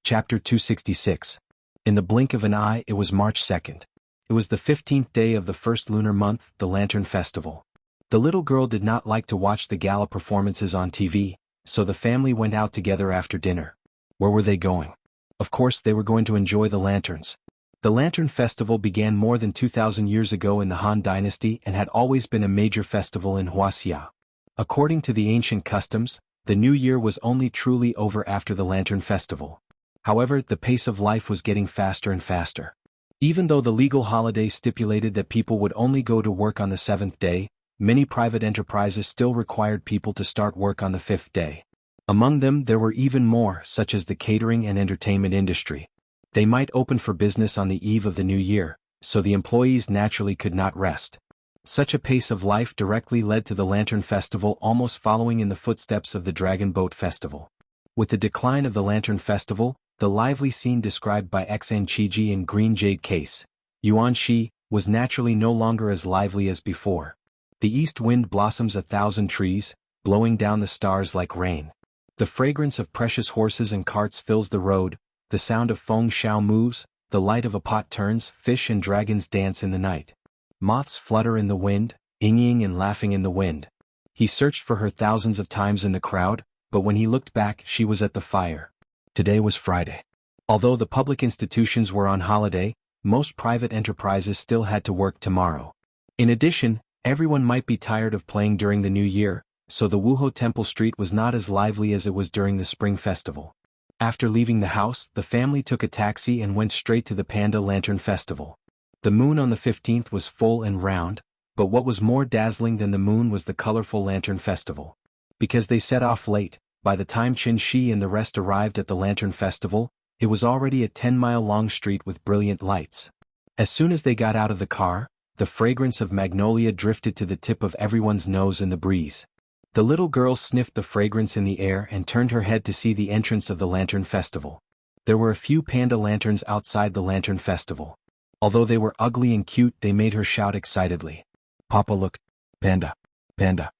Chapter 266. In the blink of an eye, it was March 2nd. It was the 15th day of the first lunar month, the Lantern Festival. The little girl did not like to watch the gala performances on TV, so the family went out together after dinner. Where were they going? Of course they were going to enjoy the lanterns. The Lantern Festival began more than 2,000 years ago in the Han Dynasty and had always been a major festival in Wuxia. According to the ancient customs, the new year was only truly over after the Lantern Festival. However, the pace of life was getting faster and faster. Even though the legal holiday stipulated that people would only go to work on the 7th day, many private enterprises still required people to start work on the 5th day. Among them there were even more, such as the catering and entertainment industry. They might open for business on the eve of the new year, so the employees naturally could not rest. Such a pace of life directly led to the Lantern Festival almost following in the footsteps of the Dragon Boat Festival. With the decline of the Lantern Festival, the lively scene described by Xan Qiji in Green Jade Case, Yuan Shi, was naturally no longer as lively as before. The east wind blossoms 1,000 trees, blowing down the stars like rain. The fragrance of precious horses and carts fills the road, the sound of Feng Shao moves, the light of a pot turns, fish and dragons dance in the night. Moths flutter in the wind, ying and laughing in the wind. He searched for her thousands of times in the crowd, but when he looked back she was at the fire. Today was Friday. Although the public institutions were on holiday, most private enterprises still had to work tomorrow. In addition, everyone might be tired of playing during the new year, so the Wuho Temple Street was not as lively as it was during the Spring Festival. After leaving the house, the family took a taxi and went straight to the Panda Lantern Festival. The moon on the 15th was full and round, but what was more dazzling than the moon was the colorful Lantern Festival. Because they set off late, by the time Qin Shi and the rest arrived at the Lantern Festival, it was already a 10-mile-long street with brilliant lights. As soon as they got out of the car, the fragrance of magnolia drifted to the tip of everyone's nose in the breeze. The little girl sniffed the fragrance in the air and turned her head to see the entrance of the Lantern Festival. There were a few panda lanterns outside the Lantern Festival. Although they were ugly and cute, they made her shout excitedly, "Papa, look! Panda! Panda!"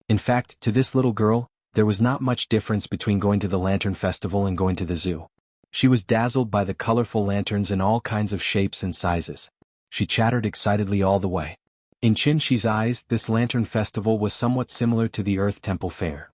In fact, to this little girl, there was not much difference between going to the Lantern Festival and going to the zoo. She was dazzled by the colorful lanterns in all kinds of shapes and sizes. She chattered excitedly all the way. In Qin Shi's eyes, this Lantern Festival was somewhat similar to the Earth Temple Fair.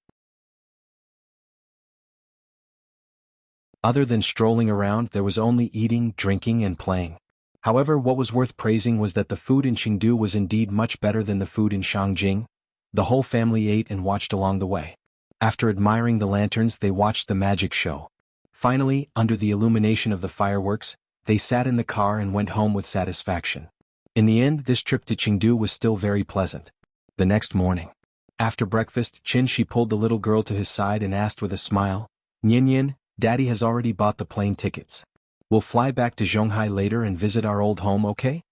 Other than strolling around, there was only eating, drinking, and playing. However, what was worth praising was that the food in Chengdu was indeed much better than the food in Shangjing. The whole family ate and watched along the way. After admiring the lanterns, they watched the magic show. Finally, under the illumination of the fireworks, they sat in the car and went home with satisfaction. In the end, this trip to Chengdu was still very pleasant. The next morning, after breakfast, Qin Shi pulled the little girl to his side and asked with a smile, "Nian, Daddy has already bought the plane tickets. We'll fly back to Zhonghai later and visit our old home, okay?"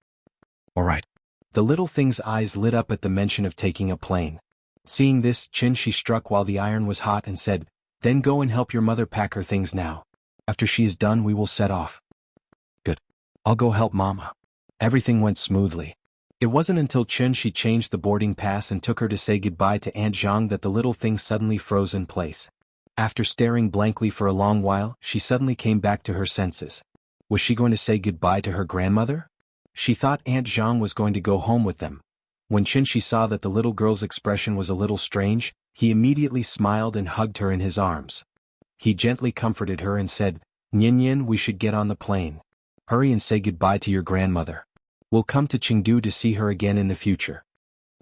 "All right." The little thing's eyes lit up at the mention of taking a plane. Seeing this, Qin Shi struck while the iron was hot and said, "Then go and help your mother pack her things now. After she is done, we will set off." "Good. I'll go help Mama." Everything went smoothly. It wasn't until Qin Shi changed the boarding pass and took her to say goodbye to Aunt Zhang that the little thing suddenly froze in place. After staring blankly for a long while, she suddenly came back to her senses. Was she going to say goodbye to her grandmother? She thought Aunt Zhang was going to go home with them. When Qin Shi saw that the little girl's expression was a little strange, he immediately smiled and hugged her in his arms. He gently comforted her and said, "Nian, we should get on the plane. Hurry and say goodbye to your grandmother. We'll come to Chengdu to see her again in the future."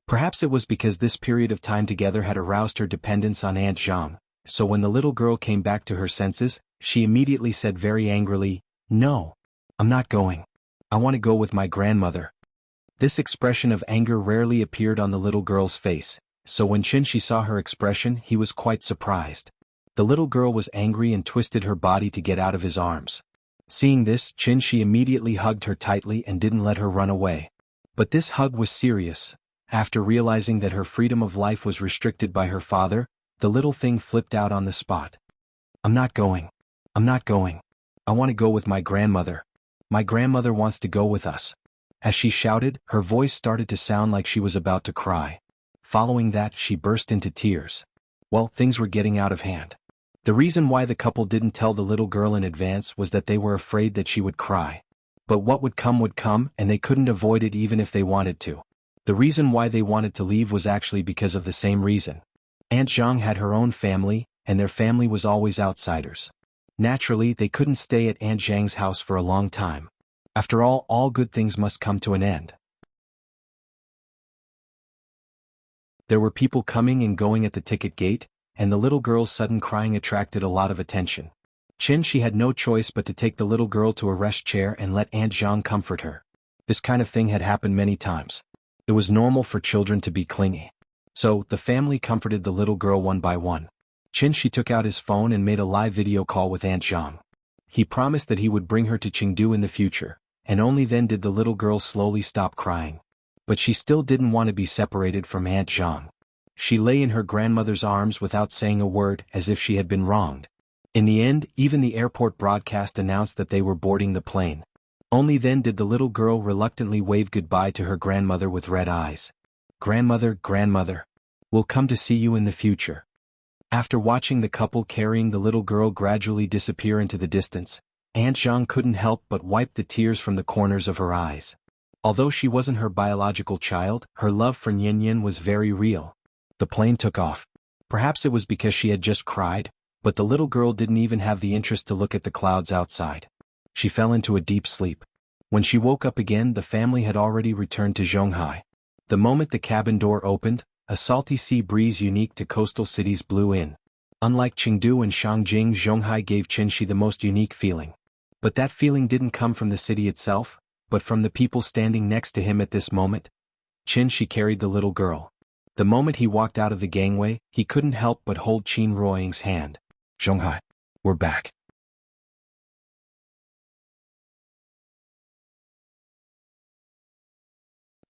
Perhaps it was because this period of time together had aroused her dependence on Aunt Zhang, so when the little girl came back to her senses, she immediately said very angrily, "No, I'm not going. I want to go with my grandmother." This expression of anger rarely appeared on the little girl's face, so when Qin Shi saw her expression, he was quite surprised. The little girl was angry and twisted her body to get out of his arms. Seeing this, Qin immediately hugged her tightly and didn't let her run away. But this hug was serious. After realizing that her freedom of life was restricted by her father, the little thing flipped out on the spot. I'm not going. I'm not going. I want to go with my grandmother. My grandmother wants to go with us. As she shouted, her voice started to sound like she was about to cry. Following that, she burst into tears. Well, things were getting out of hand. The reason why the couple didn't tell the little girl in advance was that they were afraid that she would cry. But what would come, and they couldn't avoid it even if they wanted to. The reason why they wanted to leave was actually because of the same reason. Aunt Zhang had her own family, and their family was always outsiders. Naturally, they couldn't stay at Aunt Zhang's house for a long time. After all good things must come to an end. There were people coming and going at the ticket gate, and the little girl's sudden crying attracted a lot of attention. She had no choice but to take the little girl to a rest chair and let Aunt Zhang comfort her. This kind of thing had happened many times. It was normal for children to be clingy. So, the family comforted the little girl one by one. She took out his phone and made a live video call with Aunt Zhang. He promised that he would bring her to Chengdu in the future, and only then did the little girl slowly stop crying. But she still didn't want to be separated from Aunt Zhang. She lay in her grandmother's arms without saying a word, as if she had been wronged. In the end, even the airport broadcast announced that they were boarding the plane. Only then did the little girl reluctantly wave goodbye to her grandmother with red eyes. Grandmother, we'll come to see you in the future. After watching the couple carrying the little girl gradually disappear into the distance, Aunt Zhang couldn't help but wipe the tears from the corners of her eyes. Although she wasn't her biological child, her love for Nian was very real. The plane took off. Perhaps it was because she had just cried, but the little girl didn't even have the interest to look at the clouds outside. She fell into a deep sleep. When she woke up again, the family had already returned to Zhonghai. The moment the cabin door opened, a salty sea breeze unique to coastal cities blew in. Unlike Chengdu and Shangjing, Zhonghai gave Qin the most unique feeling. But that feeling didn't come from the city itself, but from the people standing next to him at this moment. Qin carried the little girl. The moment he walked out of the gangway, he couldn't help but hold Qin Ruoying's hand. Zhonghai, we're back.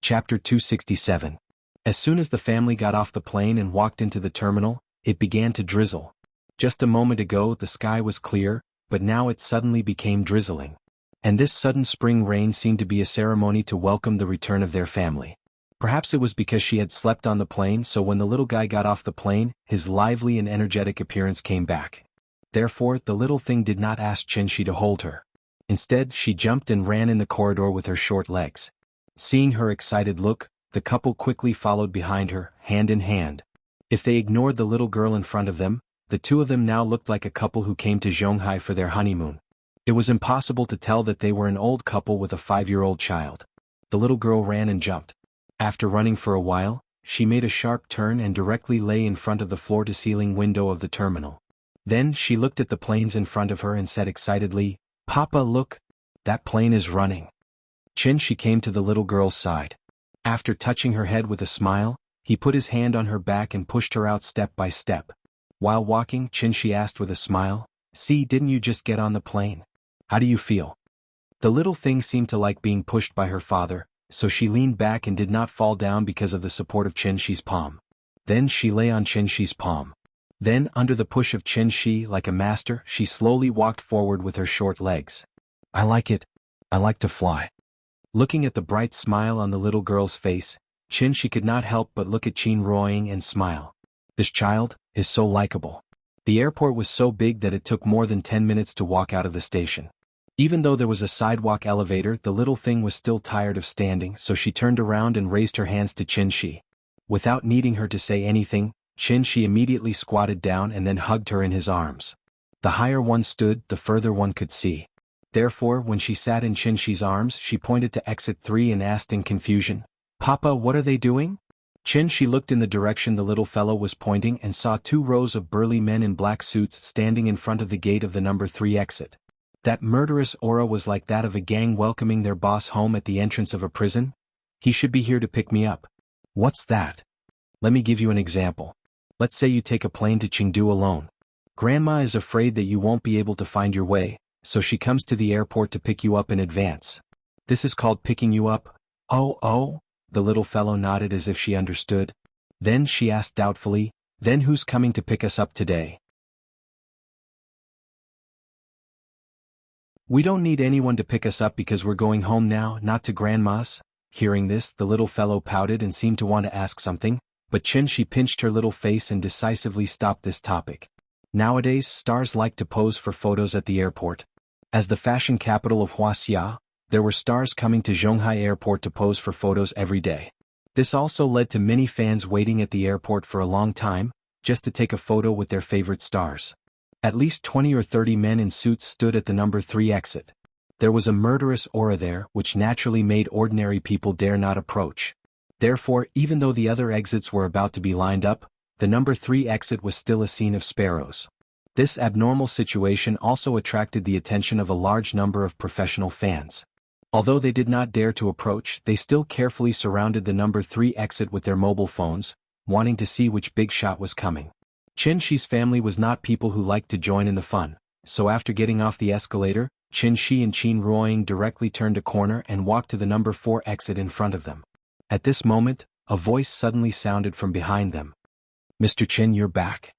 Chapter 267. As soon as the family got off the plane and walked into the terminal, it began to drizzle. Just a moment ago the sky was clear, but now it suddenly became drizzling. And this sudden spring rain seemed to be a ceremony to welcome the return of their family. Perhaps it was because she had slept on the plane, so when the little guy got off the plane, his lively and energetic appearance came back. Therefore, the little thing did not ask Qin to hold her. Instead, she jumped and ran in the corridor with her short legs. Seeing her excited look, the couple quickly followed behind her, hand in hand. If they ignored the little girl in front of them, the two of them now looked like a couple who came to Zhonghai for their honeymoon. It was impossible to tell that they were an old couple with a 5-year-old child. The little girl ran and jumped. After running for a while, she made a sharp turn and directly lay in front of the floor-to-ceiling window of the terminal. Then she looked at the planes in front of her and said excitedly, "Papa, look! That plane is running." Qin came to the little girl's side. After touching her head with a smile, he put his hand on her back and pushed her out step by step. While walking, Qin asked with a smile, "See, didn't you just get on the plane? How do you feel?" The little thing seemed to like being pushed by her father, so she leaned back and did not fall down because of the support of Qin's palm. Then she lay on Qin's palm. Then, under the push of Qin, like a master, she slowly walked forward with her short legs. "I like it. I like to fly." Looking at the bright smile on the little girl's face, Qin could not help but look at Qin Ruoying and smile. This child is so likable. The airport was so big that it took more than 10 minutes to walk out of the station. Even though there was a sidewalk elevator, the little thing was still tired of standing, so she turned around and raised her hands to Qin. Without needing her to say anything, Qin immediately squatted down and then hugged her in his arms. The higher one stood, the further one could see. Therefore, when she sat in Qin's arms, she pointed to exit 3 and asked in confusion, "Papa, what are they doing?" Qin looked in the direction the little fellow was pointing and saw 2 rows of burly men in black suits standing in front of the gate of the number 3 exit. That murderous aura was like that of a gang welcoming their boss home at the entrance of a prison. "He should be here to pick me up." "What's that?" "Let me give you an example. Let's say you take a plane to Chengdu alone. Grandma is afraid that you won't be able to find your way, so she comes to the airport to pick you up in advance. This is called picking you up? Oh, the little fellow nodded as if she understood. Then she asked doubtfully, then who's coming to pick us up today? We don't need anyone to pick us up because we're going home now, not to Grandma's. Hearing this, the little fellow pouted and seemed to want to ask something, but she pinched her little face and decisively stopped this topic. Nowadays, stars like to pose for photos at the airport. As the fashion capital of Wuxia, there were stars coming to Zhonghai Airport to pose for photos every day. This also led to many fans waiting at the airport for a long time, just to take a photo with their favorite stars. At least 20 or 30 men in suits stood at the number 3 exit. There was a murderous aura there which naturally made ordinary people dare not approach. Therefore, even though the other exits were about to be lined up, the number 3 exit was still a scene of sparrows. This abnormal situation also attracted the attention of a large number of professional fans. Although they did not dare to approach, they still carefully surrounded the number 3 exit with their mobile phones, wanting to see which big shot was coming. Chen Shi's family was not people who liked to join in the fun, so after getting off the escalator, Chen Shi and Qin Ruoying directly turned a corner and walked to the number 4 exit in front of them. At this moment, a voice suddenly sounded from behind them. Mr. Chen, you're back.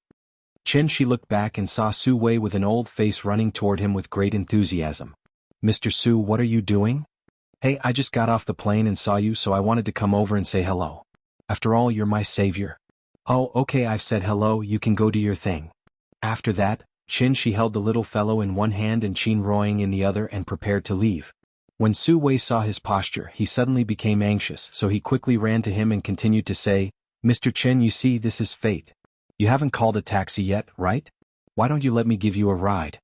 Chen Shi looked back and saw Su Wei with an old face running toward him with great enthusiasm. Mr. Su, what are you doing? Hey, I just got off the plane and saw you, so I wanted to come over and say hello. After all, you're my savior. Oh, okay, I've said hello, you can go do your thing. After that, Chen Shi held the little fellow in one hand and Qin Ruoying in the other and prepared to leave. When Su Wei saw his posture, he suddenly became anxious, so he quickly ran to him and continued to say, Mr. Chen, you see, this is fate. You haven't called a taxi yet, right? Why don't you let me give you a ride?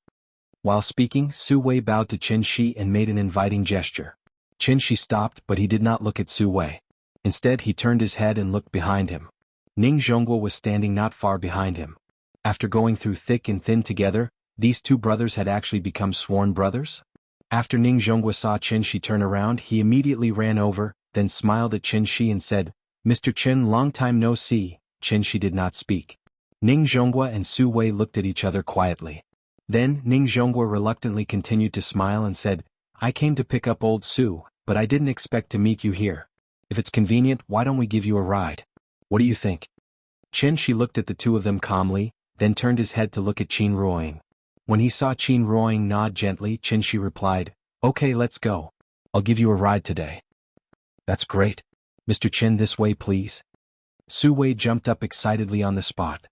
While speaking, Su Wei bowed to Chen Shi and made an inviting gesture. Chen Shi stopped, but he did not look at Su Wei. Instead, he turned his head and looked behind him. Ning Zhonghua was standing not far behind him. After going through thick and thin together, these two brothers had actually become sworn brothers? After Ning Zhonghua saw Chen Shi turn around, he immediately ran over, then smiled at Chen Shi and said, Mr. Chen, long time no see. Chen Shi did not speak. Ning Zhonghua and Su Wei looked at each other quietly. Then, Ning Zhonghua reluctantly continued to smile and said, I came to pick up old Su, but I didn't expect to meet you here. If it's convenient, why don't we give you a ride? What do you think? Chen Shi looked at the two of them calmly, then turned his head to look at Qin Ruoying. When he saw Qin Ruoying nod gently, Chen Shi replied, Okay, let's go. I'll give you a ride today. That's great. Mr. Chen, this way please. Su Wei jumped up excitedly on the spot.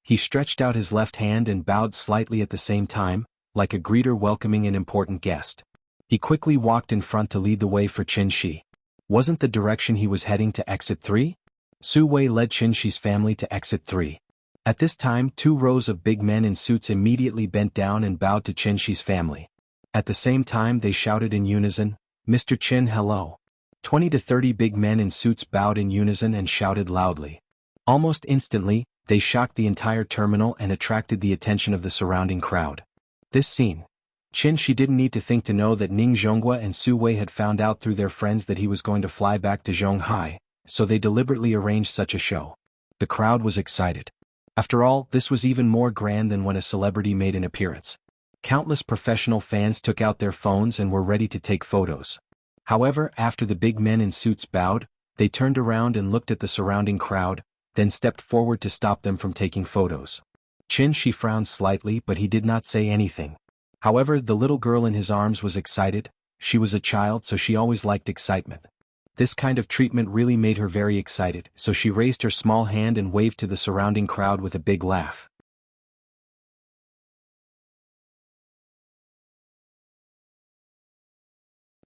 He stretched out his left hand and bowed slightly at the same time, like a greeter welcoming an important guest. He quickly walked in front to lead the way for Chen Shi. Wasn't the direction he was heading to exit 3? Su Wei led Chen Shi's family to exit 3. At this time, 2 rows of big men in suits immediately bent down and bowed to Chen Shi's family. At the same time they shouted in unison, Mr. Chen, hello. 20 to 30 big men in suits bowed in unison and shouted loudly. Almost instantly, they shocked the entire terminal and attracted the attention of the surrounding crowd. This scene. Chen Shi didn't need to think to know that Ning Zhonghua and Su Wei had found out through their friends that he was going to fly back to Zhonghai, so they deliberately arranged such a show. The crowd was excited. After all, this was even more grand than when a celebrity made an appearance. Countless professional fans took out their phones and were ready to take photos. However, after the big men in suits bowed, they turned around and looked at the surrounding crowd, then stepped forward to stop them from taking photos. Chen Shi frowned slightly, but he did not say anything. However, the little girl in his arms was excited. She was a child, so she always liked excitement. This kind of treatment really made her very excited, so she raised her small hand and waved to the surrounding crowd with a big laugh.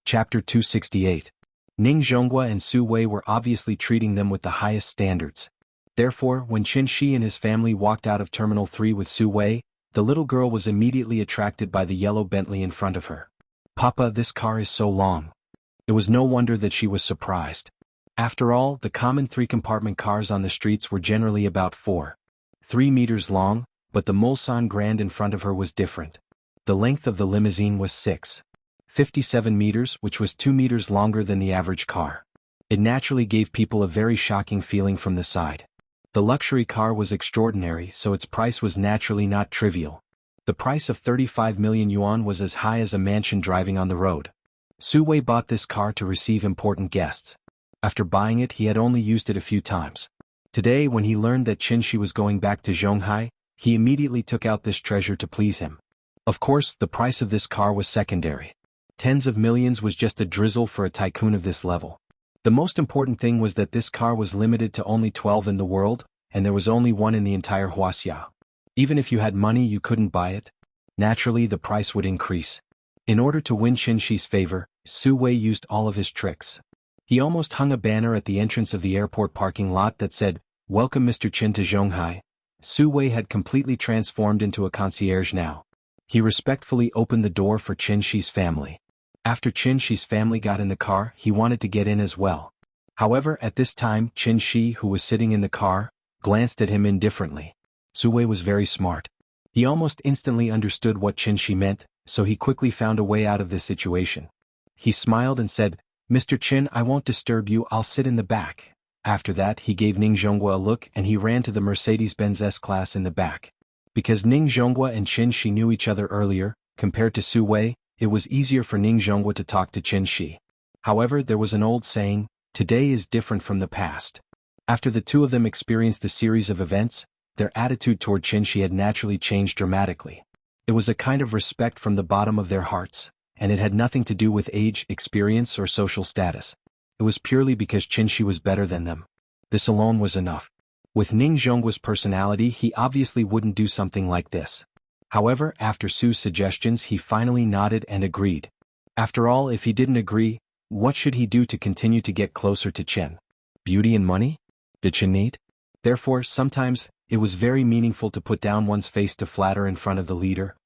Chapter 268. Ning Zhonghua and Su Wei were obviously treating them with the highest standards. Therefore, when Chen Shi and his family walked out of Terminal 3 with Su Wei, the little girl was immediately attracted by the yellow Bentley in front of her. Papa, this car is so long. It was no wonder that she was surprised. After all, the common 3-compartment cars on the streets were generally about 4.3 meters long, but the Mulsanne Grand in front of her was different. The length of the limousine was 6.57 meters, which was 2 meters longer than the average car. It naturally gave people a very shocking feeling from the side. The luxury car was extraordinary, so its price was naturally not trivial. The price of 35 million yuan was as high as a mansion driving on the road. Su Wei bought this car to receive important guests. After buying it, he had only used it a few times. Today, when he learned that Qin Shi was going back to Zhonghai, he immediately took out this treasure to please him. Of course, the price of this car was secondary. Tens of millions was just a drizzle for a tycoon of this level. The most important thing was that this car was limited to only 12 in the world, and there was only one in the entire Wuxia. Even if you had money, you couldn't buy it. Naturally, the price would increase. In order to win Qin Shi's favor, Su Wei used all of his tricks. He almost hung a banner at the entrance of the airport parking lot that said, "Welcome Mr. Qin to Zhonghai." Su Wei had completely transformed into a concierge now. He respectfully opened the door for Qin Shi's family. After Qin Shi's family got in the car, he wanted to get in as well. However, at this time, Qin Shi, who was sitting in the car, glanced at him indifferently. Su Wei was very smart. He almost instantly understood what Qin Shi meant, so he quickly found a way out of this situation. He smiled and said, "Mr. Qin, I won't disturb you, I'll sit in the back." After that, he gave Ning Zhonghua a look and he ran to the Mercedes-Benz S-Class in the back. Because Ning Zhonghua and Qin Shi knew each other earlier, compared to Su Wei, it was easier for Ning Zhonghua to talk to Qin Shi. However, there was an old saying, "Today is different from the past." After the two of them experienced a series of events, their attitude toward Qin Shi had naturally changed dramatically. It was a kind of respect from the bottom of their hearts, and it had nothing to do with age, experience, or social status. It was purely because Qin Shi was better than them. This alone was enough. With Ning Zhonghua's personality, he obviously wouldn't do something like this. However, after Su's suggestions, he finally nodded and agreed. After all, if he didn't agree, what should he do to continue to get closer to Qin? Beauty and money? Did Qin need? Therefore, sometimes, it was very meaningful to put down one's face to flatter in front of the leader.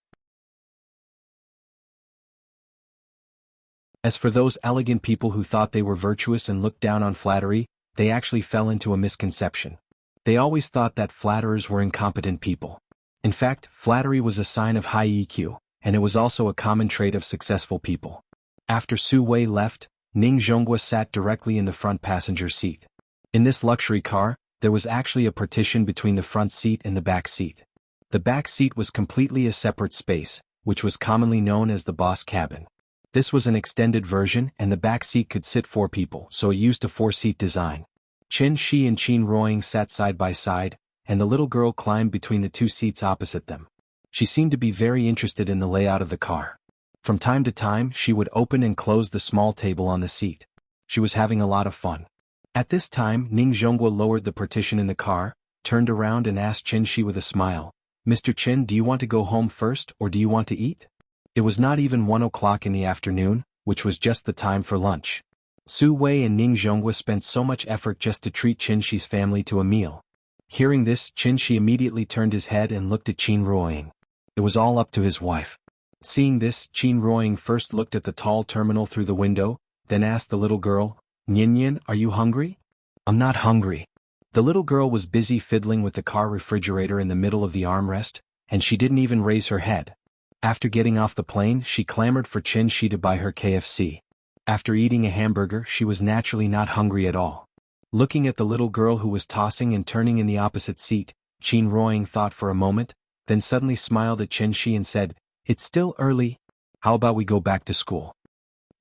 As for those elegant people who thought they were virtuous and looked down on flattery, they actually fell into a misconception. They always thought that flatterers were incompetent people. In fact, flattery was a sign of high EQ, and it was also a common trait of successful people. After Su Wei left, Ning Zhonghua sat directly in the front passenger seat. In this luxury car, there was actually a partition between the front seat and the back seat. The back seat was completely a separate space, which was commonly known as the boss cabin. This was an extended version, and the back seat could sit 4 people, so it used a 4-seat design. Qin Shi and Qin Ruoying sat side by side, and the little girl climbed between the 2 seats opposite them. She seemed to be very interested in the layout of the car. From time to time, she would open and close the small table on the seat. She was having a lot of fun. At this time, Ning Zhonghua lowered the partition in the car, turned around and asked Qin Shi with a smile, "Mr. Qin, do you want to go home first, or do you want to eat?" It was not even 1 o'clock in the afternoon, which was just the time for lunch. Su Wei and Ning Zhonghua spent so much effort just to treat Qin Shi's family to a meal. Hearing this, Qin Shi immediately turned his head and looked at Qin Ruoying. It was all up to his wife. Seeing this, Qin Ruoying first looked at the tall terminal through the window, then asked the little girl, "Nian, are you hungry?" "I'm not hungry." The little girl was busy fiddling with the car refrigerator in the middle of the armrest, and she didn't even raise her head. After getting off the plane, she clamored for Qin Shi to buy her KFC. After eating a hamburger, she was naturally not hungry at all. Looking at the little girl who was tossing and turning in the opposite seat, Qin Ruoying thought for a moment, then suddenly smiled at Qin Shi and said, "It's still early. How about we go back to school?"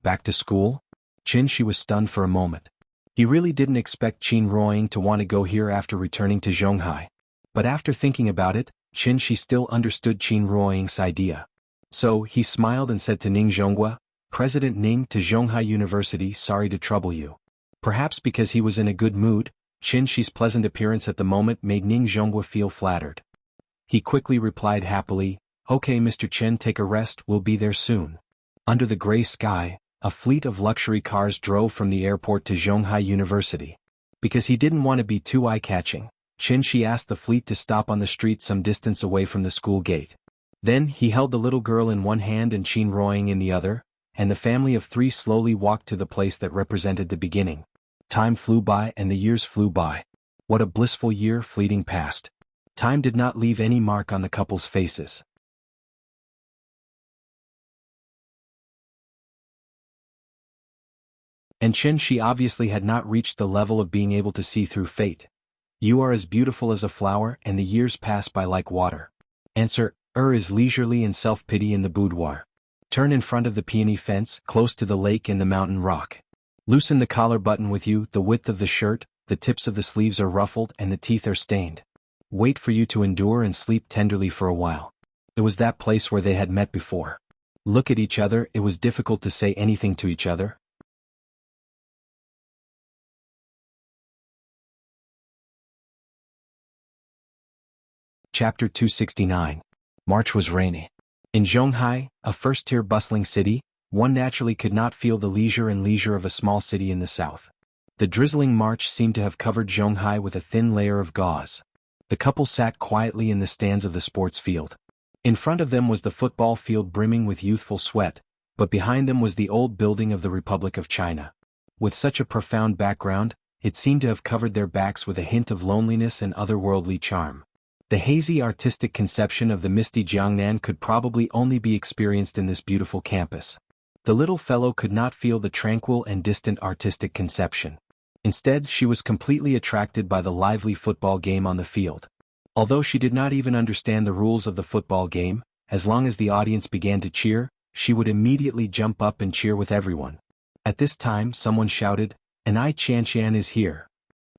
Back to school? Qin Shi was stunned for a moment. He really didn't expect Qin Ruoying to want to go here after returning to Zhonghai. But after thinking about it, Qin Shi still understood Qin Ruoying's idea. So, he smiled and said to Ning Zhonghua, "President Ning, to Zhonghai University, sorry to trouble you." Perhaps because he was in a good mood, Qin Shi's pleasant appearance at the moment made Ning Zhonghua feel flattered. He quickly replied happily, "Okay Mr. Qin, take a rest, we'll be there soon." Under the gray sky, a fleet of luxury cars drove from the airport to Zhonghai University. Because he didn't want to be too eye-catching, Qin Shi asked the fleet to stop on the street some distance away from the school gate. Then, he held the little girl in one hand and Qin Ruoying in the other, and the family of 3 slowly walked to the place that represented the beginning. Time flew by and the years flew by. What a blissful year fleeting past. Time did not leave any mark on the couple's faces. And Qin Shi obviously had not reached the level of being able to see through fate. You are as beautiful as a flower and the years pass by like water. Answer, is leisurely and self-pity in the boudoir. Turn in front of the peony fence, close to the lake and the mountain rock. Loosen the collar button with you, the width of the shirt, the tips of the sleeves are ruffled and the teeth are stained. Wait for you to endure and sleep tenderly for a while. It was that place where they had met before. Look at each other, it was difficult to say anything to each other. Chapter 269. March was rainy. In Zhonghai, a first-tier bustling city, one naturally could not feel the leisure of a small city in the south. The drizzling March seemed to have covered Zhonghai with a thin layer of gauze. The couple sat quietly in the stands of the sports field. In front of them was the football field brimming with youthful sweat, but behind them was the old building of the Republic of China. With such a profound background, it seemed to have covered their backs with a hint of loneliness and otherworldly charm. The hazy artistic conception of the misty Jiangnan could probably only be experienced in this beautiful campus. The little fellow could not feel the tranquil and distant artistic conception. Instead, she was completely attracted by the lively football game on the field. Although she did not even understand the rules of the football game, as long as the audience began to cheer, she would immediately jump up and cheer with everyone. At this time, someone shouted, "An Ai Qian is here."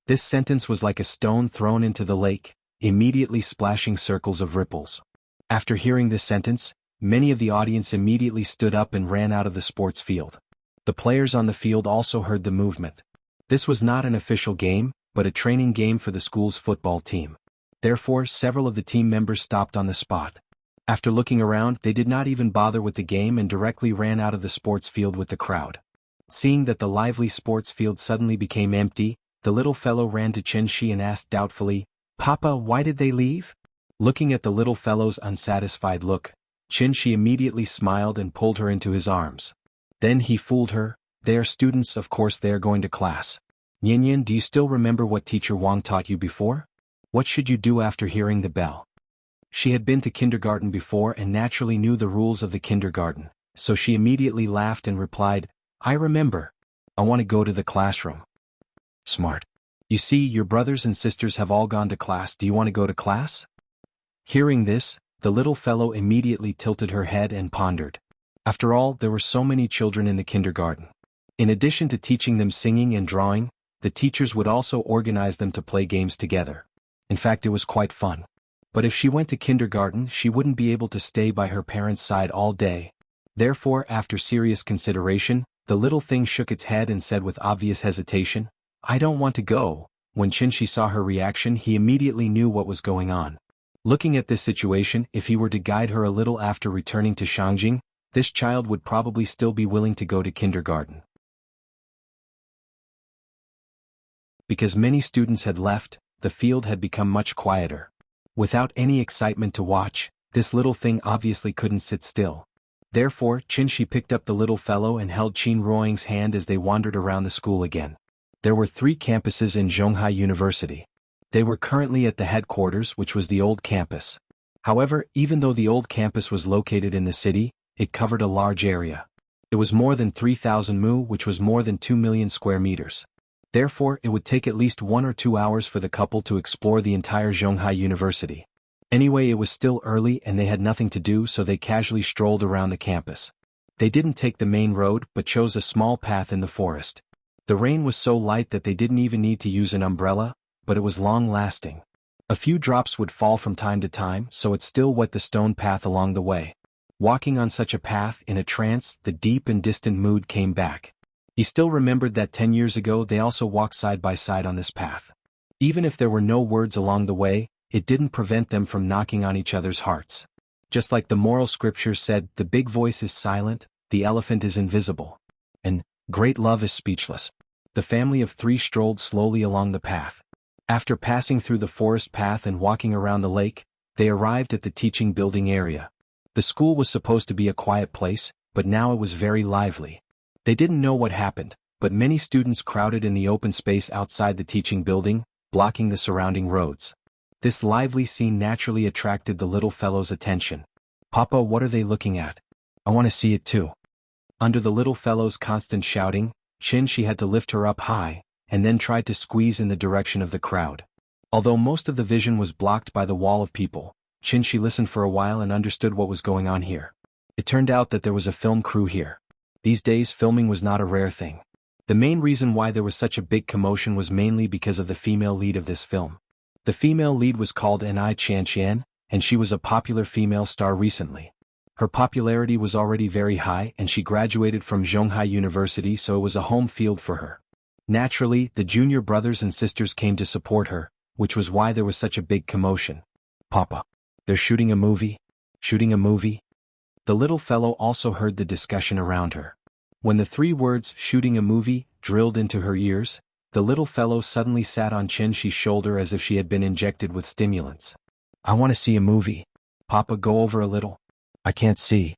This sentence was like a stone thrown into the lake, immediately splashing circles of ripples. After hearing this sentence, many of the audience immediately stood up and ran out of the sports field. The players on the field also heard the movement. This was not an official game, but a training game for the school's football team. Therefore, several of the team members stopped on the spot. After looking around, they did not even bother with the game and directly ran out of the sports field with the crowd. Seeing that the lively sports field suddenly became empty, the little fellow ran to Chen Shi and asked doubtfully, "Papa, why did they leave?" Looking at the little fellow's unsatisfied look, Chen Shi immediately smiled and pulled her into his arms. Then he fooled her. "They are students, of course they are going to class. Yin, do you still remember what teacher Wang taught you before? What should you do after hearing the bell?" She had been to kindergarten before and naturally knew the rules of the kindergarten, so she immediately laughed and replied, "I remember. I want to go to the classroom." Smart. "You see, your brothers and sisters have all gone to class. Do you want to go to class?" Hearing this, the little fellow immediately tilted her head and pondered. After all, there were so many children in the kindergarten. In addition to teaching them singing and drawing, the teachers would also organize them to play games together. In fact, it was quite fun. But if she went to kindergarten, she wouldn't be able to stay by her parents' side all day. Therefore, after serious consideration, the little thing shook its head and said with obvious hesitation, "I don't want to go." When Qin saw her reaction, he immediately knew what was going on. Looking at this situation, if he were to guide her a little after returning to Shangjing, this child would probably still be willing to go to kindergarten. Because many students had left, the field had become much quieter. Without any excitement to watch, this little thing obviously couldn't sit still. Therefore, Qin picked up the little fellow and held Qin Ruoying's hand as they wandered around the school again. There were 3 campuses in Zhonghai University. They were currently at the headquarters, which was the old campus. However, even though the old campus was located in the city, it covered a large area. It was more than 3,000 mu, which was more than 2 million square meters. Therefore, it would take at least 1 or 2 hours for the couple to explore the entire Zhonghai University. Anyway, it was still early and they had nothing to do, so they casually strolled around the campus. They didn't take the main road, but chose a small path in the forest. The rain was so light that they didn't even need to use an umbrella, but it was long-lasting. A few drops would fall from time to time, so it still wet the stone path along the way. Walking on such a path in a trance, the deep and distant mood came back. He still remembered that 10 years ago they also walked side by side on this path. Even if there were no words along the way, it didn't prevent them from knocking on each other's hearts. Just like the moral scriptures said, the big voice is silent, the elephant is invisible, and great love is speechless. The family of 3 strolled slowly along the path. After passing through the forest path and walking around the lake, they arrived at the teaching building area. The school was supposed to be a quiet place, but now it was very lively. They didn't know what happened, but many students crowded in the open space outside the teaching building, blocking the surrounding roads. This lively scene naturally attracted the little fellow's attention. "Papa, what are they looking at? I want to see it too." Under the little fellow's constant shouting, she had to lift her up high, and then tried to squeeze in the direction of the crowd. Although most of the vision was blocked by the wall of people, She listened for a while and understood what was going on here. It turned out that there was a film crew here. These days filming was not a rare thing. The main reason why there was such a big commotion was mainly because of the female lead of this film. The female lead was called Ni Qian, and she was a popular female star recently. Her popularity was already very high and she graduated from Zhonghai University, so it was a home field for her. Naturally, the junior brothers and sisters came to support her, which was why there was such a big commotion. Papa, they're shooting a movie? Shooting a movie? The little fellow also heard the discussion around her. When the three words, shooting a movie, drilled into her ears, the little fellow suddenly sat on Qianxi's shoulder as if she had been injected with stimulants. I want to see a movie. Papa, go over a little. I can't see.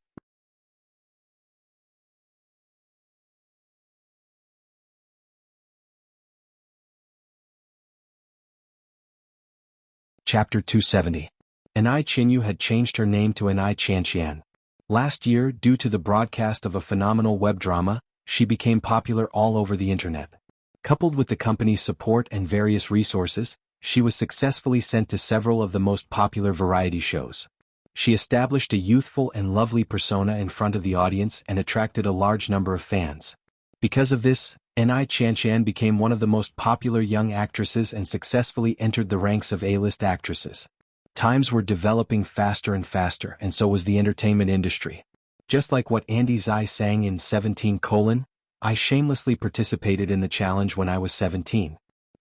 Chapter 270. Ni Qinyu had changed her name to Ni Qianxian. Last year, due to the broadcast of a phenomenal web drama, she became popular all over the internet. Coupled with the company's support and various resources, she was successfully sent to several of the most popular variety shows. She established a youthful and lovely persona in front of the audience and attracted a large number of fans. Because of this, Ni Qianxian became one of the most popular young actresses and successfully entered the ranks of A-list actresses. Times were developing faster and faster, and so was the entertainment industry. Just like what Andy Zai sang in 17: I shamelessly participated in the challenge when I was 17.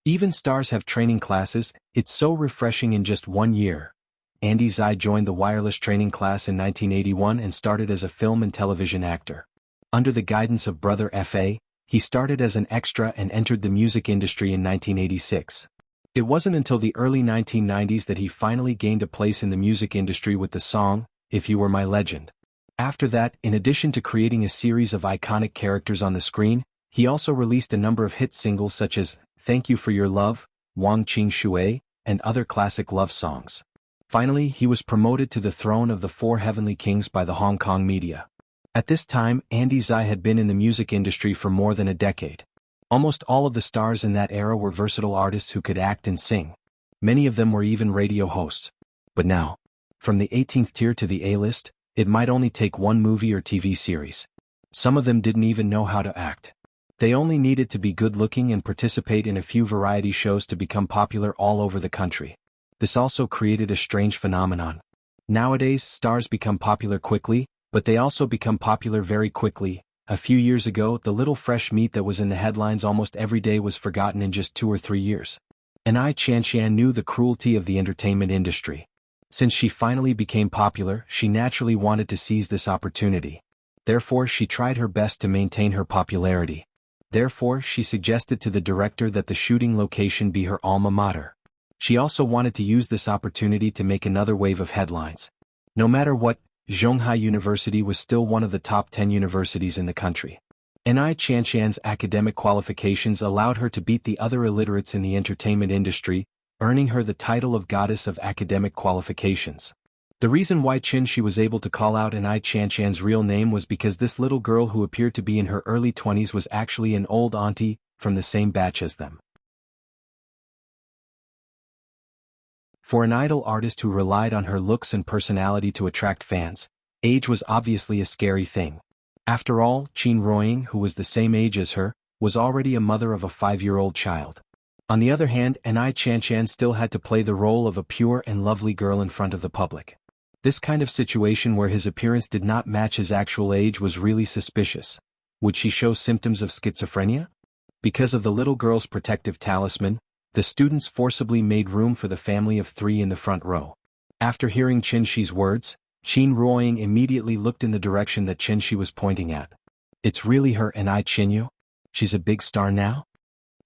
Even stars have training classes, it's so refreshing in just 1 year. Andy Zai joined the wireless training class in 1981 and started as a film and television actor. Under the guidance of brother Fa, he started as an extra and entered the music industry in 1986. It wasn't until the early 1990s that he finally gained a place in the music industry with the song, If You Were My Legend. After that, in addition to creating a series of iconic characters on the screen, he also released a number of hit singles such as Thank You for Your Love, Wang Qing Shui, and other classic love songs. Finally, he was promoted to the throne of the Four Heavenly Kings by the Hong Kong media. At this time, Andy Zai had been in the music industry for more than a decade. Almost all of the stars in that era were versatile artists who could act and sing. Many of them were even radio hosts. But now, from the 18th tier to the A-list, it might only take one movie or TV series. Some of them didn't even know how to act. They only needed to be good-looking and participate in a few variety shows to become popular all over the country. This also created a strange phenomenon. Nowadays, stars become popular quickly, but they also become popular very quickly. A few years ago, the little fresh meat that was in the headlines almost every day was forgotten in just 2 or 3 years. Ni Qianxian knew the cruelty of the entertainment industry. Since she finally became popular, she naturally wanted to seize this opportunity. Therefore, she tried her best to maintain her popularity. Therefore, she suggested to the director that the shooting location be her alma mater. She also wanted to use this opportunity to make another wave of headlines. No matter what, Zhonghai University was still one of the top 10 universities in the country. Ni Qianxian's academic qualifications allowed her to beat the other illiterates in the entertainment industry, earning her the title of Goddess of Academic Qualifications. The reason why Qianxi was able to call out Ni Qianxian's real name was because this little girl who appeared to be in her early 20s was actually an old auntie, from the same batch as them. For an idol artist who relied on her looks and personality to attract fans, age was obviously a scary thing. After all, Qin Ruoying, who was the same age as her, was already a mother of a 5-year-old child. On the other hand, Ni Qianxian still had to play the role of a pure and lovely girl in front of the public. This kind of situation where his appearance did not match his actual age was really suspicious. Would she show symptoms of schizophrenia? Because of the little girl's protective talisman, the students forcibly made room for the family of 3 in the front row. After hearing Qianxi's words, Qin Ruoying immediately looked in the direction that Qianxi was pointing at. It's really her Ni Qinyu? She's a big star now?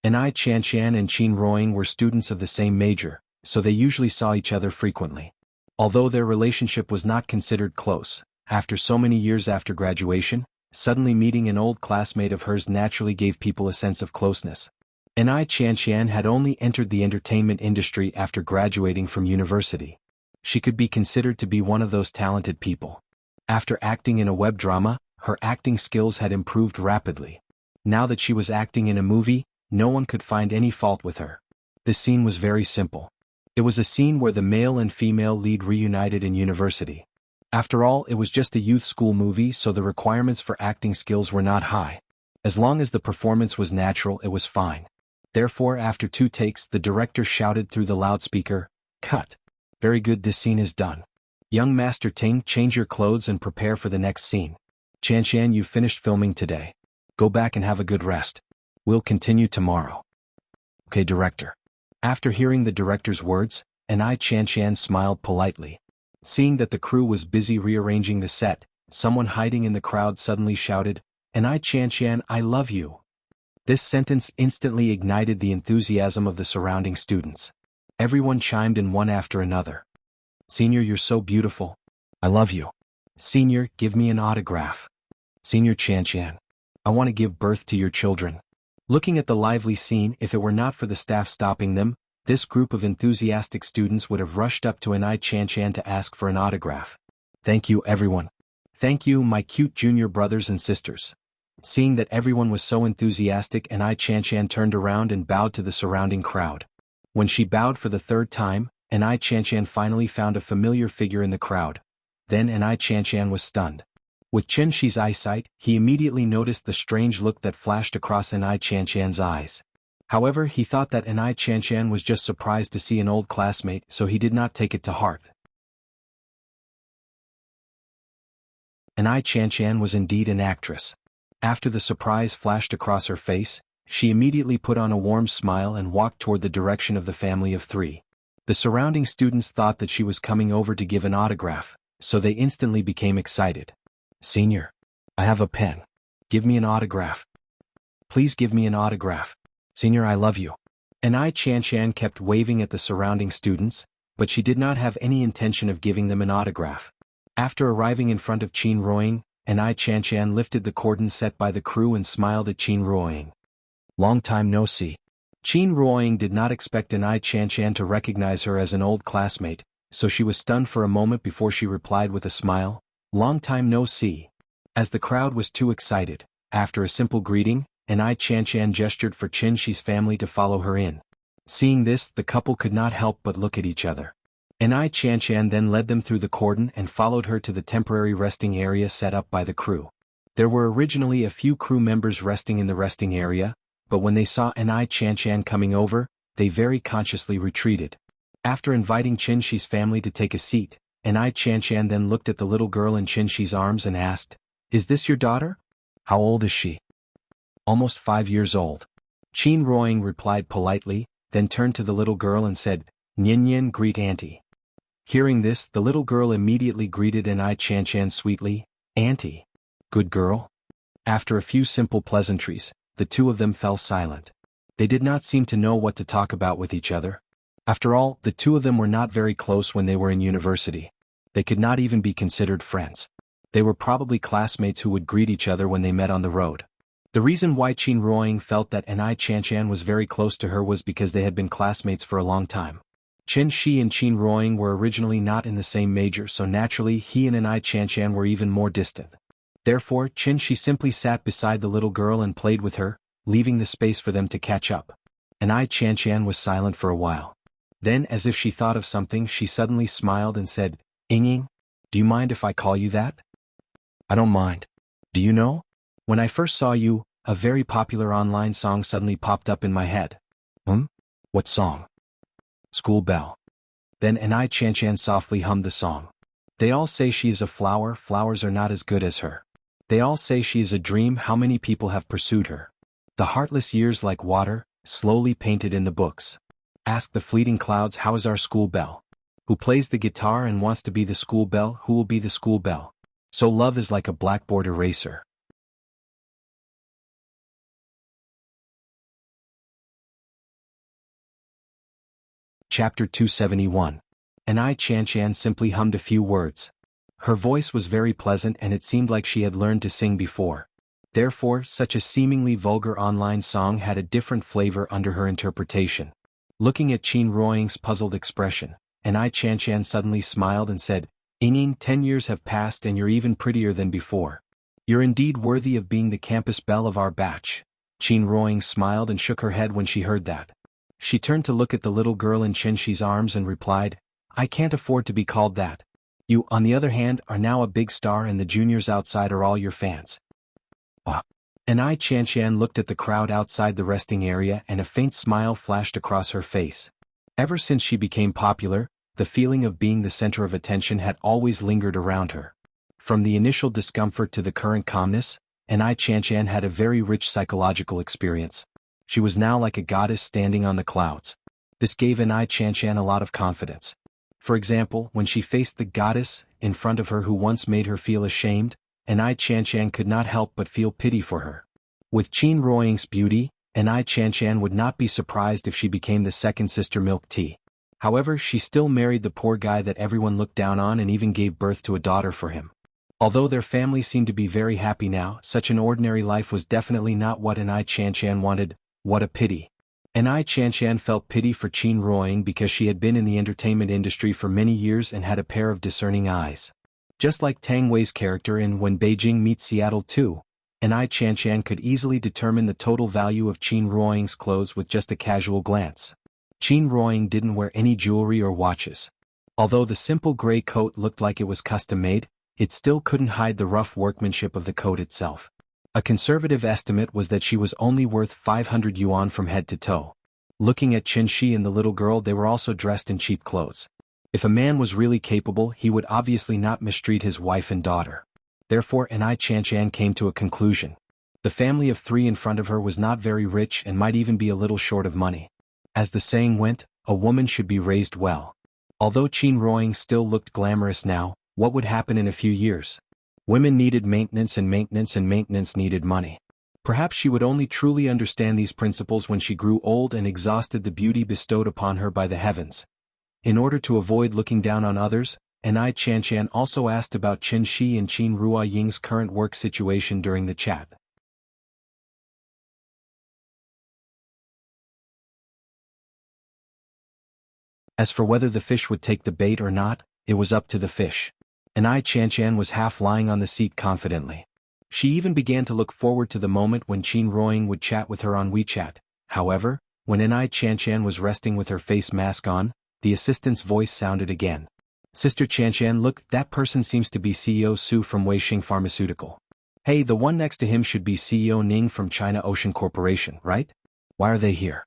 Ni Qianxian and Qin Ruoying were students of the same major, so they usually saw each other frequently. Although their relationship was not considered close, after so many years after graduation, suddenly meeting an old classmate of hers naturally gave people a sense of closeness. Ni Qianxian had only entered the entertainment industry after graduating from university. She could be considered to be one of those talented people. After acting in a web drama, her acting skills had improved rapidly. Now that she was acting in a movie, no one could find any fault with her. The scene was very simple. It was a scene where the male and female lead reunited in university. After all, it was just a youth school movie, so the requirements for acting skills were not high. As long as the performance was natural, it was fine. Therefore, after 2 takes, the director shouted through the loudspeaker, "Cut. Very good, this scene is done. Young Master Ting, change your clothes and prepare for the next scene. Chanshan, you finished filming today. Go back and have a good rest. We'll continue tomorrow." "Okay, director." After hearing the director's words, Anai Chanshan smiled politely. Seeing that the crew was busy rearranging the set, someone hiding in the crowd suddenly shouted, "Anai Chanshan, I love you." This sentence instantly ignited the enthusiasm of the surrounding students. Everyone chimed in one after another. "Senior, you're so beautiful. I love you. Senior, give me an autograph. Senior Chanshan, I want to give birth to your children." Looking at the lively scene, if it were not for the staff stopping them, this group of enthusiastic students would have rushed up to Anai Chanshan to ask for an autograph. "Thank you, everyone. Thank you, my cute junior brothers and sisters." Seeing that everyone was so enthusiastic, Anai Chanshan turned around and bowed to the surrounding crowd. When she bowed for the 3rd time, Anai Chanshan finally found a familiar figure in the crowd. Then Anai Chanshan was stunned. With Chen Shi's eyesight, he immediately noticed the strange look that flashed across Anai Chanshan's eyes. However, he thought that Anai Chanshan was just surprised to see an old classmate, so he did not take it to heart. Anai Chanshan was indeed an actress. After the surprise flashed across her face, she immediately put on a warm smile and walked toward the direction of the family of 3. The surrounding students thought that she was coming over to give an autograph, so they instantly became excited. "Senior, I have a pen. Give me an autograph. Please give me an autograph. Senior, I love you." Anai Chanshan kept waving at the surrounding students, but she did not have any intention of giving them an autograph. After arriving in front of Qin Ruoying, Anai Chanshan lifted the cordon set by the crew and smiled at Qin Ruoying. "Long time no see." Qin Ruoying did not expect Anai Chanshan to recognize her as an old classmate, so she was stunned for a moment before she replied with a smile, "Long time no see." As the crowd was too excited, after a simple greeting, Anai Chanshan gestured for Chen Shi's family to follow her in. Seeing this, the couple could not help but look at each other. Anai Chanshan then led them through the cordon and followed her to the temporary resting area set up by the crew. There were originally a few crew members resting in the resting area, but when they saw Anai Chanshan coming over, they very consciously retreated. After inviting Chen Shi's family to take a seat, Anai Chanshan then looked at the little girl in Chen Shi's arms and asked, "Is this your daughter? How old is she?" "Almost 5 years old." Qin Ruoying replied politely, then turned to the little girl and said, "Nian Nian, greet Auntie." Hearing this, the little girl immediately greeted Anai Chanshan sweetly, "Auntie." "Good girl." After a few simple pleasantries, the 2 of them fell silent. They did not seem to know what to talk about with each other. After all, the 2 of them were not very close when they were in university. They could not even be considered friends. They were probably classmates who would greet each other when they met on the road. The reason why Qin Ruoying felt that Anai Chanshan was very close to her was because they had been classmates for a long time. Chen Shi and Qin Ruoying were originally not in the same major, so naturally he and Anai Chanshan were even more distant. Therefore, Chen Shi simply sat beside the little girl and played with her, leaving the space for them to catch up. Anai Chanshan was silent for a while. Then, as if she thought of something, she suddenly smiled and said, "Ying, do you mind if I call you that?" "I don't mind. Do you know? When I first saw you, a very popular online song suddenly popped up in my head." What song?" "School Bell." Then Anai Chanshan softly hummed the song. "They all say she is a flower, flowers are not as good as her. They all say she is a dream, how many people have pursued her. The heartless years like water, slowly painted in the books. Ask the fleeting clouds, how is our school bell? Who plays the guitar and wants to be the school bell, who will be the school bell? So love is like a blackboard eraser." Chapter 271. Anai Chanshan simply hummed a few words. Her voice was very pleasant and it seemed like she had learned to sing before. Therefore, such a seemingly vulgar online song had a different flavor under her interpretation. Looking at Qin Ruoying's puzzled expression, Anai Chanshan suddenly smiled and said, "Ying, 10 years have passed and you're even prettier than before. You're indeed worthy of being the campus belle of our batch." Qin Ruoying smiled and shook her head when she heard that. She turned to look at the little girl in Chen Shi's arms and replied, "I can't afford to be called that. You, on the other hand, are now a big star and the juniors outside are all your fans." And I Qian looked at the crowd outside the resting area and a faint smile flashed across her face. Ever since she became popular, the feeling of being the center of attention had always lingered around her. From the initial discomfort to the current calmness, and I Qian had a very rich psychological experience. She was now like a goddess standing on the clouds. This gave an I Qian a lot of confidence. For example, when she faced the goddess in front of her who once made her feel ashamed, and I Qian could not help but feel pity for her. With Qin Ruoying's beauty, and I Qian would not be surprised if she became the second sister Milk Tea. However, she still married the poor guy that everyone looked down on and even gave birth to a daughter for him. Although their family seemed to be very happy now, such an ordinary life was definitely not what an I Qian wanted. What a pity. And I Qian felt pity for Qin Ruoying because she had been in the entertainment industry for many years and had a pair of discerning eyes. Just like Tang Wei's character in When Beijing Meets Seattle 2, and I Qian could easily determine the total value of Qin Ruoying's clothes with just a casual glance. Qin Ruoying didn't wear any jewelry or watches. Although the simple gray coat looked like it was custom-made, it still couldn't hide the rough workmanship of the coat itself. A conservative estimate was that she was only worth 500 yuan from head to toe. Looking at Chen Shi and the little girl, they were also dressed in cheap clothes. If a man was really capable, he would obviously not mistreat his wife and daughter. Therefore, an I Qian came to a conclusion. The family of three in front of her was not very rich and might even be a little short of money. As the saying went, a woman should be raised well. Although Qin Ruoying still looked glamorous now, what would happen in a few years? Women needed maintenance and maintenance needed money. Perhaps she would only truly understand these principles when she grew old and exhausted the beauty bestowed upon her by the heavens. In order to avoid looking down on others, and I Qian also asked about Chen Shi and Qin Ruoying's current work situation during the chat. As for whether the fish would take the bait or not, it was up to the fish. And I Qian was half lying on the seat confidently. She even began to look forward to the moment when Qin Ruoying would chat with her on WeChat. However, when I Qian was resting with her face mask on, the assistant's voice sounded again. "Sister Qian, look, that person seems to be CEO Su from Weixing Pharmaceutical. Hey, the one next to him should be CEO Ning from China Ocean Corporation, right? Why are they here?"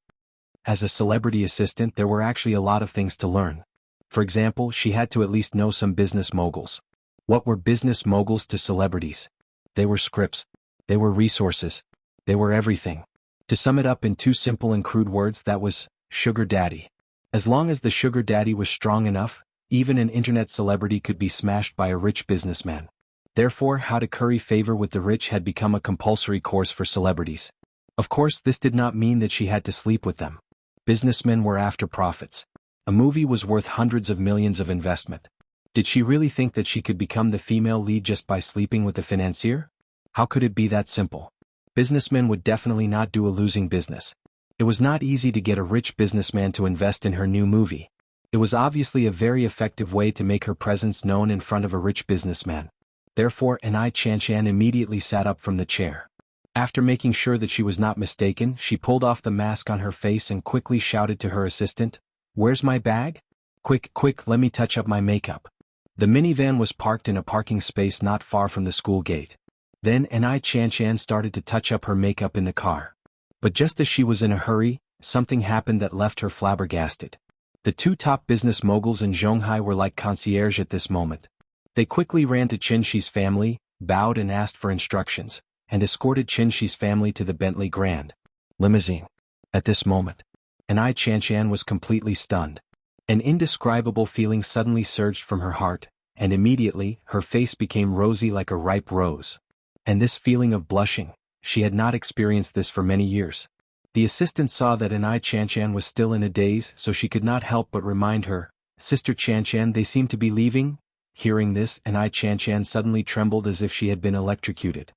As a celebrity assistant, there were actually a lot of things to learn. For example, she had to at least know some business moguls. What were business moguls to celebrities? They were scripts. They were resources. They were everything. To sum it up in two simple and crude words, that was sugar daddy. As long as the sugar daddy was strong enough, even an internet celebrity could be smashed by a rich businessman. Therefore, how to curry favor with the rich had become a compulsory course for celebrities. Of course, this did not mean that she had to sleep with them. Businessmen were after profits. A movie was worth hundreds of millions of investment. Did she really think that she could become the female lead just by sleeping with the financier? How could it be that simple? Businessmen would definitely not do a losing business. It was not easy to get a rich businessman to invest in her new movie. It was obviously a very effective way to make her presence known in front of a rich businessman. Therefore, I Qian immediately sat up from the chair. After making sure that she was not mistaken, she pulled off the mask on her face and quickly shouted to her assistant, "Where's my bag? Quick, quick, let me touch up my makeup." The minivan was parked in a parking space not far from the school gate. Then I Qian started to touch up her makeup in the car. But just as she was in a hurry, something happened that left her flabbergasted. The two top business moguls in Zhonghai were like concierge at this moment. They quickly ran to Chen Shi's family, bowed and asked for instructions, and escorted Chen Shi's family to the Bentley Grand limousine. At this moment, I Qian was completely stunned. An indescribable feeling suddenly surged from her heart, and immediately, her face became rosy like a ripe rose. And this feeling of blushing, she had not experienced this for many years. The assistant saw that I Qian was still in a daze, so she could not help but remind her, "Sister Qian, they seem to be leaving." Hearing this, I Qian suddenly trembled as if she had been electrocuted.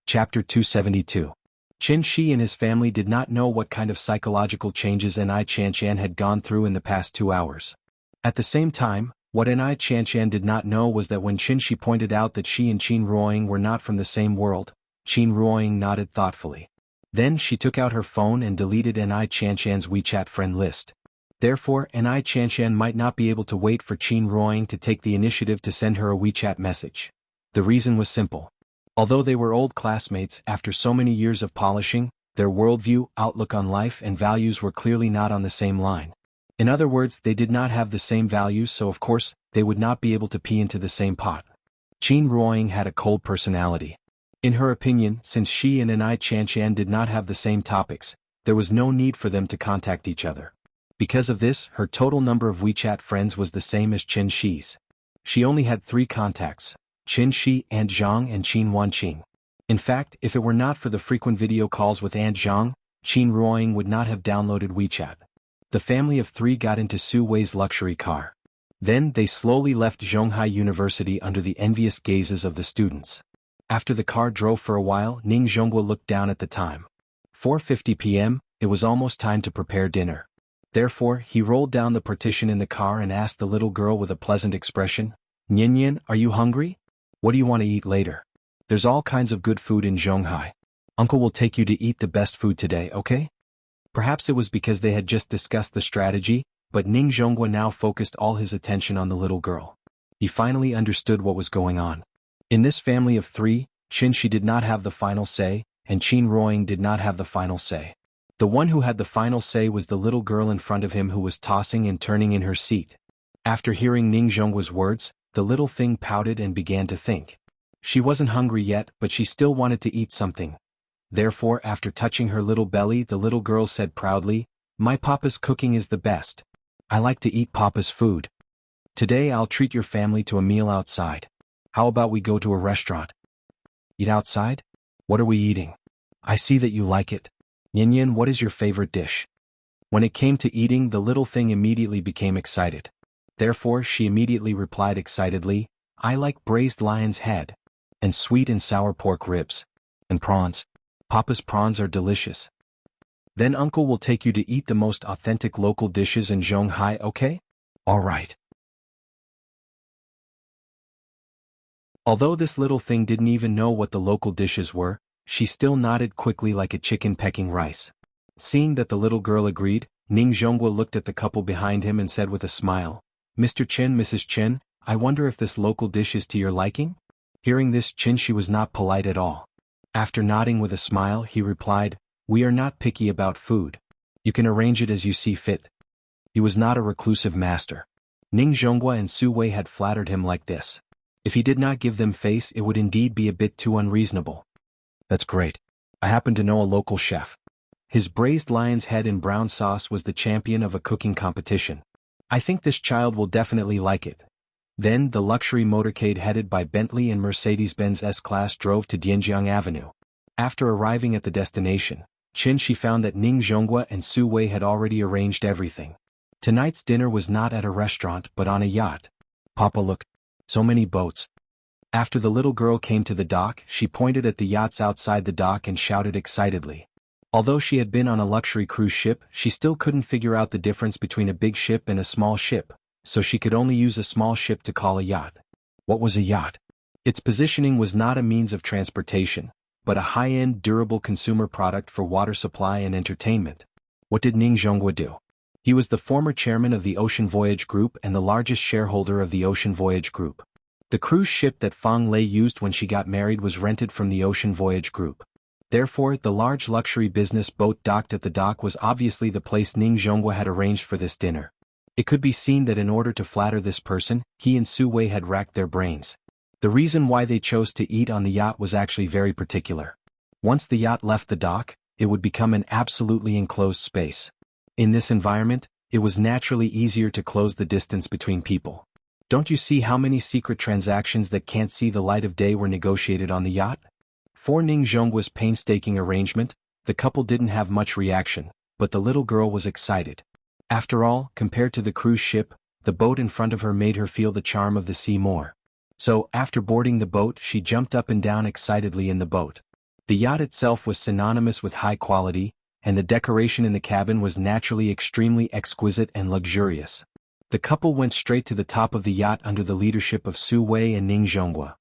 Chapter 272. Chen Shi and his family did not know what kind of psychological changes I Qian had gone through in the past 2 hours. At the same time, What Ni Chanchan did not know was that when Qin Shi pointed out that she and Qin Ruoying were not from the same world, Qin Ruoying nodded thoughtfully. Then she took out her phone and deleted Ni Chanchan's WeChat friend list. Therefore, Ni Chanchan might not be able to wait for Qin Ruoying to take the initiative to send her a WeChat message. The reason was simple. Although they were old classmates, after so many years of polishing, their worldview, outlook on life and values were clearly not on the same line. In other words, they did not have the same values, so of course, they would not be able to pee into the same pot. Qin Ruoying had a cold personality. In her opinion, since she and Ni Chanchan did not have the same topics, there was no need for them to contact each other. Because of this, her total number of WeChat friends was the same as Qin Shi's. She only had 3 contacts: Qin Shi, Aunt Zhang and Qin Wanqing. In fact, if it were not for the frequent video calls with Aunt Zhang, Qin Ruoying would not have downloaded WeChat. The family of 3 got into Su Wei's luxury car. Then they slowly left Zhonghai University under the envious gazes of the students. After the car drove for a while, Ning Zhonghua looked down at the time. 4:50 p.m., it was almost time to prepare dinner. Therefore, he rolled down the partition in the car and asked the little girl with a pleasant expression, "Nian, are you hungry? What do you want to eat later? There's all kinds of good food in Zhonghai. Uncle will take you to eat the best food today, okay?" Perhaps it was because they had just discussed the strategy, but Ning Zhonghua now focused all his attention on the little girl. He finally understood what was going on. In this family of 3, Qin Shi did not have the final say, and Qin Ruoying did not have the final say. The one who had the final say was the little girl in front of him who was tossing and turning in her seat. After hearing Ning Zhonghua's words, the little thing pouted and began to think. She wasn't hungry yet, but she still wanted to eat something. Therefore, after touching her little belly, the little girl said proudly, "My papa's cooking is the best. I like to eat papa's food. Today I'll treat your family to a meal outside. How about we go to a restaurant?" "Eat outside? What are we eating? I see that you like it. Nian, what is your favorite dish?" When it came to eating, the little thing immediately became excited. Therefore, she immediately replied excitedly, "I like braised lion's head, and sweet and sour pork ribs, and prawns. Papa's prawns are delicious. Then Uncle will take you to eat the most authentic local dishes in Zhonghai, okay?" "All right." Although this little thing didn't even know what the local dishes were, she still nodded quickly like a chicken pecking rice. Seeing that the little girl agreed, Ning Zhonghua looked at the couple behind him and said with a smile, "Mr. Chen, Mrs. Chen, I wonder if this local dish is to your liking?" Hearing this, Qin Shi was not polite at all. After nodding with a smile, he replied, "We are not picky about food. You can arrange it as you see fit." He was not a reclusive master. Ning Zhonghua and Su Wei had flattered him like this. If he did not give them face, it would indeed be a bit too unreasonable. "That's great. I happen to know a local chef. His braised lion's head in brown sauce was the champion of a cooking competition. I think this child will definitely like it." Then the luxury motorcade headed by Bentley and Mercedes-Benz S-Class drove to Dianjiang Avenue. After arriving at the destination, Qin Shi found that Ning Zhonghua and Su Wei had already arranged everything. Tonight's dinner was not at a restaurant but on a yacht. "Papa, look. So many boats." After the little girl came to the dock, she pointed at the yachts outside the dock and shouted excitedly. Although she had been on a luxury cruise ship, she still couldn't figure out the difference between a big ship and a small ship, so she could only use a small ship to call a yacht. What was a yacht? Its positioning was not a means of transportation, but a high-end durable consumer product for water supply and entertainment. What did Ning Zhonghua do? He was the former chairman of the Ocean Voyage Group and the largest shareholder of the Ocean Voyage Group. The cruise ship that Fang Lei used when she got married was rented from the Ocean Voyage Group. Therefore, the large luxury business boat docked at the dock was obviously the place Ning Zhonghua had arranged for this dinner. It could be seen that in order to flatter this person, he and Su Wei had racked their brains. The reason why they chose to eat on the yacht was actually very particular. Once the yacht left the dock, it would become an absolutely enclosed space. In this environment, it was naturally easier to close the distance between people. Don't you see how many secret transactions that can't see the light of day were negotiated on the yacht? For Ning Zhonghua's painstaking arrangement, the couple didn't have much reaction, but the little girl was excited. After all, compared to the cruise ship, the boat in front of her made her feel the charm of the sea more. So, after boarding the boat, she jumped up and down excitedly in the boat. The yacht itself was synonymous with high quality, and the decoration in the cabin was naturally extremely exquisite and luxurious. The couple went straight to the top of the yacht under the leadership of Su Wei and Ning Zhonghua.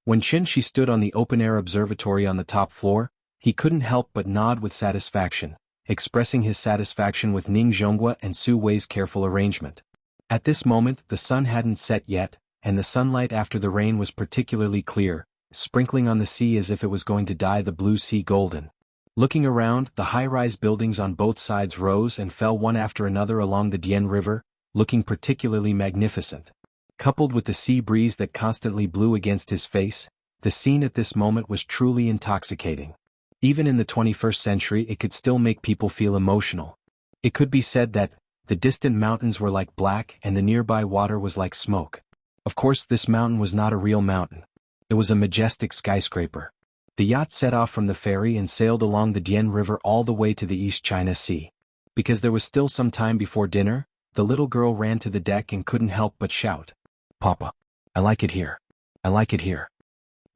When Qin Shi stood on the open-air observatory on the top floor, he couldn't help but nod with satisfaction, expressing his satisfaction with Ning Zhonghua and Su Wei's careful arrangement. At this moment the sun hadn't set yet, and the sunlight after the rain was particularly clear, sprinkling on the sea as if it was going to dye the blue sea golden. Looking around, the high-rise buildings on both sides rose and fell one after another along the Dian River, looking particularly magnificent. Coupled with the sea breeze that constantly blew against his face, the scene at this moment was truly intoxicating. Even in the 21st century it could still make people feel emotional. It could be said that the distant mountains were like black and the nearby water was like smoke. Of course this mountain was not a real mountain. It was a majestic skyscraper. The yacht set off from the ferry and sailed along the Dian River all the way to the East China Sea. Because there was still some time before dinner, the little girl ran to the deck and couldn't help but shout, "Papa, I like it here. I like it here."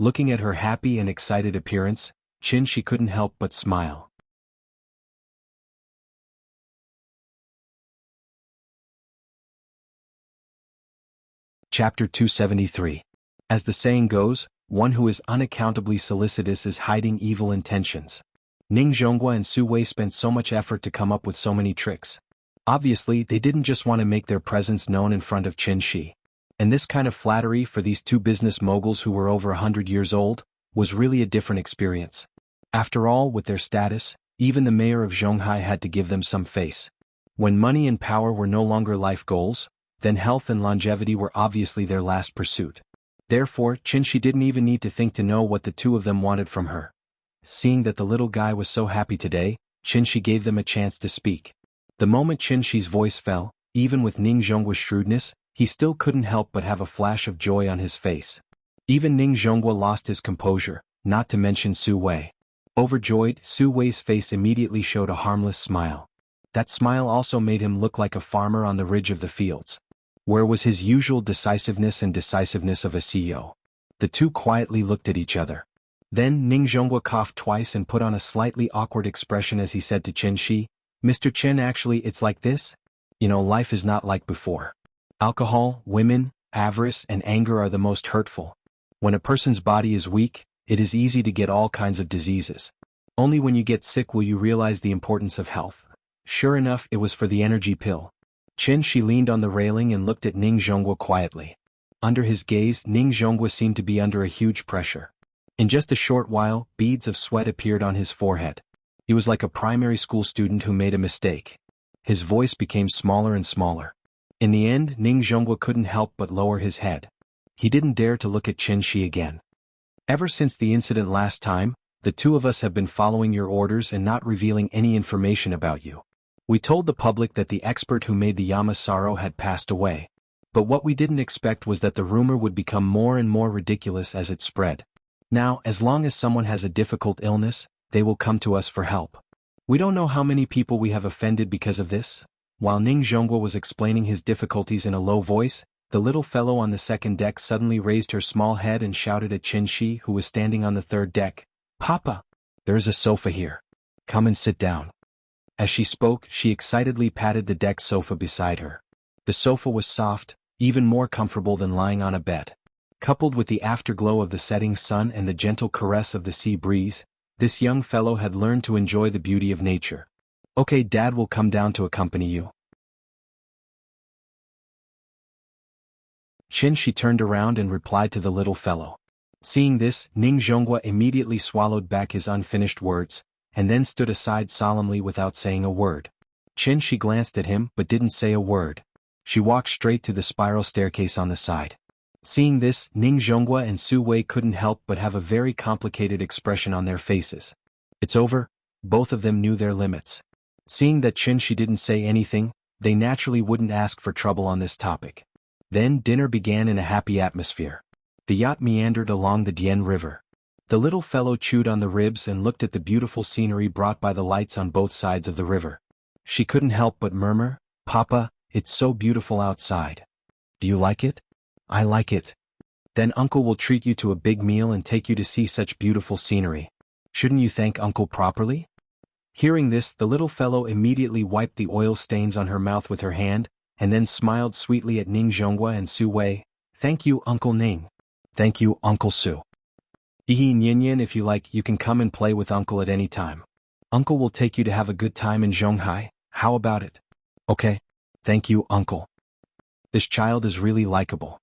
Looking at her happy and excited appearance, Qin Shi couldn't help but smile. Chapter 273. As the saying goes, one who is unaccountably solicitous is hiding evil intentions. Ning Zhonghua and Su Wei spent so much effort to come up with so many tricks. Obviously, they didn't just want to make their presence known in front of Qin Shi. And this kind of flattery for these two business moguls who were over 100 years old was really a different experience. After all, with their status, even the mayor of Zhonghai had to give them some face. When money and power were no longer life goals, then health and longevity were obviously their last pursuit. Therefore, Qin Shi didn't even need to think to know what the two of them wanted from her. Seeing that the little guy was so happy today, Qin Shi gave them a chance to speak. The moment Qin Shi's voice fell, even with Ning Zhonghua's shrewdness, he still couldn't help but have a flash of joy on his face. Even Ning Zhonghua lost his composure, not to mention Su Wei. Overjoyed, Su Wei's face immediately showed a harmless smile. That smile also made him look like a farmer on the ridge of the fields. Where was his usual decisiveness and decisiveness of a CEO? The two quietly looked at each other. Then Ning Zhonghua coughed twice and put on a slightly awkward expression as he said to Qin Shi, "Mr. Qin, actually it's like this. Life is not like before. Alcohol, women, avarice and anger are the most hurtful. When a person's body is weak, it is easy to get all kinds of diseases. Only when you get sick will you realize the importance of health." Sure enough, it was for the energy pill. Qin Shi leaned on the railing and looked at Ning Zhonghua quietly. Under his gaze, Ning Zhonghua seemed to be under a huge pressure. In just a short while, beads of sweat appeared on his forehead. He was like a primary school student who made a mistake. His voice became smaller and smaller. In the end, Ning Zhonghua couldn't help but lower his head. He didn't dare to look at Qin Shi again. "Ever since the incident last time, the two of us have been following your orders and not revealing any information about you. We told the public that the expert who made the Yamasaro had passed away. But what we didn't expect was that the rumor would become more and more ridiculous as it spread. Now, as long as someone has a difficult illness, they will come to us for help. We don't know how many people we have offended because of this." While Ning Zhonghua was explaining his difficulties in a low voice, the little fellow on the second deck suddenly raised her small head and shouted at Qin Shi, who was standing on the third deck, "Papa! There is a sofa here. Come and sit down." As she spoke, she excitedly patted the deck sofa beside her. The sofa was soft, even more comfortable than lying on a bed. Coupled with the afterglow of the setting sun and the gentle caress of the sea breeze, this young fellow had learned to enjoy the beauty of nature. "Okay, Dad will come down to accompany you." Qin Shi turned around and replied to the little fellow. Seeing this, Ning Zhonghua immediately swallowed back his unfinished words, and then stood aside solemnly without saying a word. Qin Shi glanced at him but didn't say a word. She walked straight to the spiral staircase on the side. Seeing this, Ning Zhonghua and Su Wei couldn't help but have a very complicated expression on their faces. "It's over." Both of them knew their limits. Seeing that Qin Shi didn't say anything, they naturally wouldn't ask for trouble on this topic. Then dinner began in a happy atmosphere. The yacht meandered along the Dian River. The little fellow chewed on the ribs and looked at the beautiful scenery brought by the lights on both sides of the river. She couldn't help but murmur, "Papa, it's so beautiful outside. Do you like it?" "I like it." "Then Uncle will treat you to a big meal and take you to see such beautiful scenery. Shouldn't you thank Uncle properly?" Hearing this, the little fellow immediately wiped the oil stains on her mouth with her hand, and then smiled sweetly at Ning Zhonghua and Su Wei. "Thank you, Uncle Ning." "Thank you, Uncle Su." "Yi Nyin, if you like, you can come and play with Uncle at any time. Uncle will take you to have a good time in Zhonghai, how about it?" "Okay. Thank you, Uncle." This child is really likable.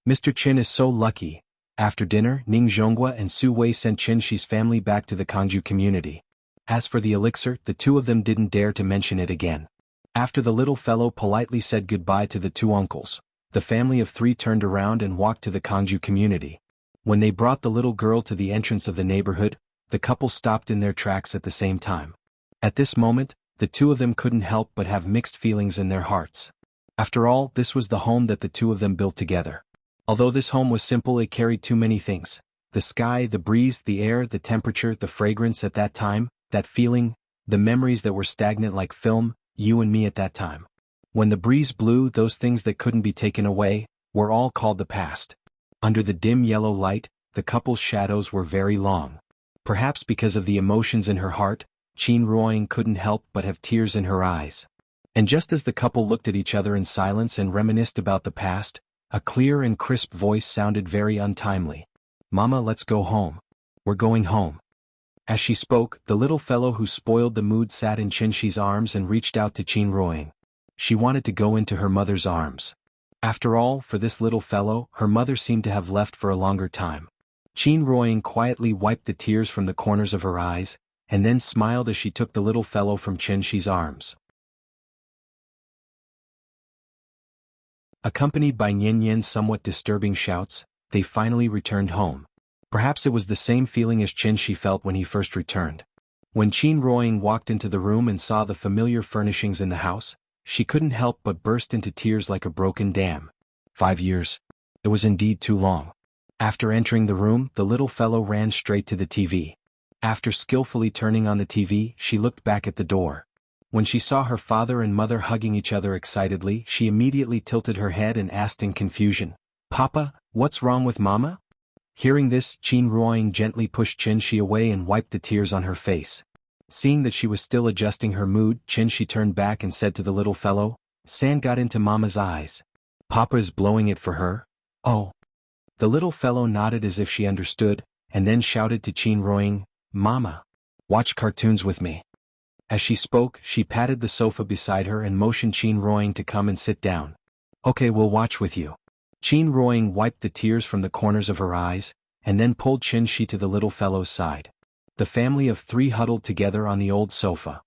Mr. Qin is so lucky. After dinner, Ning Zhonghua and Su Wei sent Qin Shi's family back to the Kangju community. As for the elixir, the two of them didn't dare to mention it again. After the little fellow politely said goodbye to the two uncles, the family of three turned around and walked to the Kangju community. When they brought the little girl to the entrance of the neighborhood, the couple stopped in their tracks at the same time. At this moment, the two of them couldn't help but have mixed feelings in their hearts. After all, this was the home that the two of them built together. Although this home was simple, it carried too many things. The sky, the breeze, the air, the temperature, the fragrance at that time, that feeling, the memories that were stagnant like film, you and me at that time. When the breeze blew, those things that couldn't be taken away, were all called the past. Under the dim yellow light, the couple's shadows were very long. Perhaps because of the emotions in her heart, Qin Ruoying couldn't help but have tears in her eyes. And just as the couple looked at each other in silence and reminisced about the past, a clear and crisp voice sounded very untimely. "Mama, let's go home. We're going home." As she spoke, the little fellow who spoiled the mood sat in Qin Shi's arms and reached out to Qin Ruoying. She wanted to go into her mother's arms. After all, for this little fellow, her mother seemed to have left for a longer time. Qin Ruoying quietly wiped the tears from the corners of her eyes, and then smiled as she took the little fellow from Qin Shi's arms. Accompanied by Nian Yan's somewhat disturbing shouts, they finally returned home. Perhaps it was the same feeling as Qin Shi felt when he first returned. When Qin Ruoying walked into the room and saw the familiar furnishings in the house, she couldn't help but burst into tears like a broken dam. 5 years. It was indeed too long. After entering the room, the little fellow ran straight to the TV. After skillfully turning on the TV, she looked back at the door. When she saw her father and mother hugging each other excitedly, she immediately tilted her head and asked in confusion, "Papa, what's wrong with Mama?" Hearing this, Qin Ruoying gently pushed Qin Shi away and wiped the tears on her face. Seeing that she was still adjusting her mood, Qin Shi turned back and said to the little fellow, "Sand got into Mama's eyes. Papa is blowing it for her?" "Oh." The little fellow nodded as if she understood, and then shouted to Qin Ruoying, "Mama, watch cartoons with me." As she spoke, she patted the sofa beside her and motioned Qin Ruoying to come and sit down. "Okay, we'll watch with you." Qin Ruoying wiped the tears from the corners of her eyes, and then pulled Qin Shi to the little fellow's side. The family of three huddled together on the old sofa.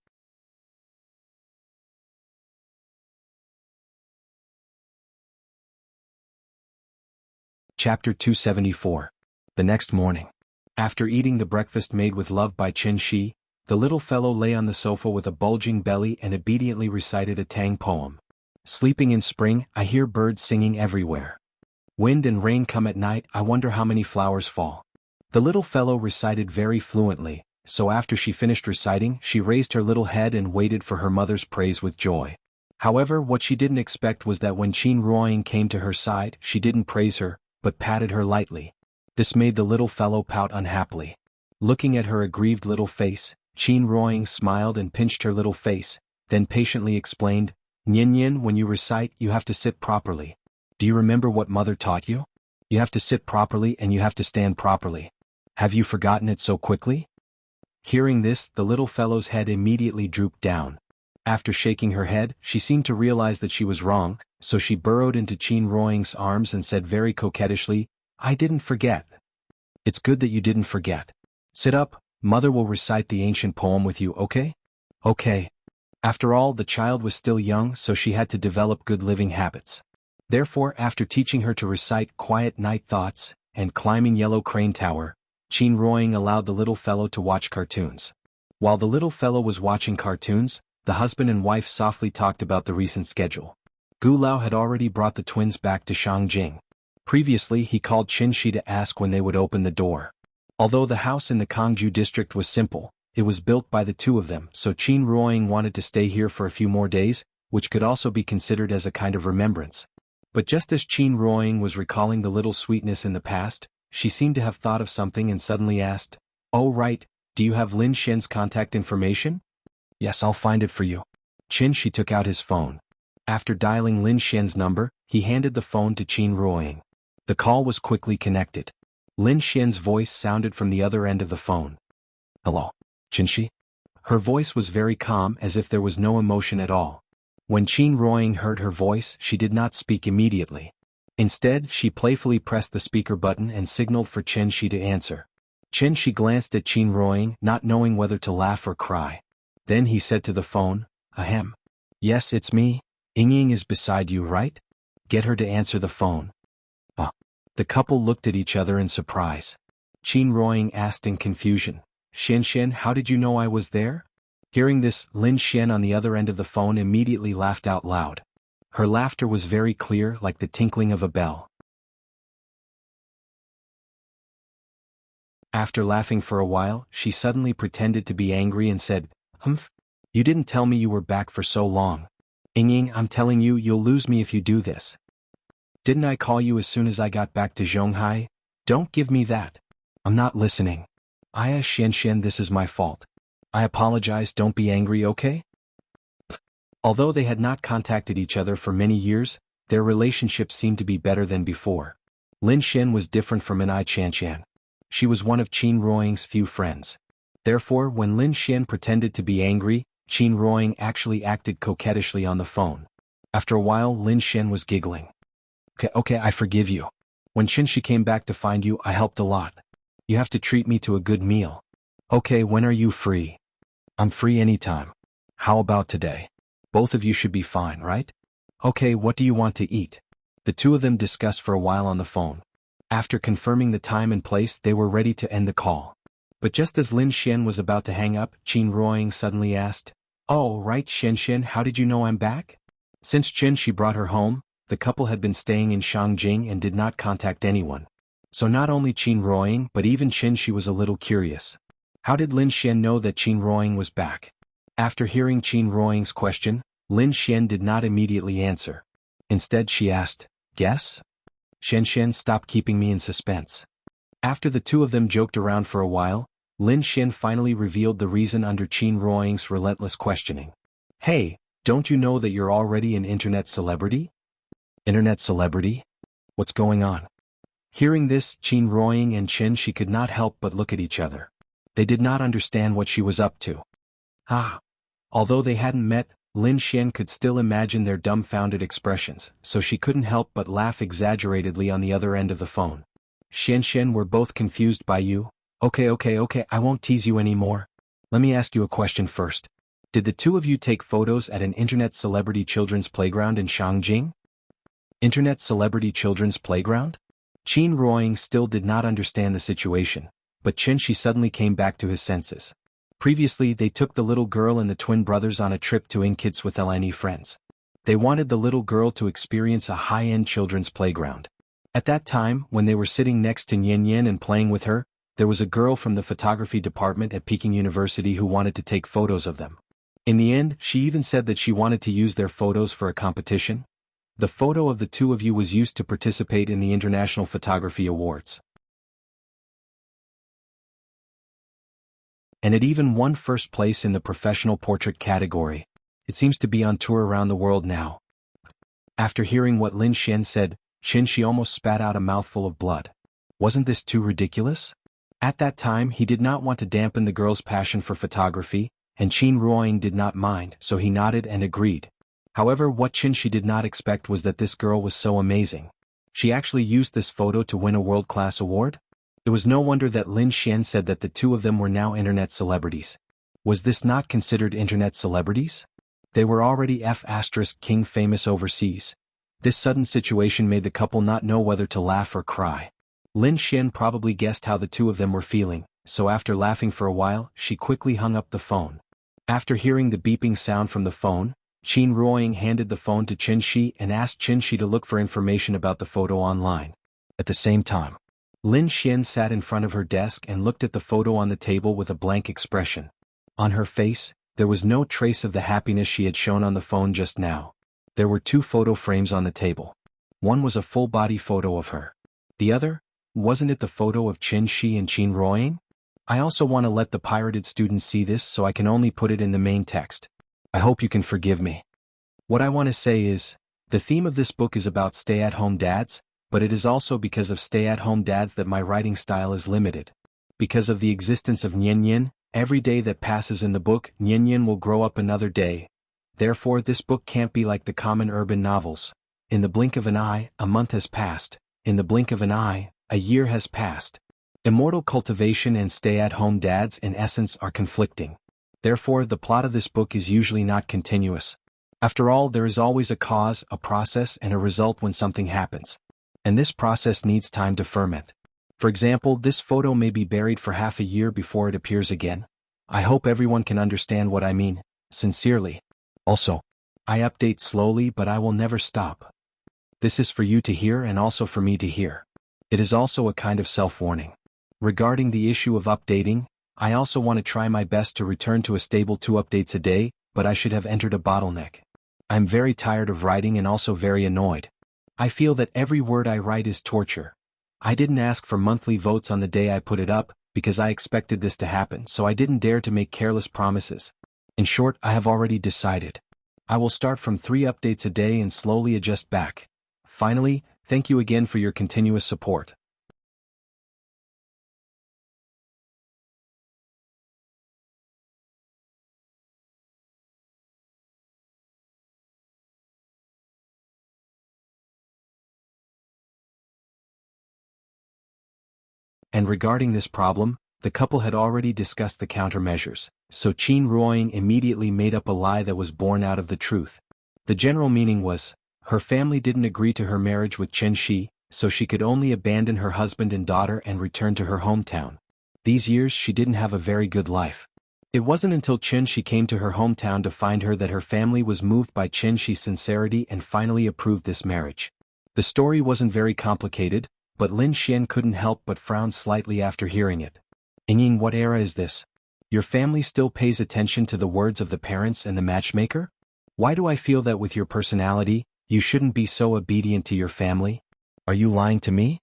Chapter 274. The next morning. After eating the breakfast made with love by Qin Shi, the little fellow lay on the sofa with a bulging belly and obediently recited a Tang poem. "Sleeping in spring, I hear birds singing everywhere. Wind and rain come at night, I wonder how many flowers fall." The little fellow recited very fluently, so after she finished reciting, she raised her little head and waited for her mother's praise with joy. However, what she didn't expect was that when Qin Ruoying came to her side, she didn't praise her, but patted her lightly. This made the little fellow pout unhappily. Looking at her aggrieved little face, Qin Ruoying smiled and pinched her little face, then patiently explained, "Nian Yin, when you recite, you have to sit properly. Do you remember what mother taught you? You have to sit properly and you have to stand properly. Have you forgotten it so quickly?" Hearing this, the little fellow's head immediately drooped down. After shaking her head, she seemed to realize that she was wrong, so she burrowed into Qin Ruoying's arms and said very coquettishly, "I didn't forget." "It's good that you didn't forget. Sit up, Mother will recite the ancient poem with you, okay?" "Okay." After all, the child was still young, so she had to develop good living habits. Therefore, after teaching her to recite Quiet Night Thoughts and Climbing Yellow Crane Tower, Qin Ruoying allowed the little fellow to watch cartoons. While the little fellow was watching cartoons, the husband and wife softly talked about the recent schedule. Gu Lao had already brought the twins back to Shangjing. Previously, he called Qin Shi to ask when they would open the door. Although the house in the Kangju district was simple, it was built by the two of them, so Qin Ruoying wanted to stay here for a few more days, which could also be considered as a kind of remembrance. But just as Qin Ruoying was recalling the little sweetness in the past, she seemed to have thought of something and suddenly asked, "Oh right, do you have Lin Shen's contact information?" Yes, I'll find it for you. Qin Shi took out his phone. After dialing Lin Xian's number, he handed the phone to Qin Ruoying. The call was quickly connected. Lin Xian's voice sounded from the other end of the phone. Hello, Qin Shi? Her voice was very calm, as if there was no emotion at all. When Qin Ruoying heard her voice, she did not speak immediately. Instead, she playfully pressed the speaker button and signaled for Qin Shi to answer. Qin Shi glanced at Qin Ruoying, not knowing whether to laugh or cry. Then he said to the phone, Ahem. Yes, it's me. Ying is beside you, right? Get her to answer the phone. The couple looked at each other in surprise. Qin Ruoying asked in confusion, Xian, how did you know I was there? Hearing this, Lin Xian on the other end of the phone immediately laughed out loud. Her laughter was very clear, like the tinkling of a bell. After laughing for a while, she suddenly pretended to be angry and said, Humph? You didn't tell me you were back for so long. Ying, I'm telling you, you'll lose me if you do this. Didn't I call you as soon as I got back to Zhonghai? Don't give me that. I'm not listening. Xian, this is my fault. I apologize, don't be angry, okay? Although they had not contacted each other for many years, their relationship seemed to be better than before. Lin Xian was different from Xian. She was one of Qin Ruoying's few friends. Therefore, when Lin Xian pretended to be angry, Qin Ruoying actually acted coquettishly on the phone. After a while, Lin Xian was giggling. Okay, I forgive you. When Qin Shi came back to find you, I helped a lot. You have to treat me to a good meal. Okay, when are you free? I'm free anytime. How about today? Both of you should be fine, right? Okay, what do you want to eat? The two of them discussed for a while on the phone. After confirming the time and place, they were ready to end the call. But just as Lin Xian was about to hang up, Qin Ruoying suddenly asked, Oh, right, Xian, how did you know I'm back? Since Qin Shi brought her home, the couple had been staying in Shangjing and did not contact anyone. So not only Qin Ruoying but even Qin Shi was a little curious. How did Lin Xian know that Qin Ruoying was back? After hearing Qin Ruoying's question, Lin Xian did not immediately answer. Instead she asked, Guess? Xian, stop keeping me in suspense. After the two of them joked around for a while, Lin Xian finally revealed the reason under Qin Ruoying's relentless questioning. Hey, don't you know that you're already an internet celebrity? Internet celebrity? What's going on? Hearing this, Qin Ruoying and Qin Shi could not help but look at each other. They did not understand what she was up to. Although they hadn't met, Lin Xian could still imagine their dumbfounded expressions, so she couldn't help but laugh exaggeratedly on the other end of the phone. Xian, we're both confused by you. Okay, I won't tease you anymore. Let me ask you a question first. Did the two of you take photos at an internet celebrity children's playground in Shangjing? Internet celebrity children's playground? Qin Ruoying still did not understand the situation, but Qin Shi suddenly came back to his senses. Previously, they took the little girl and the twin brothers on a trip to Kids with LNE friends. They wanted the little girl to experience a high-end children's playground. At that time, when they were sitting next to Yan and playing with her, there was a girl from the photography department at Peking University who wanted to take photos of them. In the end, she even said that she wanted to use their photos for a competition. The photo of the two of you was used to participate in the International Photography Awards. And it even won first place in the professional portrait category. It seems to be on tour around the world now. After hearing what Lin Xian said, Qin Shi almost spat out a mouthful of blood. Wasn't this too ridiculous? At that time, he did not want to dampen the girl's passion for photography, and Qin Ruoying did not mind, so he nodded and agreed. However, what Qin Shi did not expect was that this girl was so amazing. She actually used this photo to win a world-class award? It was no wonder that Lin Xian said that the two of them were now internet celebrities. Was this not considered internet celebrities? They were already King famous overseas. This sudden situation made the couple not know whether to laugh or cry. Lin Xian probably guessed how the two of them were feeling, so after laughing for a while, she quickly hung up the phone. After hearing the beeping sound from the phone, Qin Ruoying handed the phone to Qin Shi and asked Qin Shi to look for information about the photo online. At the same time, Lin Xian sat in front of her desk and looked at the photo on the table with a blank expression. On her face, there was no trace of the happiness she had shown on the phone just now. There were two photo frames on the table. One was a full-body photo of her. The other, wasn't it the photo of Qin Shi and Qin Ruoying? I also want to let the pirated students see this, so I can only put it in the main text. I hope you can forgive me. What I want to say is, the theme of this book is about stay-at-home dads, but it is also because of stay-at-home dads that my writing style is limited. Because of the existence of Nyen Nyen, every day that passes in the book, Nyen Nyen will grow up another day. Therefore, this book can't be like the common urban novels. In the blink of an eye, a month has passed. In the blink of an eye, a year has passed. Immortal cultivation and stay-at-home dads in essence are conflicting. Therefore, the plot of this book is usually not continuous. After all, there is always a cause, a process, and a result when something happens. And this process needs time to ferment. For example, this photo may be buried for half a year before it appears again. I hope everyone can understand what I mean. Sincerely. Also, I update slowly, but I will never stop. This is for you to hear and also for me to hear. It is also a kind of self-warning. Regarding the issue of updating, I also want to try my best to return to a stable 2 updates a day, but I should have entered a bottleneck. I'm very tired of writing and also very annoyed. I feel that every word I write is torture. I didn't ask for monthly votes on the day I put it up, because I expected this to happen, so I didn't dare to make careless promises. In short, I have already decided. I will start from 3 updates a day and slowly adjust back. Finally, thank you again for your continuous support. And regarding this problem, the couple had already discussed the countermeasures, so Qin Ruoying immediately made up a lie that was born out of the truth. The general meaning was, her family didn't agree to her marriage with Chen Shi, so she could only abandon her husband and daughter and return to her hometown. These years she didn't have a very good life. It wasn't until Chen Shi came to her hometown to find her that her family was moved by Chen Shi's sincerity and finally approved this marriage. The story wasn't very complicated, but Lin Xian couldn't help but frown slightly after hearing it. Ying, what era is this? Your family still pays attention to the words of the parents and the matchmaker? Why do I feel that with your personality, you shouldn't be so obedient to your family? Are you lying to me?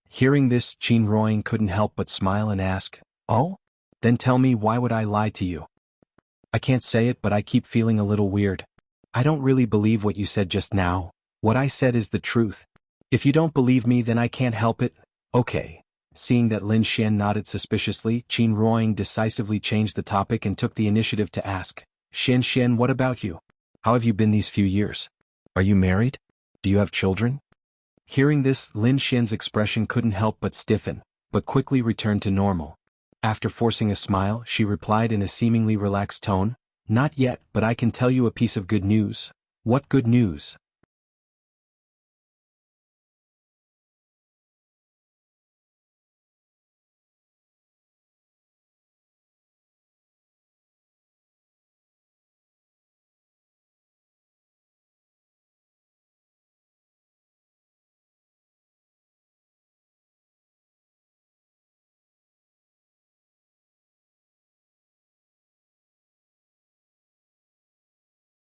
Hearing this, Qin Ruoying couldn't help but smile and ask, "Oh? Then tell me, why would I lie to you?" I can't say it, but I keep feeling a little weird. I don't really believe what you said just now. What I said is the truth. If you don't believe me, then I can't help it. Okay. Seeing that Lin Xian nodded suspiciously, Qin Ruoying decisively changed the topic and took the initiative to ask, Xian, what about you? How have you been these few years? Are you married? Do you have children? Hearing this, Lin Xian's expression couldn't help but stiffen, but quickly returned to normal. After forcing a smile, she replied in a seemingly relaxed tone, "Not yet, but I can tell you a piece of good news." "What good news?"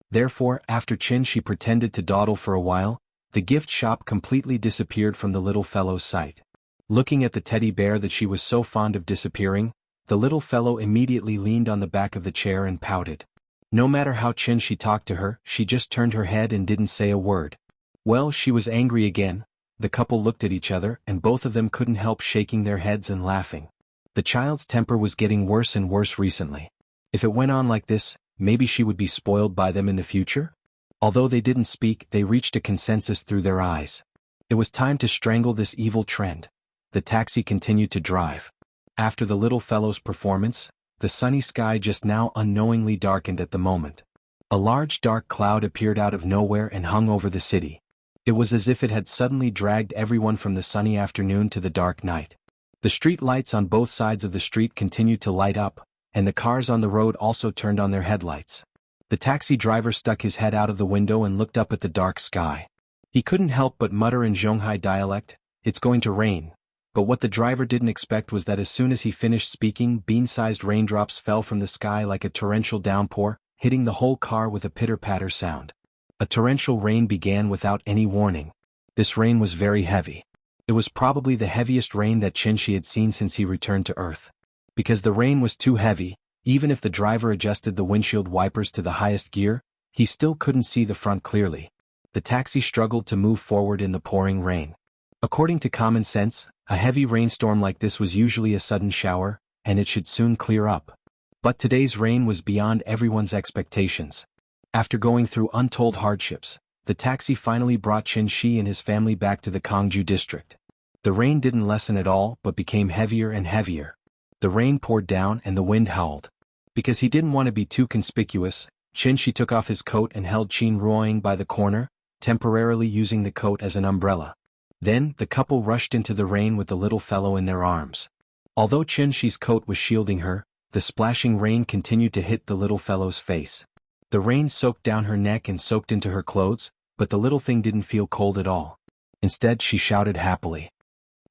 Therefore, after Chen Shi pretended to dawdle for a while, the gift shop completely disappeared from the little fellow's sight. Looking at the teddy bear that she was so fond of disappearing, the little fellow immediately leaned on the back of the chair and pouted. No matter how Chen Shi talked to her, she just turned her head and didn't say a word. Well, she was angry again. The couple looked at each other and both of them couldn't help shaking their heads and laughing. The child's temper was getting worse and worse recently. If it went on like this, maybe she would be spoiled by them in the future? Although they didn't speak, they reached a consensus through their eyes. It was time to strangle this evil trend. The taxi continued to drive. After the little fellow's performance, the sunny sky just now unknowingly darkened at the moment. A large dark cloud appeared out of nowhere and hung over the city. It was as if it had suddenly dragged everyone from the sunny afternoon to the dark night. The street lights on both sides of the street continued to light up, and the cars on the road also turned on their headlights. The taxi driver stuck his head out of the window and looked up at the dark sky. He couldn't help but mutter in Zhonghai dialect, "It's going to rain." But what the driver didn't expect was that as soon as he finished speaking, bean-sized raindrops fell from the sky like a torrential downpour, hitting the whole car with a pitter-patter sound. A torrential rain began without any warning. This rain was very heavy. It was probably the heaviest rain that Chen Shi had seen since he returned to Earth. Because the rain was too heavy, even if the driver adjusted the windshield wipers to the highest gear, he still couldn't see the front clearly. The taxi struggled to move forward in the pouring rain. According to common sense, a heavy rainstorm like this was usually a sudden shower, and it should soon clear up. But today's rain was beyond everyone's expectations. After going through untold hardships, the taxi finally brought Qin Shi and his family back to the Kangju district. The rain didn't lessen at all but became heavier and heavier. The rain poured down and the wind howled. Because he didn't want to be too conspicuous, Qin Shi took off his coat and held Qin Ruoying by the corner, temporarily using the coat as an umbrella. Then, the couple rushed into the rain with the little fellow in their arms. Although Qin Shi's coat was shielding her, the splashing rain continued to hit the little fellow's face. The rain soaked down her neck and soaked into her clothes, but the little thing didn't feel cold at all. Instead, she shouted happily,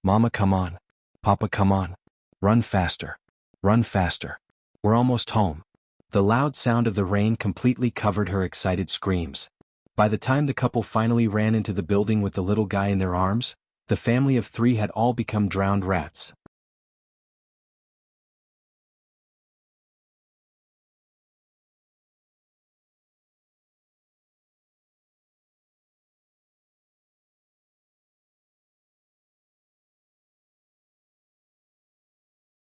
"Mama, come on. Papa, come on. Run faster. Run faster. We're almost home." The loud sound of the rain completely covered her excited screams. By the time the couple finally ran into the building with the little guy in their arms, the family of 3 had all become drowned rats.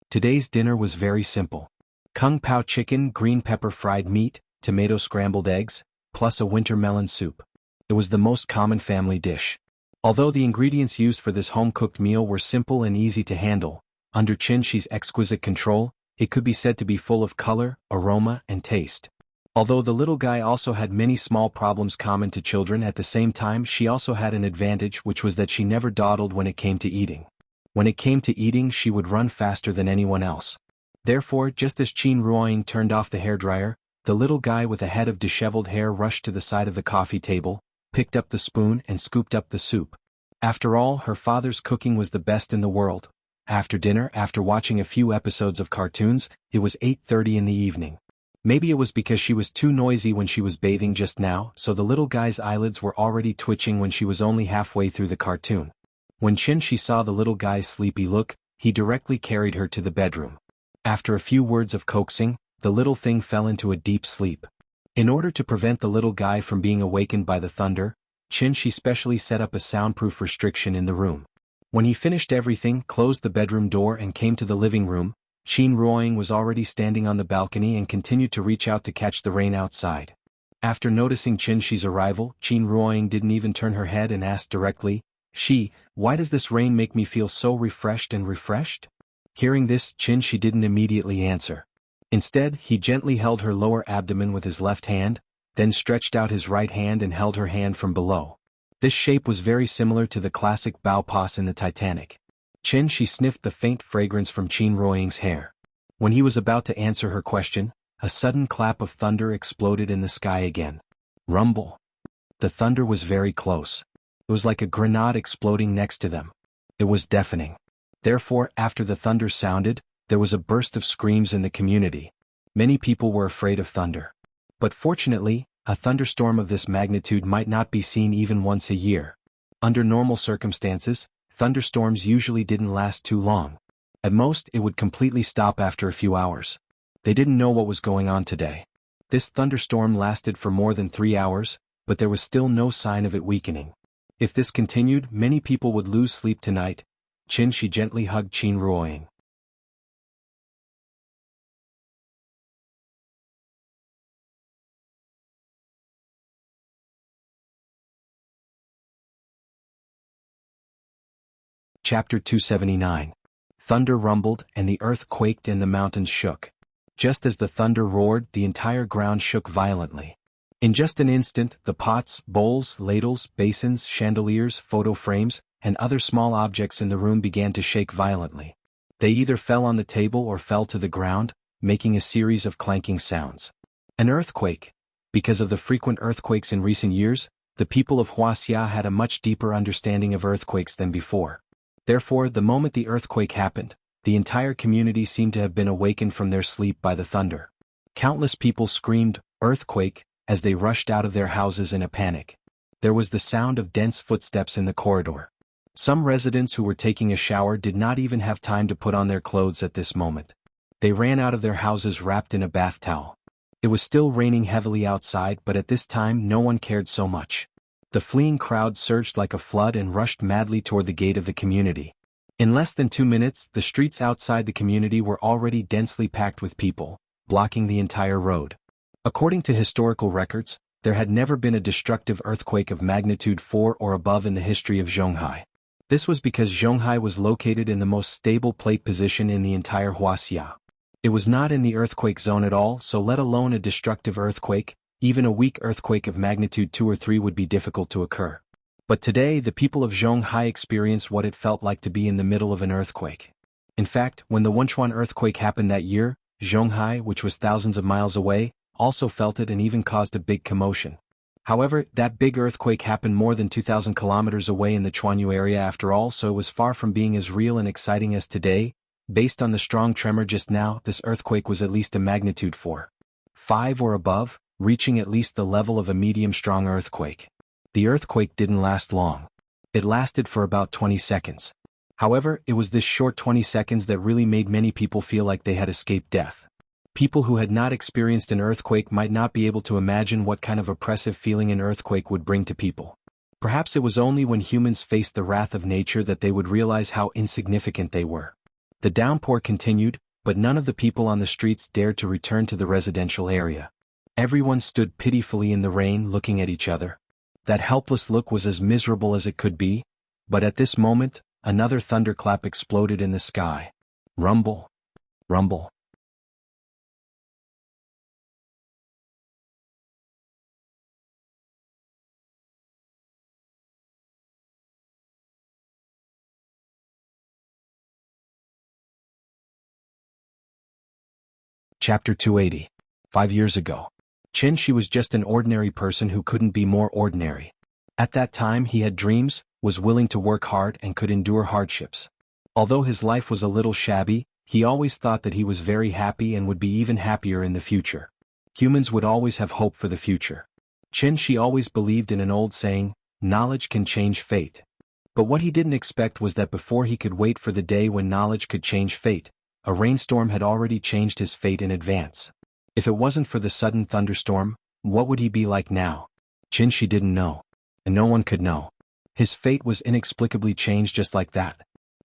Today's dinner was very simple. Kung Pao chicken, green pepper fried meat, tomato scrambled eggs, plus a winter melon soup. It was the most common family dish. Although the ingredients used for this home-cooked meal were simple and easy to handle, under Qin Shi's exquisite control, it could be said to be full of color, aroma, and taste. Although the little guy also had many small problems common to children, at the same time she also had an advantage, which was that she never dawdled when it came to eating. When it came to eating, she would run faster than anyone else. Therefore, just as Qin Ruoying turned off the hairdryer, the little guy with a head of disheveled hair rushed to the side of the coffee table, picked up the spoon and scooped up the soup. After all, her father's cooking was the best in the world. After dinner, after watching a few episodes of cartoons, it was 8:30 in the evening. Maybe it was because she was too noisy when she was bathing just now, so the little guy's eyelids were already twitching when she was only halfway through the cartoon. When Qin Shi saw the little guy's sleepy look, he directly carried her to the bedroom. After a few words of coaxing, the little thing fell into a deep sleep. In order to prevent the little guy from being awakened by the thunder, Qin Shi specially set up a soundproof restriction in the room. When he finished everything, closed the bedroom door and came to the living room, Qin Ruoying was already standing on the balcony and continued to reach out to catch the rain outside. After noticing Qin Shi's arrival, Qin Ruoying didn't even turn her head and asked directly, "Shi, why does this rain make me feel so refreshed and refreshed?" Hearing this, Qin Shi didn't immediately answer. Instead, he gently held her lower abdomen with his left hand, then stretched out his right hand and held her hand from below. This shape was very similar to the classic bow pose in the Titanic. Qin Shi sniffed the faint fragrance from Qin Ruoying's hair. When he was about to answer her question, a sudden clap of thunder exploded in the sky again. Rumble. The thunder was very close. It was like a grenade exploding next to them. It was deafening. Therefore, after the thunder sounded, there was a burst of screams in the community. Many people were afraid of thunder. But fortunately, a thunderstorm of this magnitude might not be seen even once a year. Under normal circumstances, thunderstorms usually didn't last too long. At most, it would completely stop after a few hours. They didn't know what was going on today. This thunderstorm lasted for more than 3 hours, but there was still no sign of it weakening. If this continued, many people would lose sleep tonight. Qin Shi gently hugged Qin Ruoying. Chapter 279. Thunder rumbled and the earth quaked and the mountains shook. Just as the thunder roared, the entire ground shook violently. In just an instant, the pots, bowls, ladles, basins, chandeliers, photo frames, and other small objects in the room began to shake violently. They either fell on the table or fell to the ground, making a series of clanking sounds. An earthquake. Because of the frequent earthquakes in recent years, the people of Wuxia had a much deeper understanding of earthquakes than before. Therefore, the moment the earthquake happened, the entire community seemed to have been awakened from their sleep by the thunder. Countless people screamed, "Earthquake," as they rushed out of their houses in a panic. There was the sound of dense footsteps in the corridor. Some residents who were taking a shower did not even have time to put on their clothes at this moment. They ran out of their houses wrapped in a bath towel. It was still raining heavily outside, but at this time no one cared so much. The fleeing crowd surged like a flood and rushed madly toward the gate of the community. In less than 2 minutes, the streets outside the community were already densely packed with people, blocking the entire road. According to historical records, there had never been a destructive earthquake of magnitude 4 or above in the history of Zhonghai. This was because Zhonghai was located in the most stable plate position in the entire Wuxia. It was not in the earthquake zone at all, so let alone a destructive earthquake, even a weak earthquake of magnitude 2 or 3 would be difficult to occur. But today the people of Zhonghai experienced what it felt like to be in the middle of an earthquake. In fact, when the Wenchuan earthquake happened that year, Zhonghai, which was thousands of miles away, also felt it and even caused a big commotion. However, that big earthquake happened more than 2,000 kilometers away in the Chuanyu area after all, so it was far from being as real and exciting as today. Based on the strong tremor just now, this earthquake was at least a magnitude 4, 5 or above, reaching at least the level of a medium-strong earthquake. The earthquake didn't last long. It lasted for about 20 seconds. However, it was this short 20 seconds that really made many people feel like they had escaped death. People who had not experienced an earthquake might not be able to imagine what kind of oppressive feeling an earthquake would bring to people. Perhaps it was only when humans faced the wrath of nature that they would realize how insignificant they were. The downpour continued, but none of the people on the streets dared to return to the residential area. Everyone stood pitifully in the rain looking at each other. That helpless look was as miserable as it could be, but at this moment, another thunderclap exploded in the sky. Rumble. Rumble. Chapter 280. 5 years ago. She was just an ordinary person who couldn't be more ordinary. At that time he had dreams, was willing to work hard and could endure hardships. Although his life was a little shabby, he always thought that he was very happy and would be even happier in the future. Humans would always have hope for the future. She always believed in an old saying, knowledge can change fate. But what he didn't expect was that before he could wait for the day when knowledge could change fate, a rainstorm had already changed his fate in advance. If it wasn't for the sudden thunderstorm, what would he be like now? She didn't know. And no one could know. His fate was inexplicably changed just like that.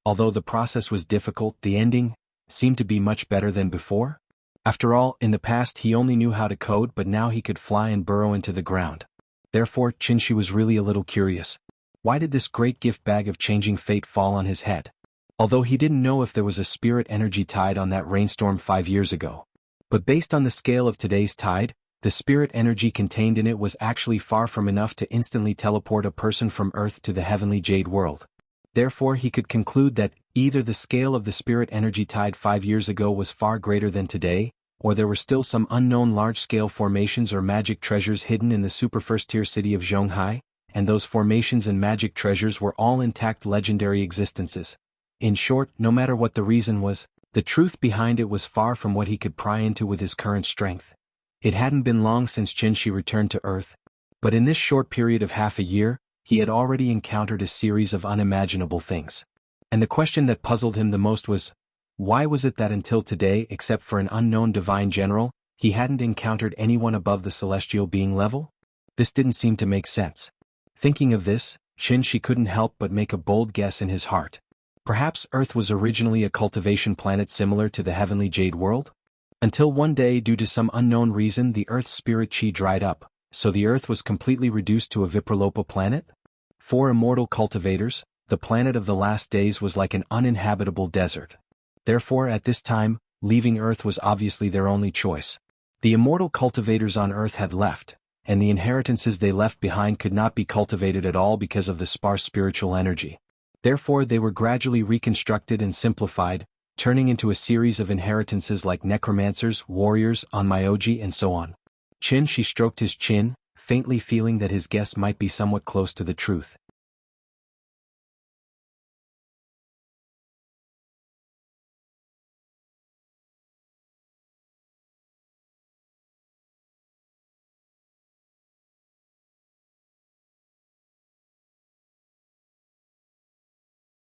Although the process was difficult, the ending seemed to be much better than before. After all, in the past he only knew how to code, but now he could fly and burrow into the ground. Therefore, She was really a little curious. Why did this great gift bag of changing fate fall on his head? Although he didn't know if there was a spirit energy tide on that rainstorm 5 years ago. But based on the scale of today's tide, the spirit energy contained in it was actually far from enough to instantly teleport a person from Earth to the heavenly jade world. Therefore he could conclude that either the scale of the spirit energy tide 5 years ago was far greater than today, or there were still some unknown large-scale formations or magic treasures hidden in the super first-tier city of Zhonghai, and those formations and magic treasures were all intact legendary existences. In short, no matter what the reason was, the truth behind it was far from what he could pry into with his current strength. It hadn't been long since Shi returned to Earth, but in this short period of half a year, he had already encountered a series of unimaginable things. And the question that puzzled him the most was, why was it that until today, except for an unknown divine general, he hadn't encountered anyone above the celestial being level? This didn't seem to make sense. Thinking of this, Shi couldn't help but make a bold guess in his heart. Perhaps Earth was originally a cultivation planet similar to the heavenly jade world? Until one day, due to some unknown reason, the Earth's spirit chi dried up, so the Earth was completely reduced to a Vipralopa planet? For immortal cultivators, the planet of the last days was like an uninhabitable desert. Therefore, at this time, leaving Earth was obviously their only choice. The immortal cultivators on Earth had left, and the inheritances they left behind could not be cultivated at all because of the sparse spiritual energy. Therefore they were gradually reconstructed and simplified, turning into a series of inheritances like necromancers, warriors, onmyoji, and so on. She stroked his chin, faintly feeling that his guess might be somewhat close to the truth.